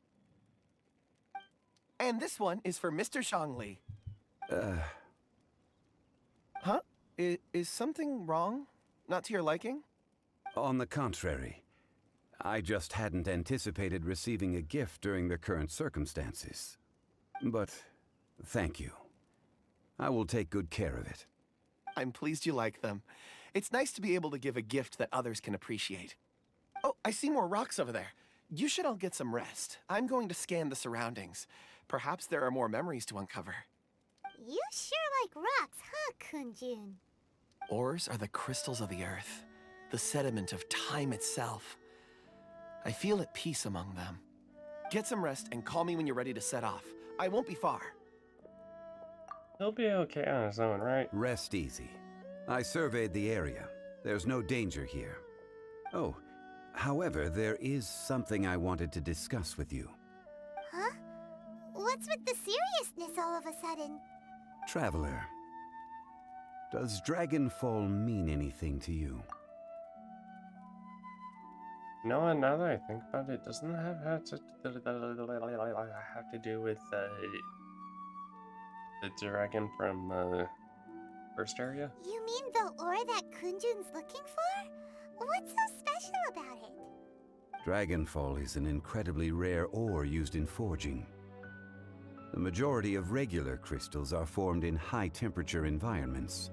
And this one is for Mr. Shangli. Huh? Is something wrong? Not to your liking? On the contrary. I just hadn't anticipated receiving a gift during the current circumstances. But thank you. I will take good care of it. I'm pleased you like them. It's nice to be able to give a gift that others can appreciate. Oh, I see more rocks over there. You should all get some rest. I'm going to scan the surroundings. Perhaps there are more memories to uncover. You sure like rocks, huh, Kunjun? Ores are the crystals of the earth, the sediment of time itself. I feel at peace among them. Get some rest and call me when you're ready to set off. I won't be far. He'll be okay on his own, right? Rest easy. I surveyed the area. There's no danger here. Oh, however, there is something I wanted to discuss with you. Huh? What's with the seriousness all of a sudden? Traveler, does Dragonfall mean anything to you? No, now that I think about it, doesn't it have to do with the dragon from first area? You mean the ore that Kunjun's looking for? What's so special about it? Dragonfall is an incredibly rare ore used in forging. The majority of regular crystals are formed in high-temperature environments.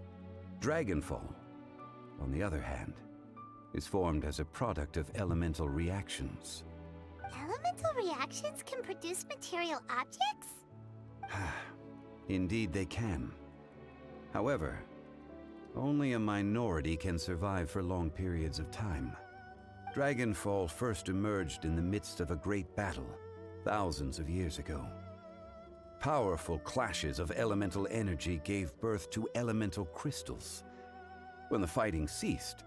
Dragonfall, on the other hand, is formed as a product of elemental reactions. Elemental reactions can produce material objects? Indeed they can. However, only a minority can survive for long periods of time. Dragonfall first emerged in the midst of a great battle, thousands of years ago. Powerful clashes of elemental energy gave birth to elemental crystals. When the fighting ceased,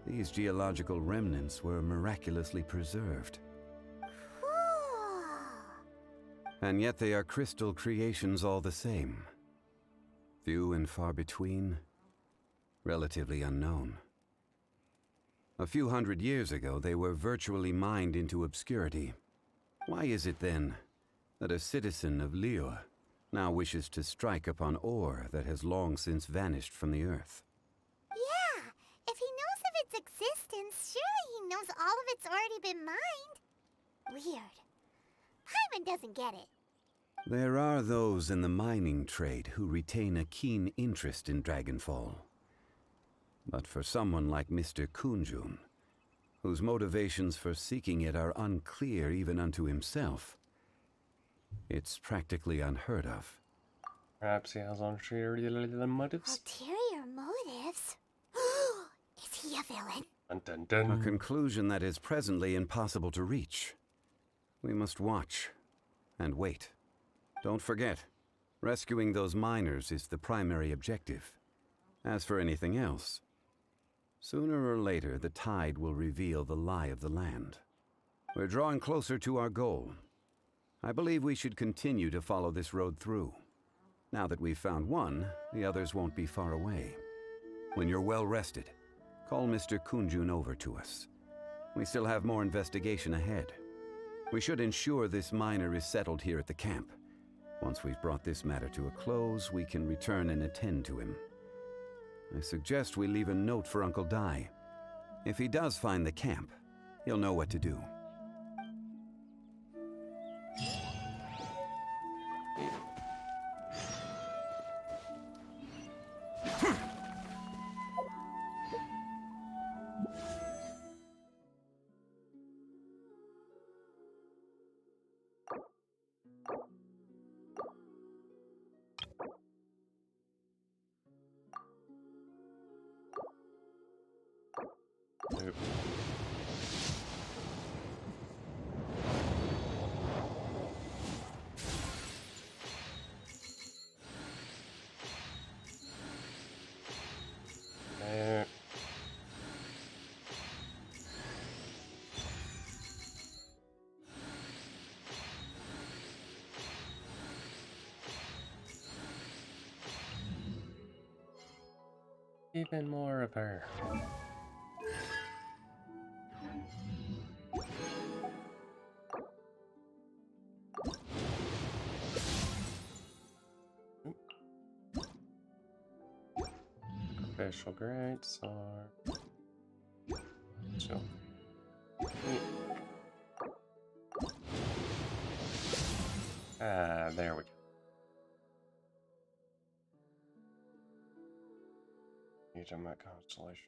these geological remnants were miraculously preserved. And yet they are crystal creations all the same. Few and far between, relatively unknown. A few hundred years ago, they were virtually mined into obscurity. Why is it then that a citizen of Liyue now wishes to strike upon ore that has long since vanished from the earth? Yeah, if he knows of its existence, surely he knows all of it's already been mined. Weird. Paimon doesn't get it. There are those in the mining trade who retain a keen interest in Dragonfall. But for someone like Mr. Kunjun, whose motivations for seeking it are unclear even unto himself, it's practically unheard of. Perhaps he has ulterior motives? Ulterior motives? Is he a villain? Dun, dun, dun. A conclusion that is presently impossible to reach. We must watch and wait. Don't forget, rescuing those miners is the primary objective. As for anything else, Sooner or later, the tide will reveal the lie of the land. We're drawing closer to our goal. I believe we should continue to follow this road through. Now that we've found one, the others won't be far away. When you're well rested, call Mr. Kunjun over to us. We still have more investigation ahead. We should ensure this miner is settled here at the camp. Once we've brought this matter to a close, we can return and attend to him. I suggest we leave a note for Uncle Dai. If he does find the camp, he'll know what to do. Nope. Nope. Even more of her. Special grades are so. There we go. Using my constellation.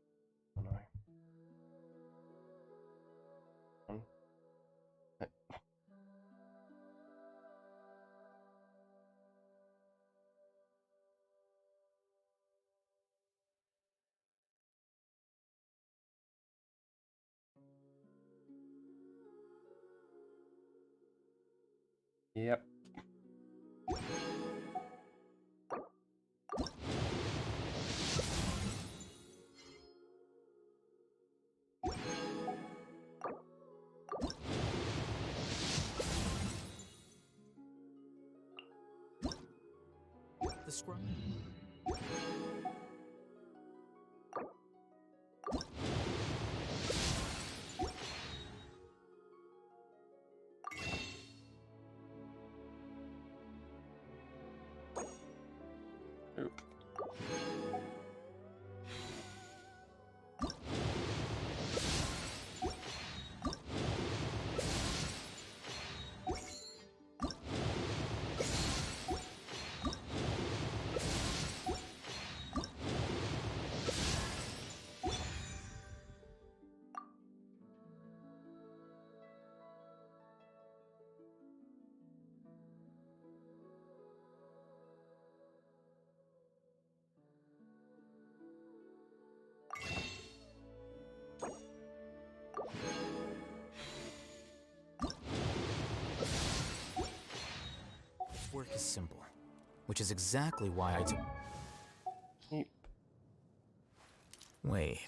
Yep. The scroll. Work is simple, which is exactly why I took. Wait.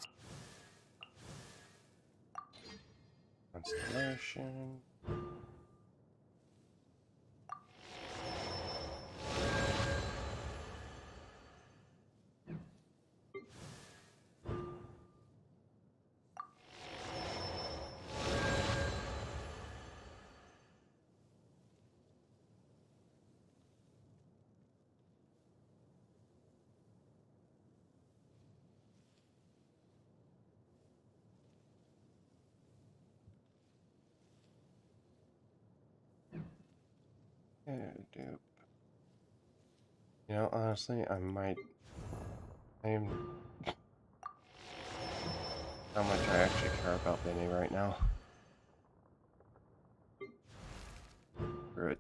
Constellation. Dupe. You know, honestly, I'm how much I actually care about Benny right now. Screw it.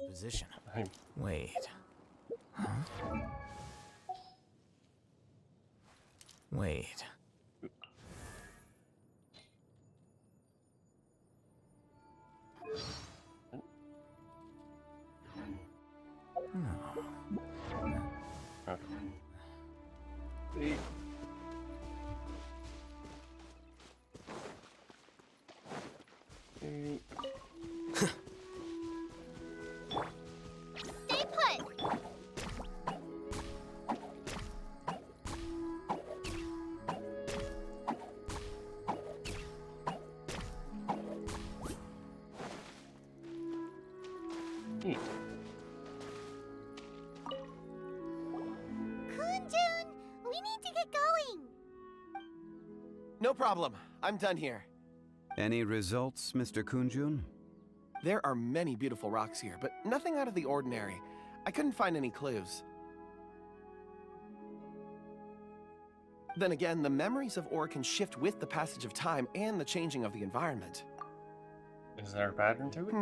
Position. Wait. Huh? Wait. No. See? See? Stay put! Neat. Kunjun, we need to get going. No problem. I'm done here. Any results, Mr. Kunjun? There are many beautiful rocks here, but nothing out of the ordinary. I couldn't find any clues. Then again, the memories of ore can shift with the passage of time and the changing of the environment. Is there a pattern to it?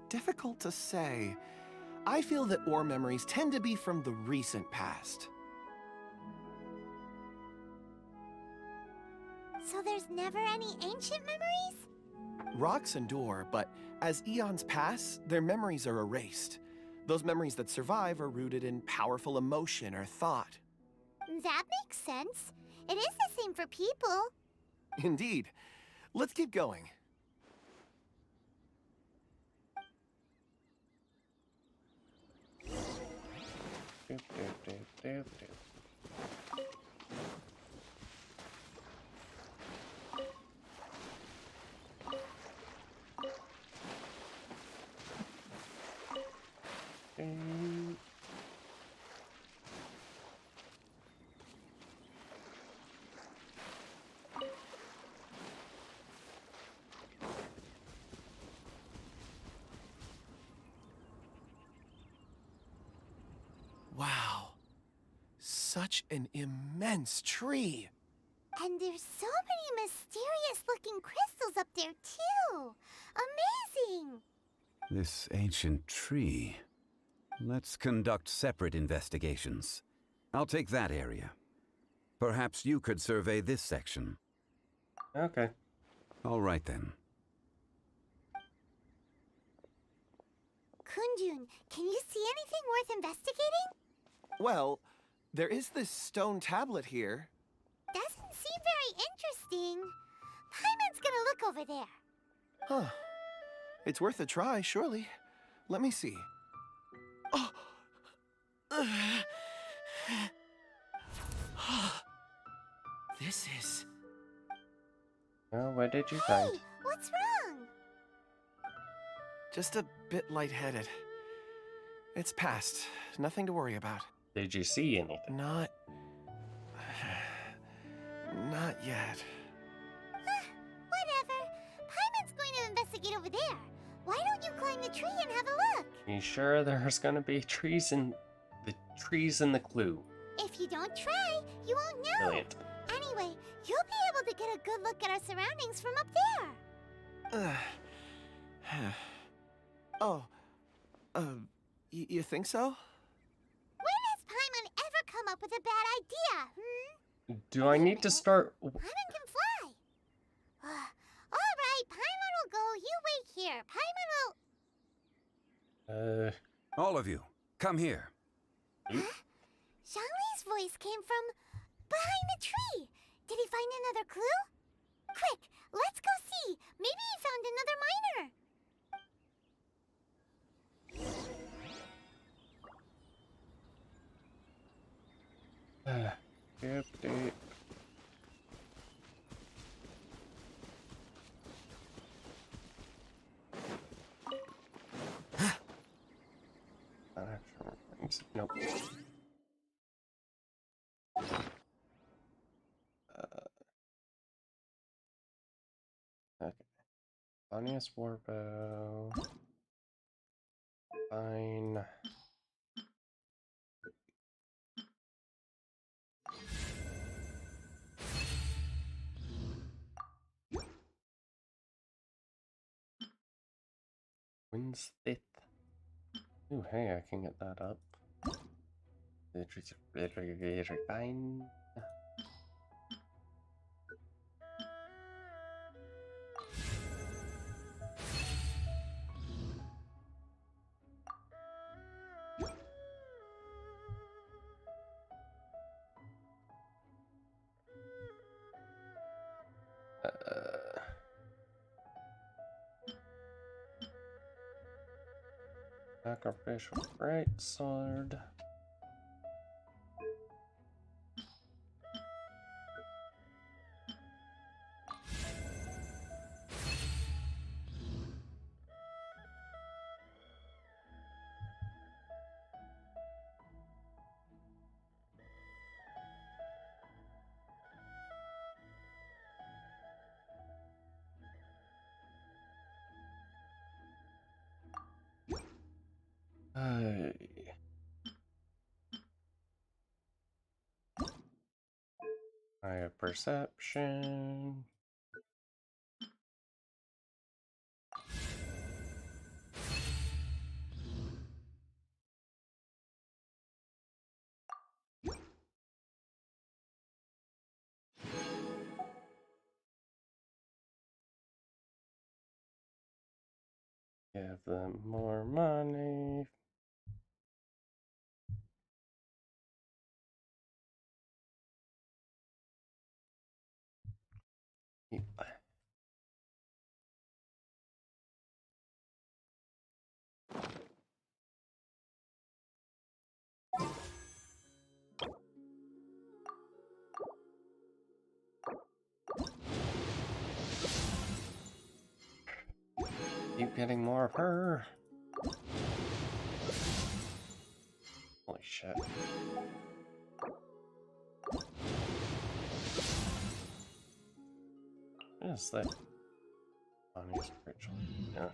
Difficult to say. I feel that ore memories tend to be from the recent past. So there's never any ancient memories? Rocks endure, but as eons pass, their memories are erased. Those memories that survive are rooted in powerful emotion or thought. That makes sense. It is the same for people. Indeed. Let's keep going. Doop, doop, doop, doop, doop. Doop. Wow. Such an immense tree. And there's so many mysterious looking crystals up there too. Amazing! This ancient tree. Let's conduct separate investigations. I'll take that area. Perhaps you could survey this section. Okay. All right then. Kunjun, can you see anything worth investigating? Well, there is this stone tablet here. Doesn't seem very interesting. Paimon's gonna look over there. Huh. It's worth a try, surely. Let me see. Oh! This is... Oh, what did you Hey, find? what's wrong? just a bit lightheaded. It's past. Nothing to worry about. Did you see anything? Not yet. Whatever. Paimon's going to investigate over there. Why don't you climb the tree and have a look? You sure there's gonna be trees in the clue? If you don't try, you won't know. Brilliant. Anyway, you'll be able to get a good look at our surroundings from up there. You think so? When has Paimon ever come up with a bad idea, Do I need to start? Paimon can fly. All right, Paimon will go. You wait here. Paimon will... All of you, come here. Zhongli's voice came from behind the tree. Did he find another clue? Quick, let's go see. Maybe he found another miner. Update. Nope. Okay. Funniest warbow. Fine. When's 5th? Ooh, hey, I can get that up. Fine. Sacrificial great sword. I have perception. Give them more money. Keep getting more of her. Holy shit. What is that? Bonnie's ritual. Yeah.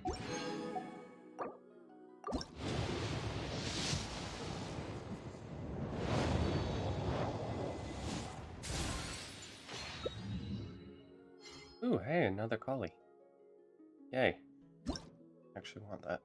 Ooh, hey, another collie. Yay. Actually want that.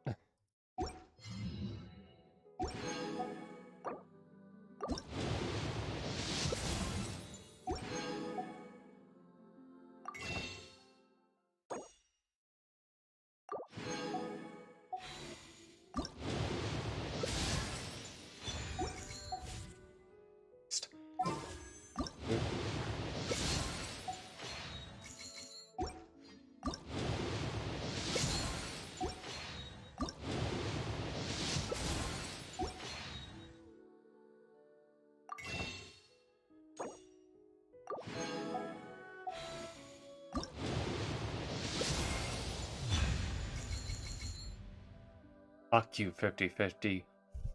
Fuck you, 50-50.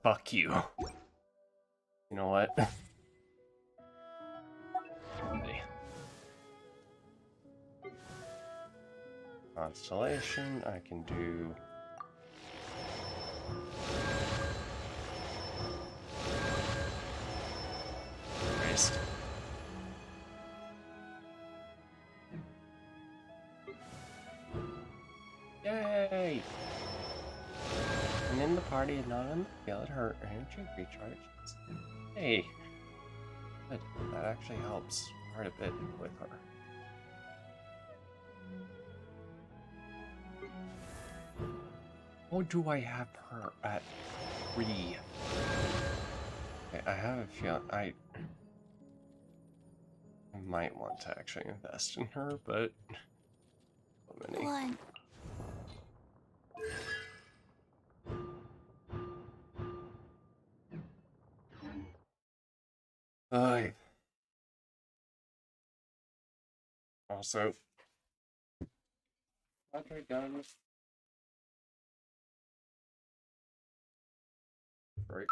Fuck you. You know what? Constellation, I can do... Christ. Yay! And in the party and not in the field, her energy recharges. Hey! Good. That actually helps quite a bit with her. Or do I have her at 3? Okay, I have a feeling I might want to actually invest in her, but so many. One. Also, battery done. Break.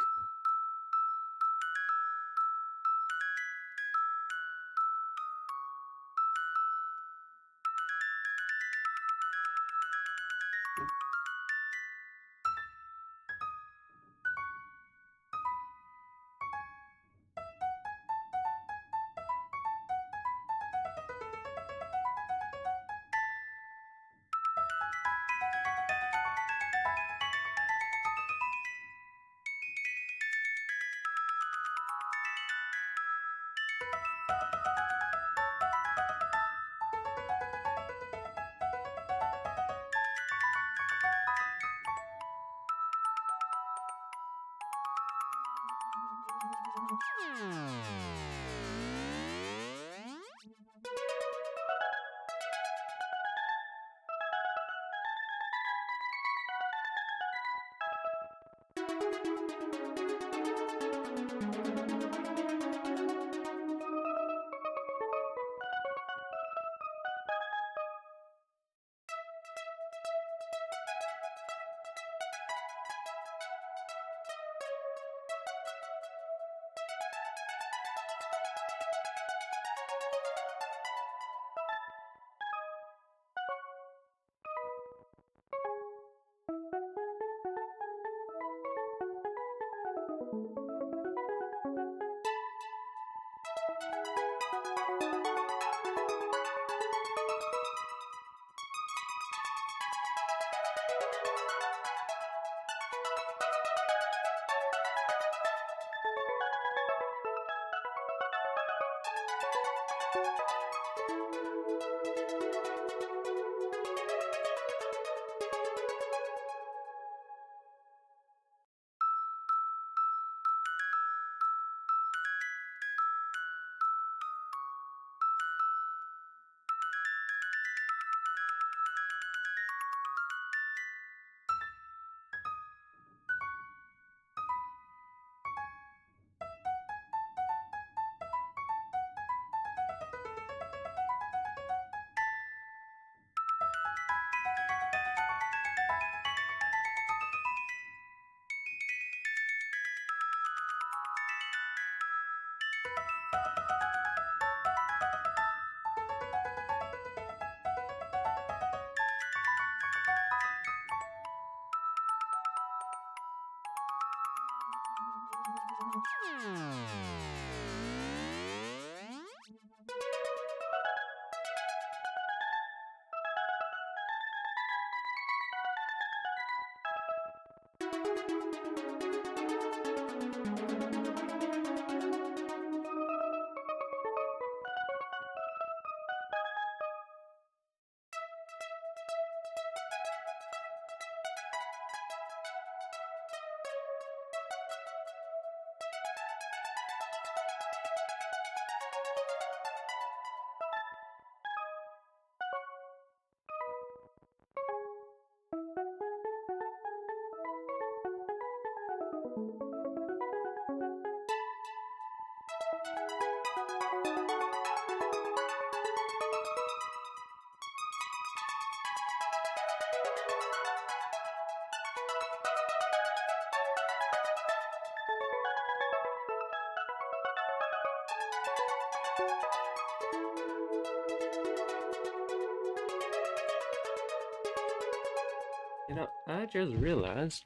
You know, I just realized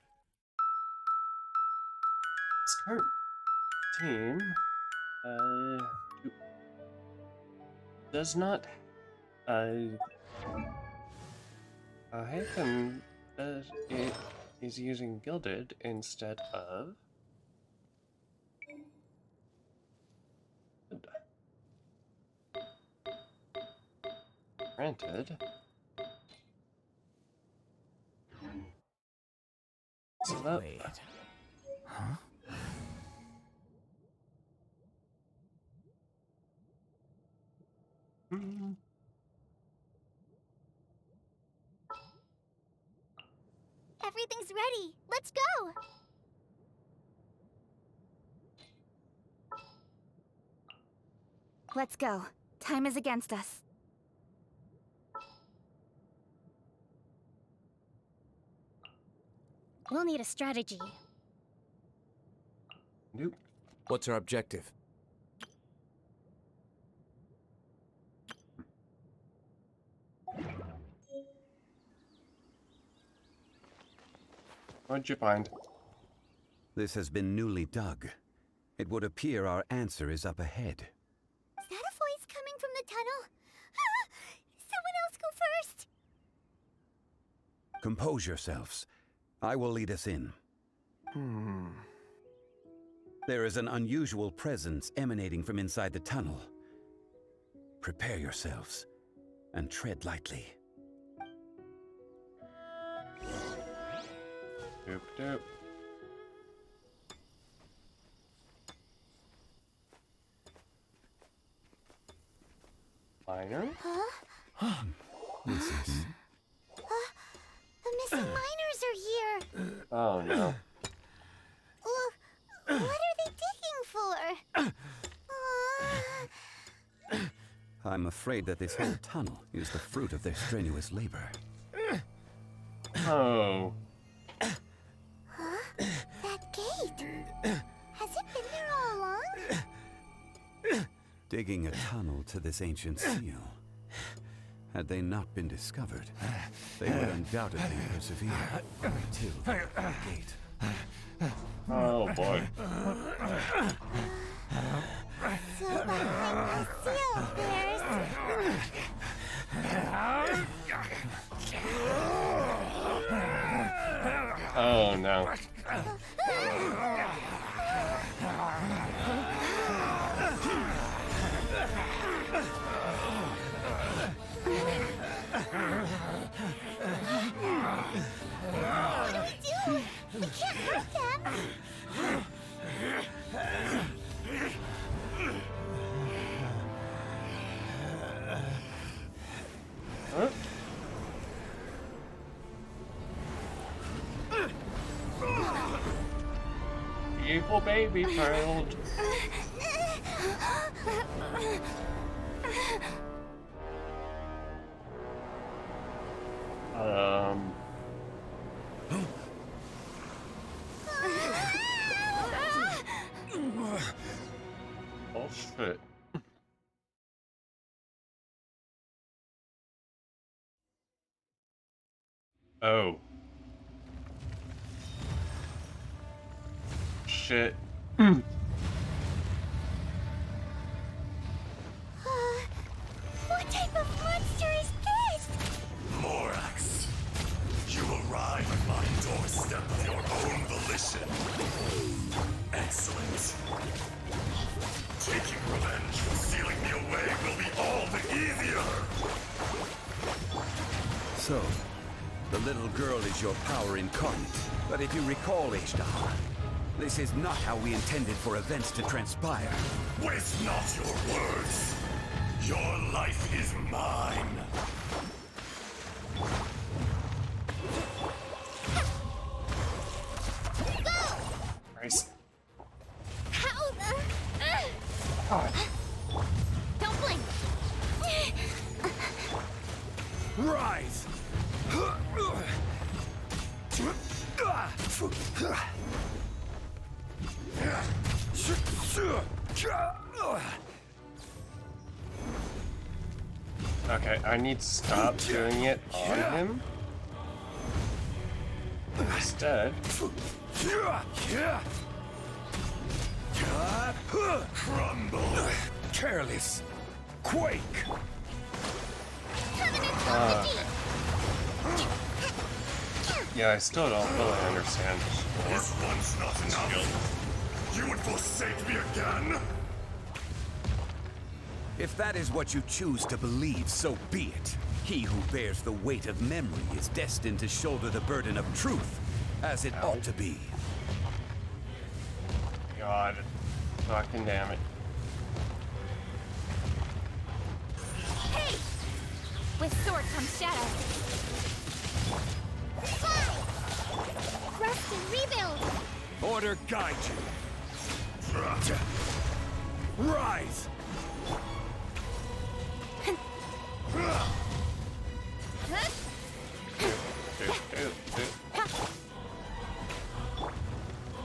this current team does not Haytham is using Gilded instead of Granted. So that, Wait. Huh? Everything's ready. Let's go. Let's go. Time is against us. We'll need a strategy. Nope. What's our objective? What'd you find? This has been newly dug. It would appear our answer is up ahead. Is that a voice coming from the tunnel? Someone else go first! Compose yourselves. I will lead us in. There is an unusual presence emanating from inside the tunnel. Prepare yourselves and tread lightly. Doop doop. Miner? Huh? This is... The missing miners are here! Oh no. What are they digging for? I'm afraid that this whole tunnel is the fruit of their strenuous labor. Oh. Huh? That gate! Has it been there all along? Digging a tunnel to this ancient seal. Had they not been discovered, they would undoubtedly persevere to the gate. Oh boy. So behind the seal, Bears. Oh no. What do? We can't hurt them. Huh? Evil baby child. Oh shit. Oh. Shit. What type of monster is this? Morax, you arrive at my doorstep of your own volition. Excellent. Taking revenge for sealing me away will be all the easier. So, the little girl is your power incarnate. But if you recall, Ishtar, this is not how we intended for events to transpire. Waste not your words. Your life is mine. Christ. How the? God. Don't blink. Rise! Okay, I need to stop doing it on him. Instead, crumble. Careless. Quake. yeah, I still don't really understand this This one's not enough. You would forsake me again? If that is what you choose to believe, so be it. He who bears the weight of memory is destined to shoulder the burden of truth, as it ought to be. God. Fucking damn it. Hey! With sword comes shadow. Fly! Rest and rebuild! Order guide you. Rise!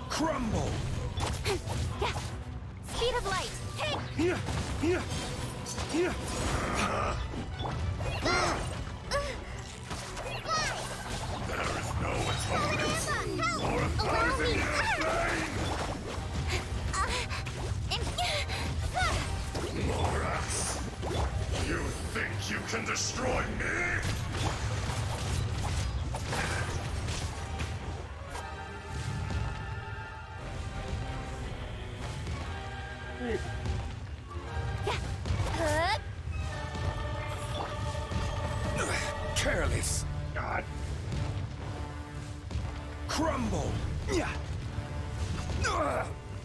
Crumble! Speed of light! Hey! Here! Here! Here! There is no atonement or abiding in Morax, you think you can destroy me? Careless. God. Crumble.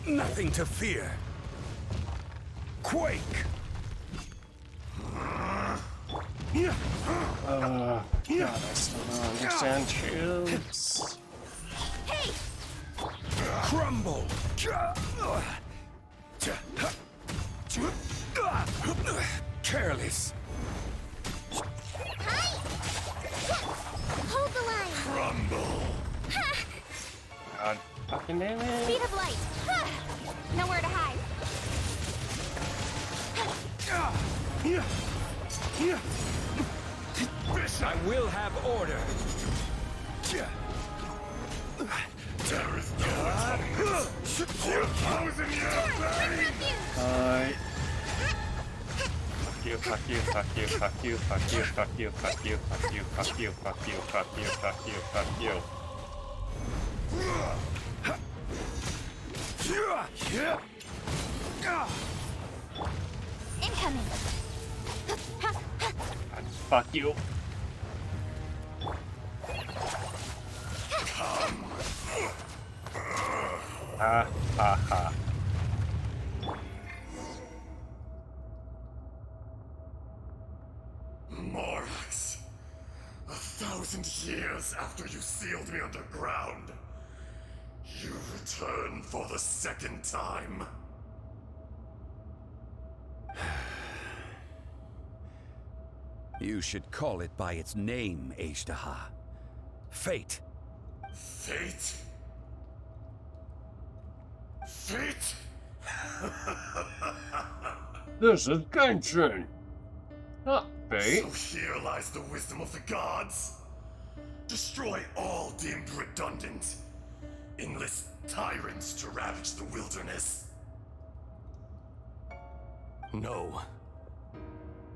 Nothing to fear. Quake. God, I still don't understand shields. Hey! Crumble. Careless. Hold the line! Crumble! God, fucking damn it. Speed of light! Nowhere to hide! I will have order. There is no atonement Fuck you, fuck you, fuck you, fuck you, fuck you, fuck you, fuck you, fuck you, fuck you, fuck you, fuck you, fuck you, fuck you. Incoming. Fuck you. Ha ha ha. Morax, 1,000 years after you sealed me underground, you return for the second time. You should call it by its name, Azhdaha. Fate. Fate? Fate? This is Genshin. Not fate. So here lies the wisdom of the gods. Destroy all deemed redundant. Enlist tyrants to ravage the wilderness. No.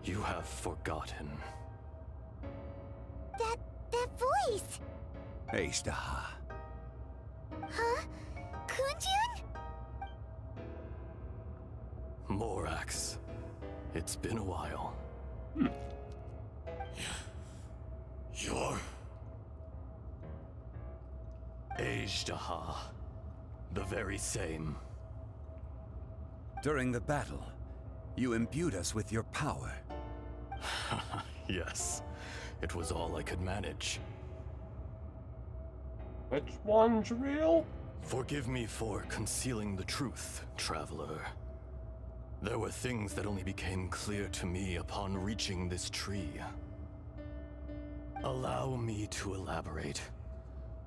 You have forgotten. That voice! Azhdaha. Huh? Kunjun? Morax. It's been a while. You're... Azhdaha. The very same. During the battle, you imbued us with your power. Yes. It was all I could manage. Which one's real? Forgive me for concealing the truth, Traveler. There were things that only became clear to me upon reaching this tree. Allow me to elaborate.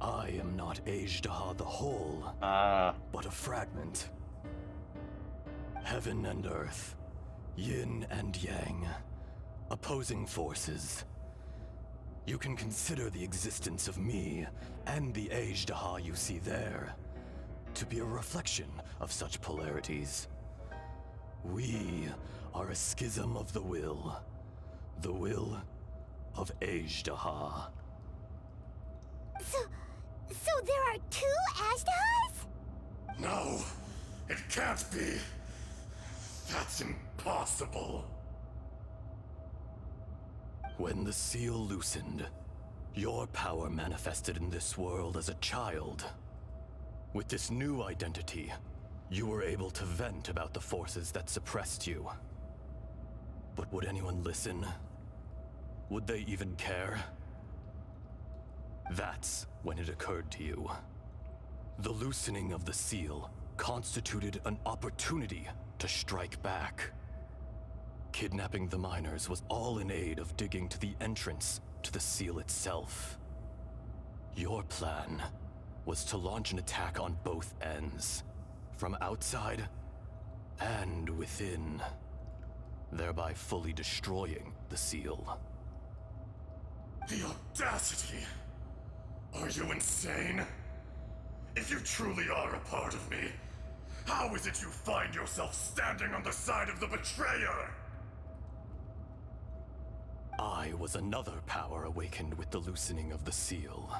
I am not Azhdaha the whole, but a fragment. Heaven and earth, yin and yang, opposing forces. You can consider the existence of me and the Azhdaha you see there to be a reflection of such polarities. We are a schism of the will of Azhdaha. So there are two Azdahas? No, it can't be. That's impossible. When the seal loosened, your power manifested in this world as a child. With this new identity, you were able to vent about the forces that suppressed you. But would anyone listen? Would they even care? That's when it occurred to you. The loosening of the seal constituted an opportunity to strike back. Kidnapping the miners was all in aid of digging to the entrance to the seal itself. Your plan was to launch an attack on both ends, from outside and within, thereby fully destroying the seal. The audacity! Are you insane? If you truly are a part of me, how is it you find yourself standing on the side of the betrayer? I was another power awakened with the loosening of the seal.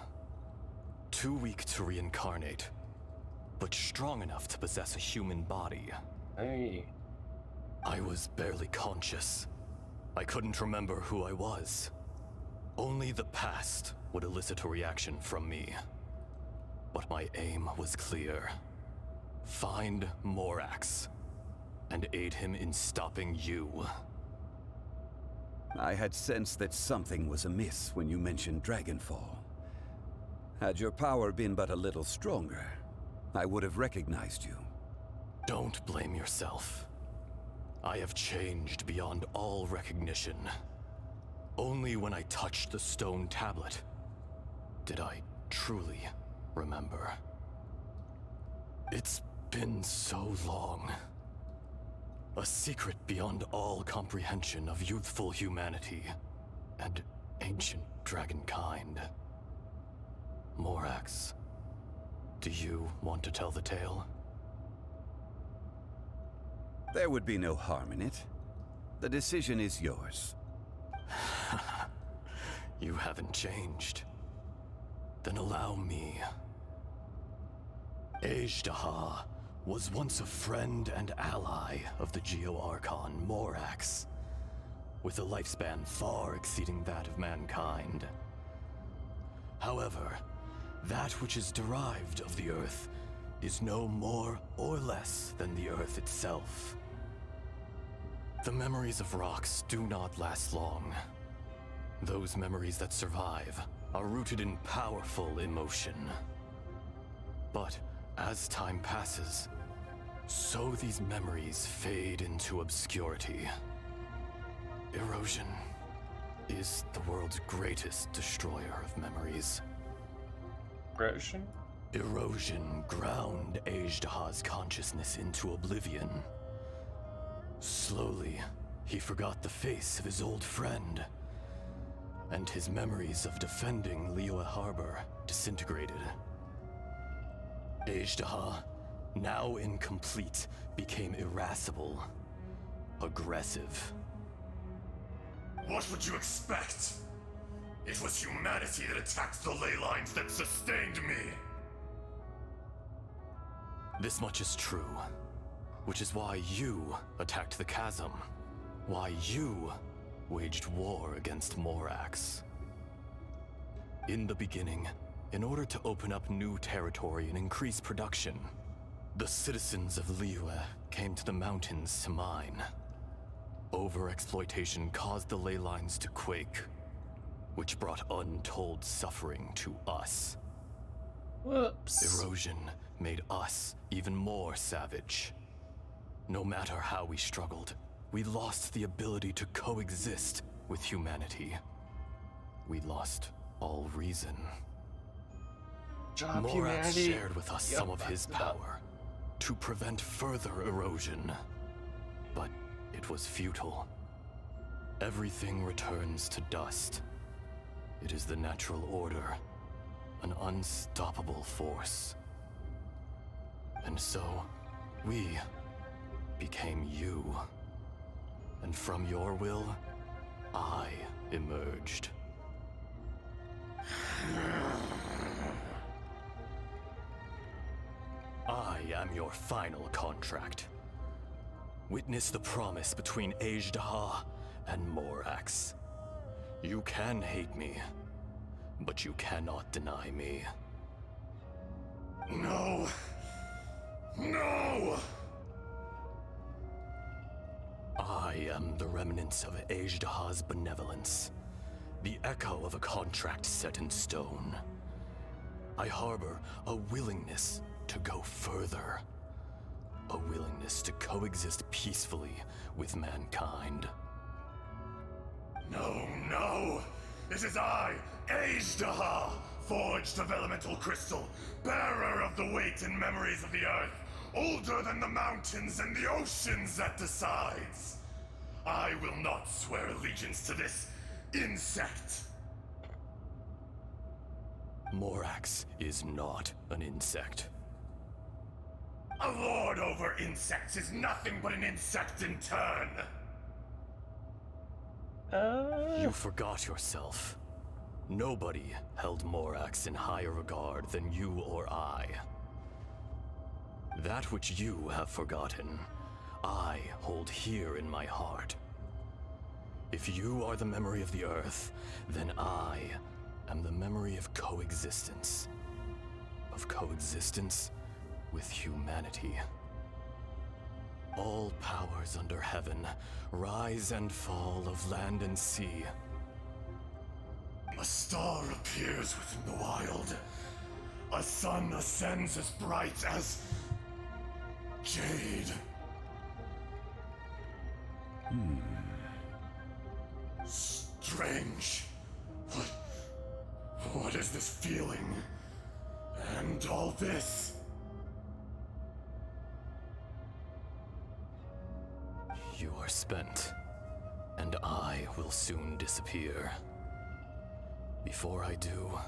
Too weak to reincarnate, but strong enough to possess a human body. Hey. I was barely conscious. I couldn't remember who I was. Only the past would elicit a reaction from me. But my aim was clear. Find Morax, and aid him in stopping you. I had sensed that something was amiss when you mentioned Dragonfall. Had your power been but a little stronger, I would have recognized you. Don't blame yourself. I have changed beyond all recognition. Only when I touched the stone tablet did I truly remember. It's been so long. A secret beyond all comprehension of youthful humanity and ancient dragonkind. Morax, do you want to tell the tale? There would be no harm in it. The decision is yours. You haven't changed. Then allow me. Azhdaha was once a friend and ally of the Geo-Archon Morax, with a lifespan far exceeding that of mankind. However, that which is derived of the Earth is no more or less than the Earth itself. The memories of rocks do not last long. Those memories that survive are rooted in powerful emotion. But as time passes, so these memories fade into obscurity. Erosion is the world's greatest destroyer of memories. Erosion? Erosion ground Azhdaha's consciousness into oblivion. Slowly, he forgot the face of his old friend, and his memories of defending Liyue Harbor disintegrated. Azhdaha, now incomplete, became irascible, aggressive. What would you expect? It was humanity that attacked the ley lines that sustained me. This much is true, which is why you attacked the chasm, why you waged war against Morax. In the beginning, in order to open up new territory and increase production, the citizens of Liyue came to the mountains to mine. Overexploitation caused the ley lines to quake, which brought untold suffering to us. Whoops. Erosion made us even more savage. No matter how we struggled, we lost the ability to coexist with humanity. We lost all reason. Job Morax humanity. shared with us some of his power to prevent further erosion, but it was futile. Everything returns to dust. It is the natural order, an unstoppable force. And so, we became you. And from your will, I emerged. I am your final contract. Witness the promise between Azhdaha and Morax. You can hate me, but you cannot deny me. No! No! I am the remnants of Azhdaha's benevolence, the echo of a contract set in stone. I harbor a willingness to go further, a willingness to coexist peacefully with mankind. No, no! It is I, Azhdaha, forged of elemental crystal, bearer of the weight and memories of the earth, older than the mountains and the oceans that decides. I will not swear allegiance to this insect. Morax is not an insect. A lord over insects is nothing but an insect in turn. You forgot yourself. Nobody held Morax in higher regard than you or I. That which you have forgotten, I hold here in my heart. If you are the memory of the Earth, then I am the memory of coexistence. Of coexistence with humanity. All powers under heaven, rise and fall of land and sea. A star appears within the wild. A sun ascends as bright as jade. Strange. What is this feeling? And all this? You are spent, and I will soon disappear. Before I do,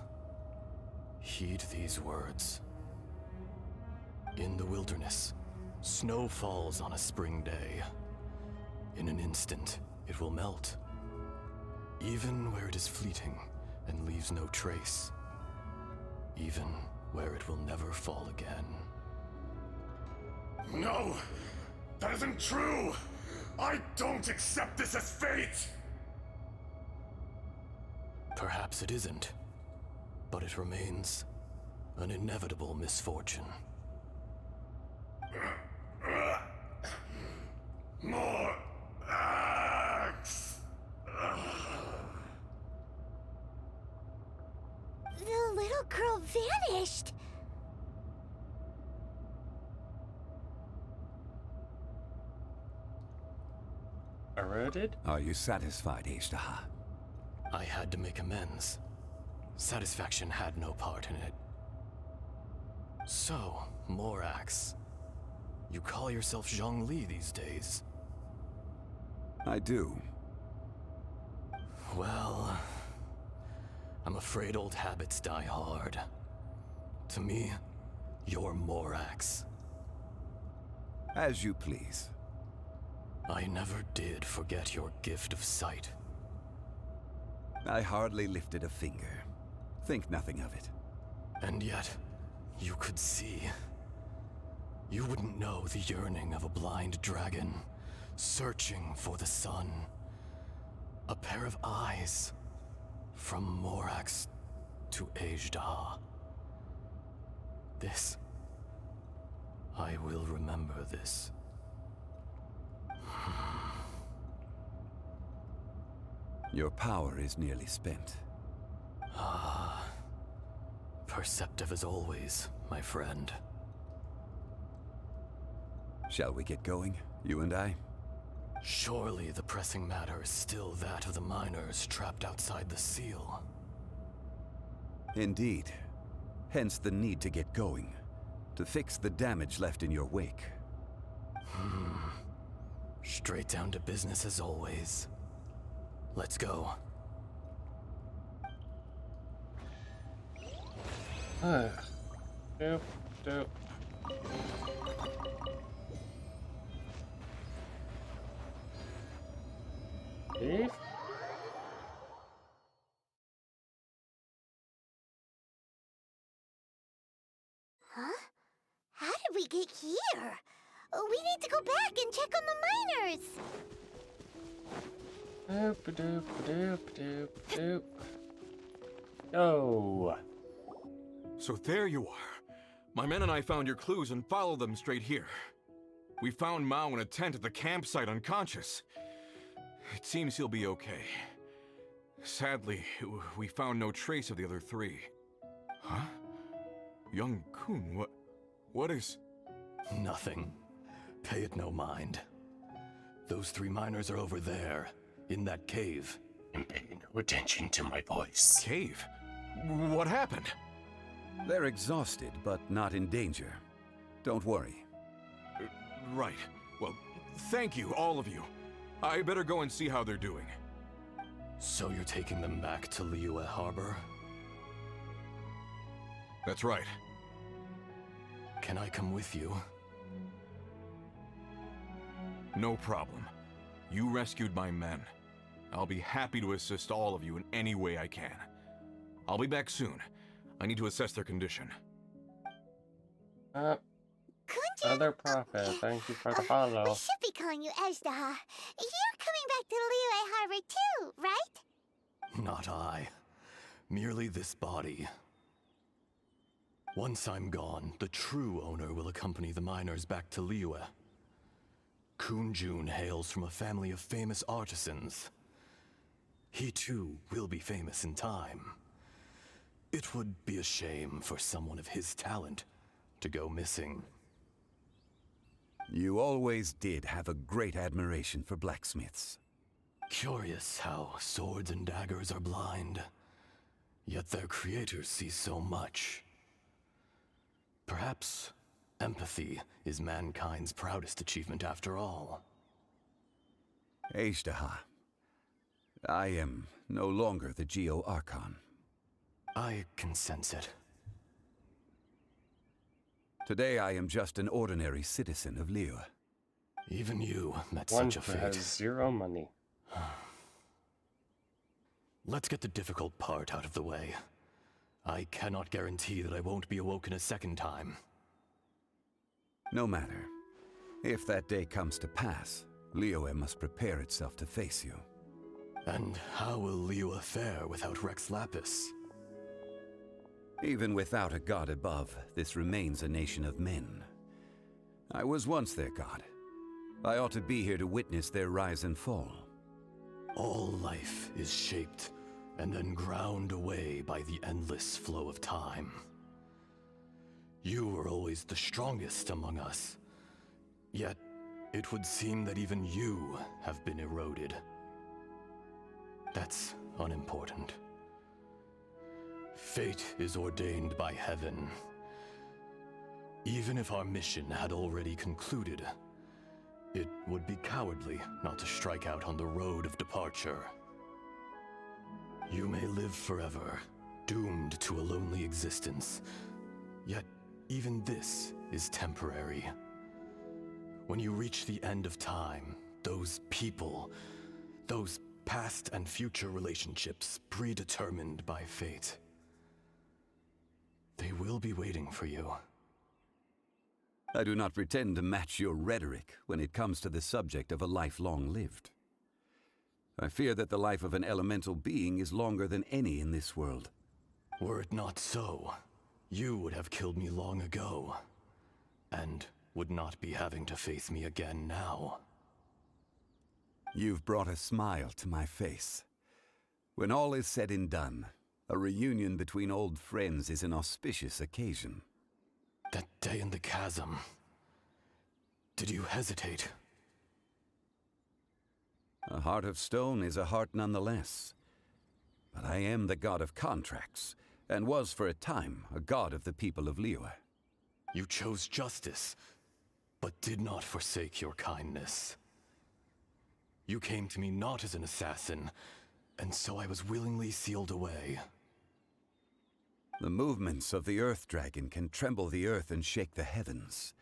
heed these words. In the wilderness, Snow falls on a spring day. In an instant, it will melt. Even where it is fleeting and leaves no trace. Even where it will never fall again. No! That isn't true! I don't accept this as fate! Perhaps it isn't, but it remains an inevitable misfortune. More axe! The little girl vanished! Eroded? Are you satisfied, Ishtaha? I had to make amends. Satisfaction had no part in it. So, Morax, you call yourself Zhongli these days? I do. Well, I'm afraid old habits die hard. To me, you're Morax. As you please. I never did forget your gift of sight. I hardly lifted a finger. Think nothing of it. And yet, you could see. You wouldn't know the yearning of a blind dragon, searching for the sun. A pair of eyes, from Morax to Ejdah. This, I will remember this. Your power is nearly spent. Ah, perceptive as always, my friend. Shall we get going, you and I? Surely the pressing matter is still that of the miners trapped outside the seal. Indeed. Hence the need to get going. To fix the damage left in your wake. Straight down to business as always. Let's go. Dope, dope. Beef? Huh? How did we get here? We need to go back and check on the miners! Doop, doop, doop, doop, doop. Oh. So there you are. My men and I found your clues and followed them straight here. We found Mao in a tent at the campsite unconscious. It seems he'll be okay. Sadly, we found no trace of the other three. Huh? Young Kun, what is... Nothing. Pay it no mind. Those three miners are over there, in that cave. And pay no attention to my voice. Cave? What happened? They're exhausted, but not in danger. Don't worry. Right. Well, thank you, all of you. I better go and see how they're doing. So you're taking them back to Liyue Harbor? That's right. Can I come with you? No problem. You rescued my men. I'll be happy to assist all of you in any way I can. I'll be back soon. I need to assess their condition. Other prophet, thank you for the follow. We should be calling you Ejdah. You're coming back to Liyue Harbor too, right? Not I. Merely this body. Once I'm gone, the true owner will accompany the miners back to Liyue. Kun Jun hails from a family of famous artisans. He too will be famous in time. It would be a shame for someone of his talent to go missing. You always did have a great admiration for blacksmiths. Curious how swords and daggers are blind, yet their creators see so much. Perhaps empathy is mankind's proudest achievement after all. Ejdah, I am no longer the Geo Archon. I can sense it. Today I am just an ordinary citizen of Liyue. Even you met One such a who fate. has zero money. Let's get the difficult part out of the way. I cannot guarantee that I won't be awoken a second time. No matter. If that day comes to pass, Liyue must prepare itself to face you. And how will Liyue fare without Rex Lapis? Even without a god above, this remains a nation of men. I was once their god. I ought to be here to witness their rise and fall. All life is shaped and then ground away by the endless flow of time. You were always the strongest among us. Yet, it would seem that even you have been eroded. That's unimportant. Fate is ordained by heaven. Even if our mission had already concluded, it would be cowardly not to strike out on the road of departure. You may live forever, doomed to a lonely existence. Yet, even this is temporary. When you reach the end of time, those people, those past and future relationships predetermined by fate, they will be waiting for you. I do not pretend to match your rhetoric when it comes to the subject of a life long lived. I fear that the life of an elemental being is longer than any in this world. Were it not so, you would have killed me long ago, and would not be having to face me again now. You've brought a smile to my face. When all is said and done, a reunion between old friends is an auspicious occasion. That day in the chasm, did you hesitate? A heart of stone is a heart nonetheless. But I am the god of contracts, and was for a time a god of the people of Liyue. You chose justice, but did not forsake your kindness. You came to me not as an assassin, and so I was willingly sealed away. The movements of the Earth Dragon can tremble the earth and shake the heavens.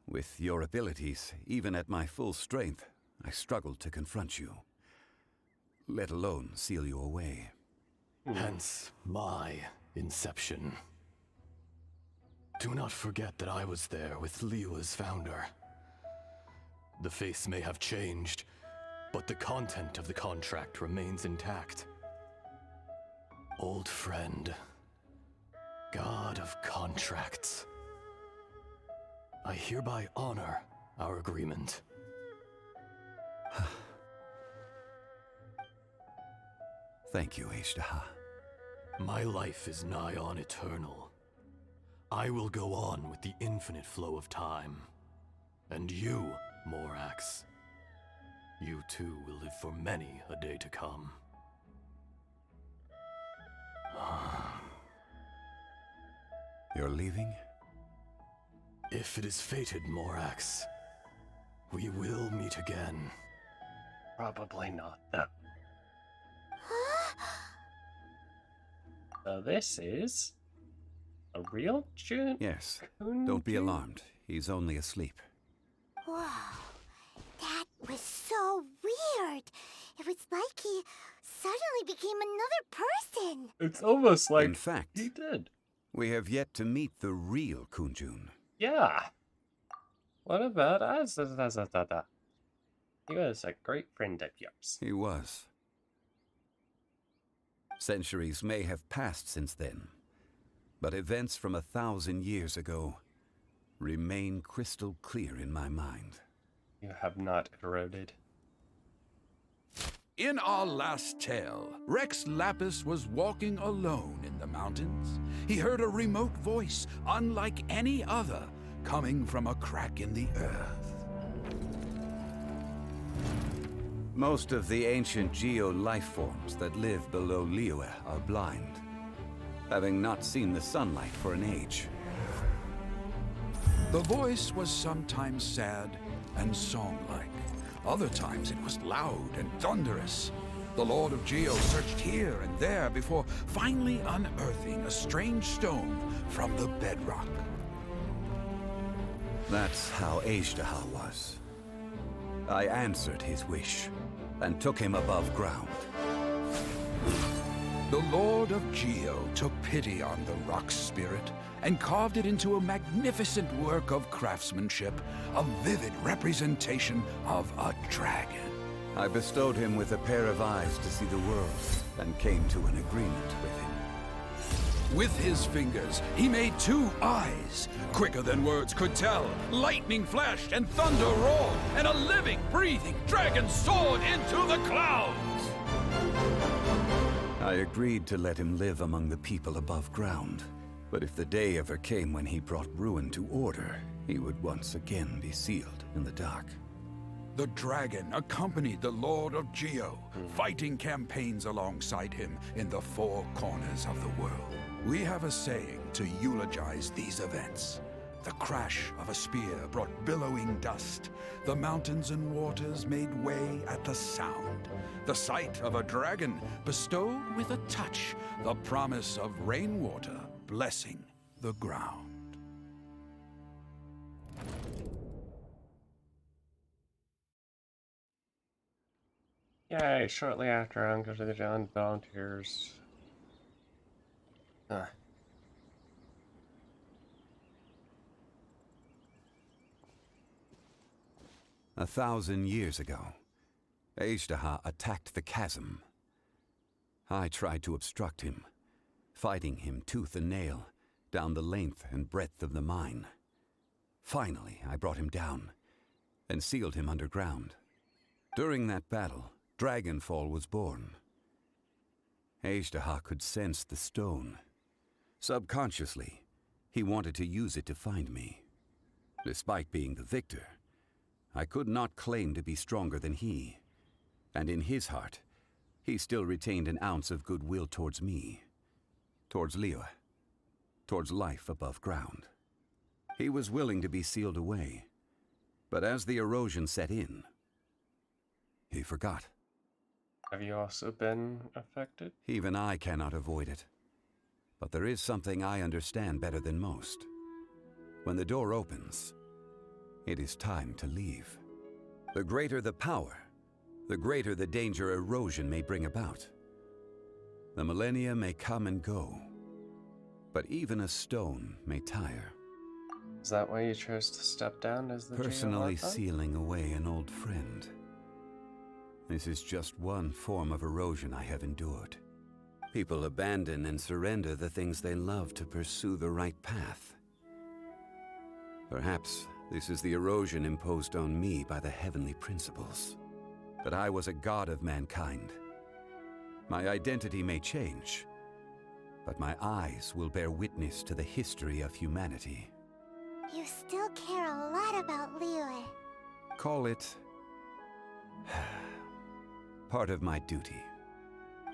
With your abilities, even at my full strength, I struggled to confront you, let alone seal you away. Hence my inception. Do not forget that I was there with Liyue's founder. The face may have changed, but the content of the contract remains intact. Old friend, god of contracts, I hereby honor our agreement. Thank you, Ishtaha. My life is nigh on eternal. I will go on with the infinite flow of time. And you, Morax, you too will live for many a day to come. You're leaving? If it is fated, Morax, we will meet again. Probably not, though. So this is a real June? Yes. Don't be alarmed. He's only asleep. Whoa, that was so weird. It was like he suddenly became another person. It's almost like in fact, he did. We have yet to meet the real Kunjun. Yeah. What about us? He was a great friend of yours. He was. Centuries may have passed since then, but events from 1,000 years ago remain crystal clear in my mind. You have not eroded. In our last tale, Rex Lapis was walking alone in the mountains. He heard a remote voice, unlike any other, coming from a crack in the earth. Most of the ancient geo-life forms that live below Liyue are blind, having not seen the sunlight for an age. The voice was sometimes sad and song-like. Other times it was loud and thunderous. The Lord of Geo searched here and there before finally unearthing a strange stone from the bedrock. That's how Azhdaha was. I answered his wish, and took him above ground. The Lord of Geo took pity on the rock spirit and carved it into a magnificent work of craftsmanship, a vivid representation of a dragon. I bestowed him with a pair of eyes to see the world, and came to an agreement with him. With his fingers, he made 2 eyes, quicker than words could tell. Lightning flashed and thunder roared, and a living, breathing dragon soared into the clouds. I agreed to let him live among the people above ground, but if the day ever came when he brought ruin to order, he would once again be sealed in the dark. The dragon accompanied the Lord of Geo, fighting campaigns alongside him in the 4 corners of the world. We have a saying to eulogize these events. The crash of a spear brought billowing dust. The mountains and waters made way at the sound. The sight of a dragon bestowed with a touch the promise of rainwater blessing the ground. Yay, shortly after, I'm going to the John volunteers. 1,000 years ago, Azhdaha attacked the chasm. I tried to obstruct him, fighting him tooth and nail down the length and breadth of the mine. Finally, I brought him down and sealed him underground. During that battle, Dragonfall was born. Azhdaha could sense the stone. Subconsciously, he wanted to use it to find me. Despite being the victor, I could not claim to be stronger than he, and in his heart, he still retained an ounce of goodwill towards me, towards Liyue, towards life above ground. He was willing to be sealed away, but as the erosion set in, he forgot. Have you also been affected? Even I cannot avoid it. But there is something I understand better than most. When the door opens, it is time to leave. The greater the power, the greater the danger erosion may bring about. The millennia may come and go, but even a stone may tire. Is that why you chose to step down as the Personally Geoarchon? sealing away an old friend. This is just one form of erosion I have endured. People abandon and surrender the things they love to pursue the right path. Perhaps this is the erosion imposed on me by the heavenly principles. But I was a god of mankind. My identity may change, but my eyes will bear witness to the history of humanity. You still care a lot about Liyue. Call it part of my duty.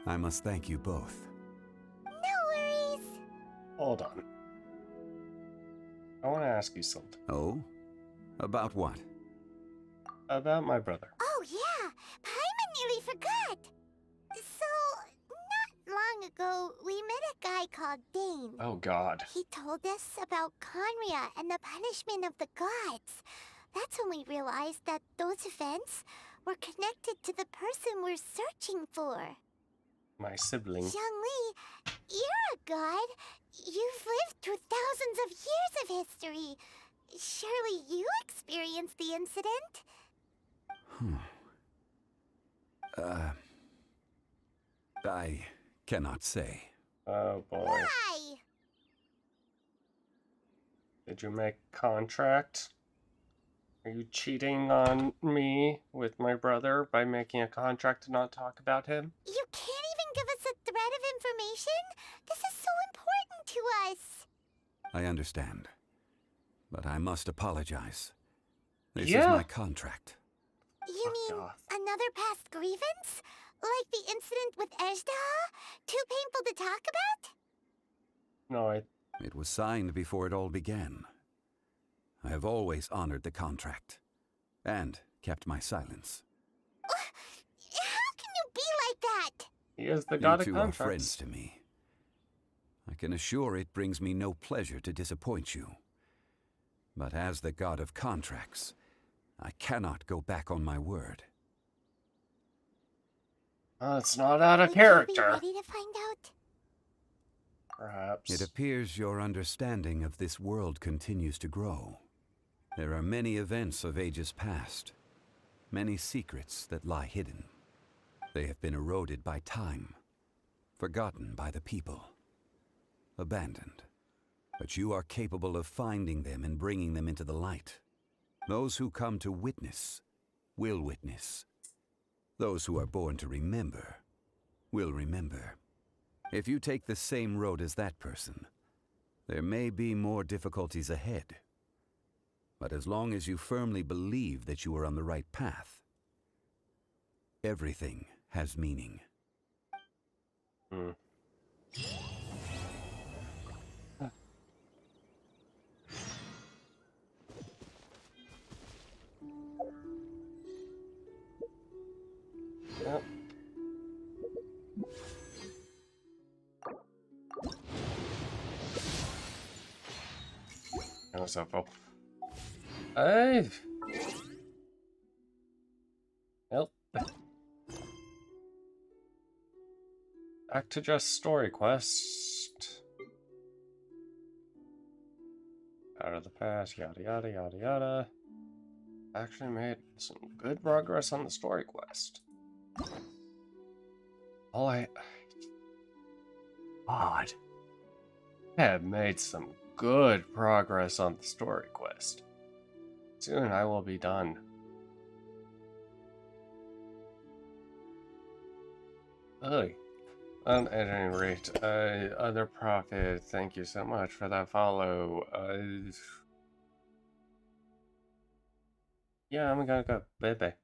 I must thank you both. No worries. Hold on. I want to ask you something. Oh? About what? About my brother. Oh yeah, Paimon nearly forgot. So, not long ago, we met a guy called Dane. Oh god. He told us about Khaenri'ah and the punishment of the gods. That's when we realized that those events were connected to the person we're searching for. My sibling. Zhongli, you're a god. You've lived through thousands of years of history. Surely you experienced the incident? I cannot say. Oh boy. Why? Did you make contract? Are you cheating on me with my brother by making a contract to not talk about him? You can't even give us a thread of information? This is so important to us. I understand. But I must apologize. This is Yeah. my contract. You mean another past grievance? Like the incident with Azhdaha? Too painful to talk about? No, It was signed before it all began. I have always honored the contract. And kept my silence. How can you be like that? he is the You god of two are contracts. friends to me. I can assure it brings me no pleasure to disappoint you. But as the god of contracts, I cannot go back on my word. It's not out of Would character. you be ready to find out? Perhaps. It appears your understanding of this world continues to grow. There are many events of ages past, many secrets that lie hidden. They have been eroded by time, forgotten by the people, abandoned. But you are capable of finding them and bringing them into the light. Those who come to witness will witness. Those who are born to remember will remember. If you take the same road as that person, there may be more difficulties ahead. But as long as you firmly believe that you are on the right path, everything has meaning. Yep. That was helpful. Well. Back to just story quest. Out of the past, yada yada yada yada. Actually made some good progress on the story quest. God. I have made some good progress on the story quest. Soon I will be done. At any rate, Other Prophet, thank you so much for that follow. Yeah, I'm gonna go. Bye bye.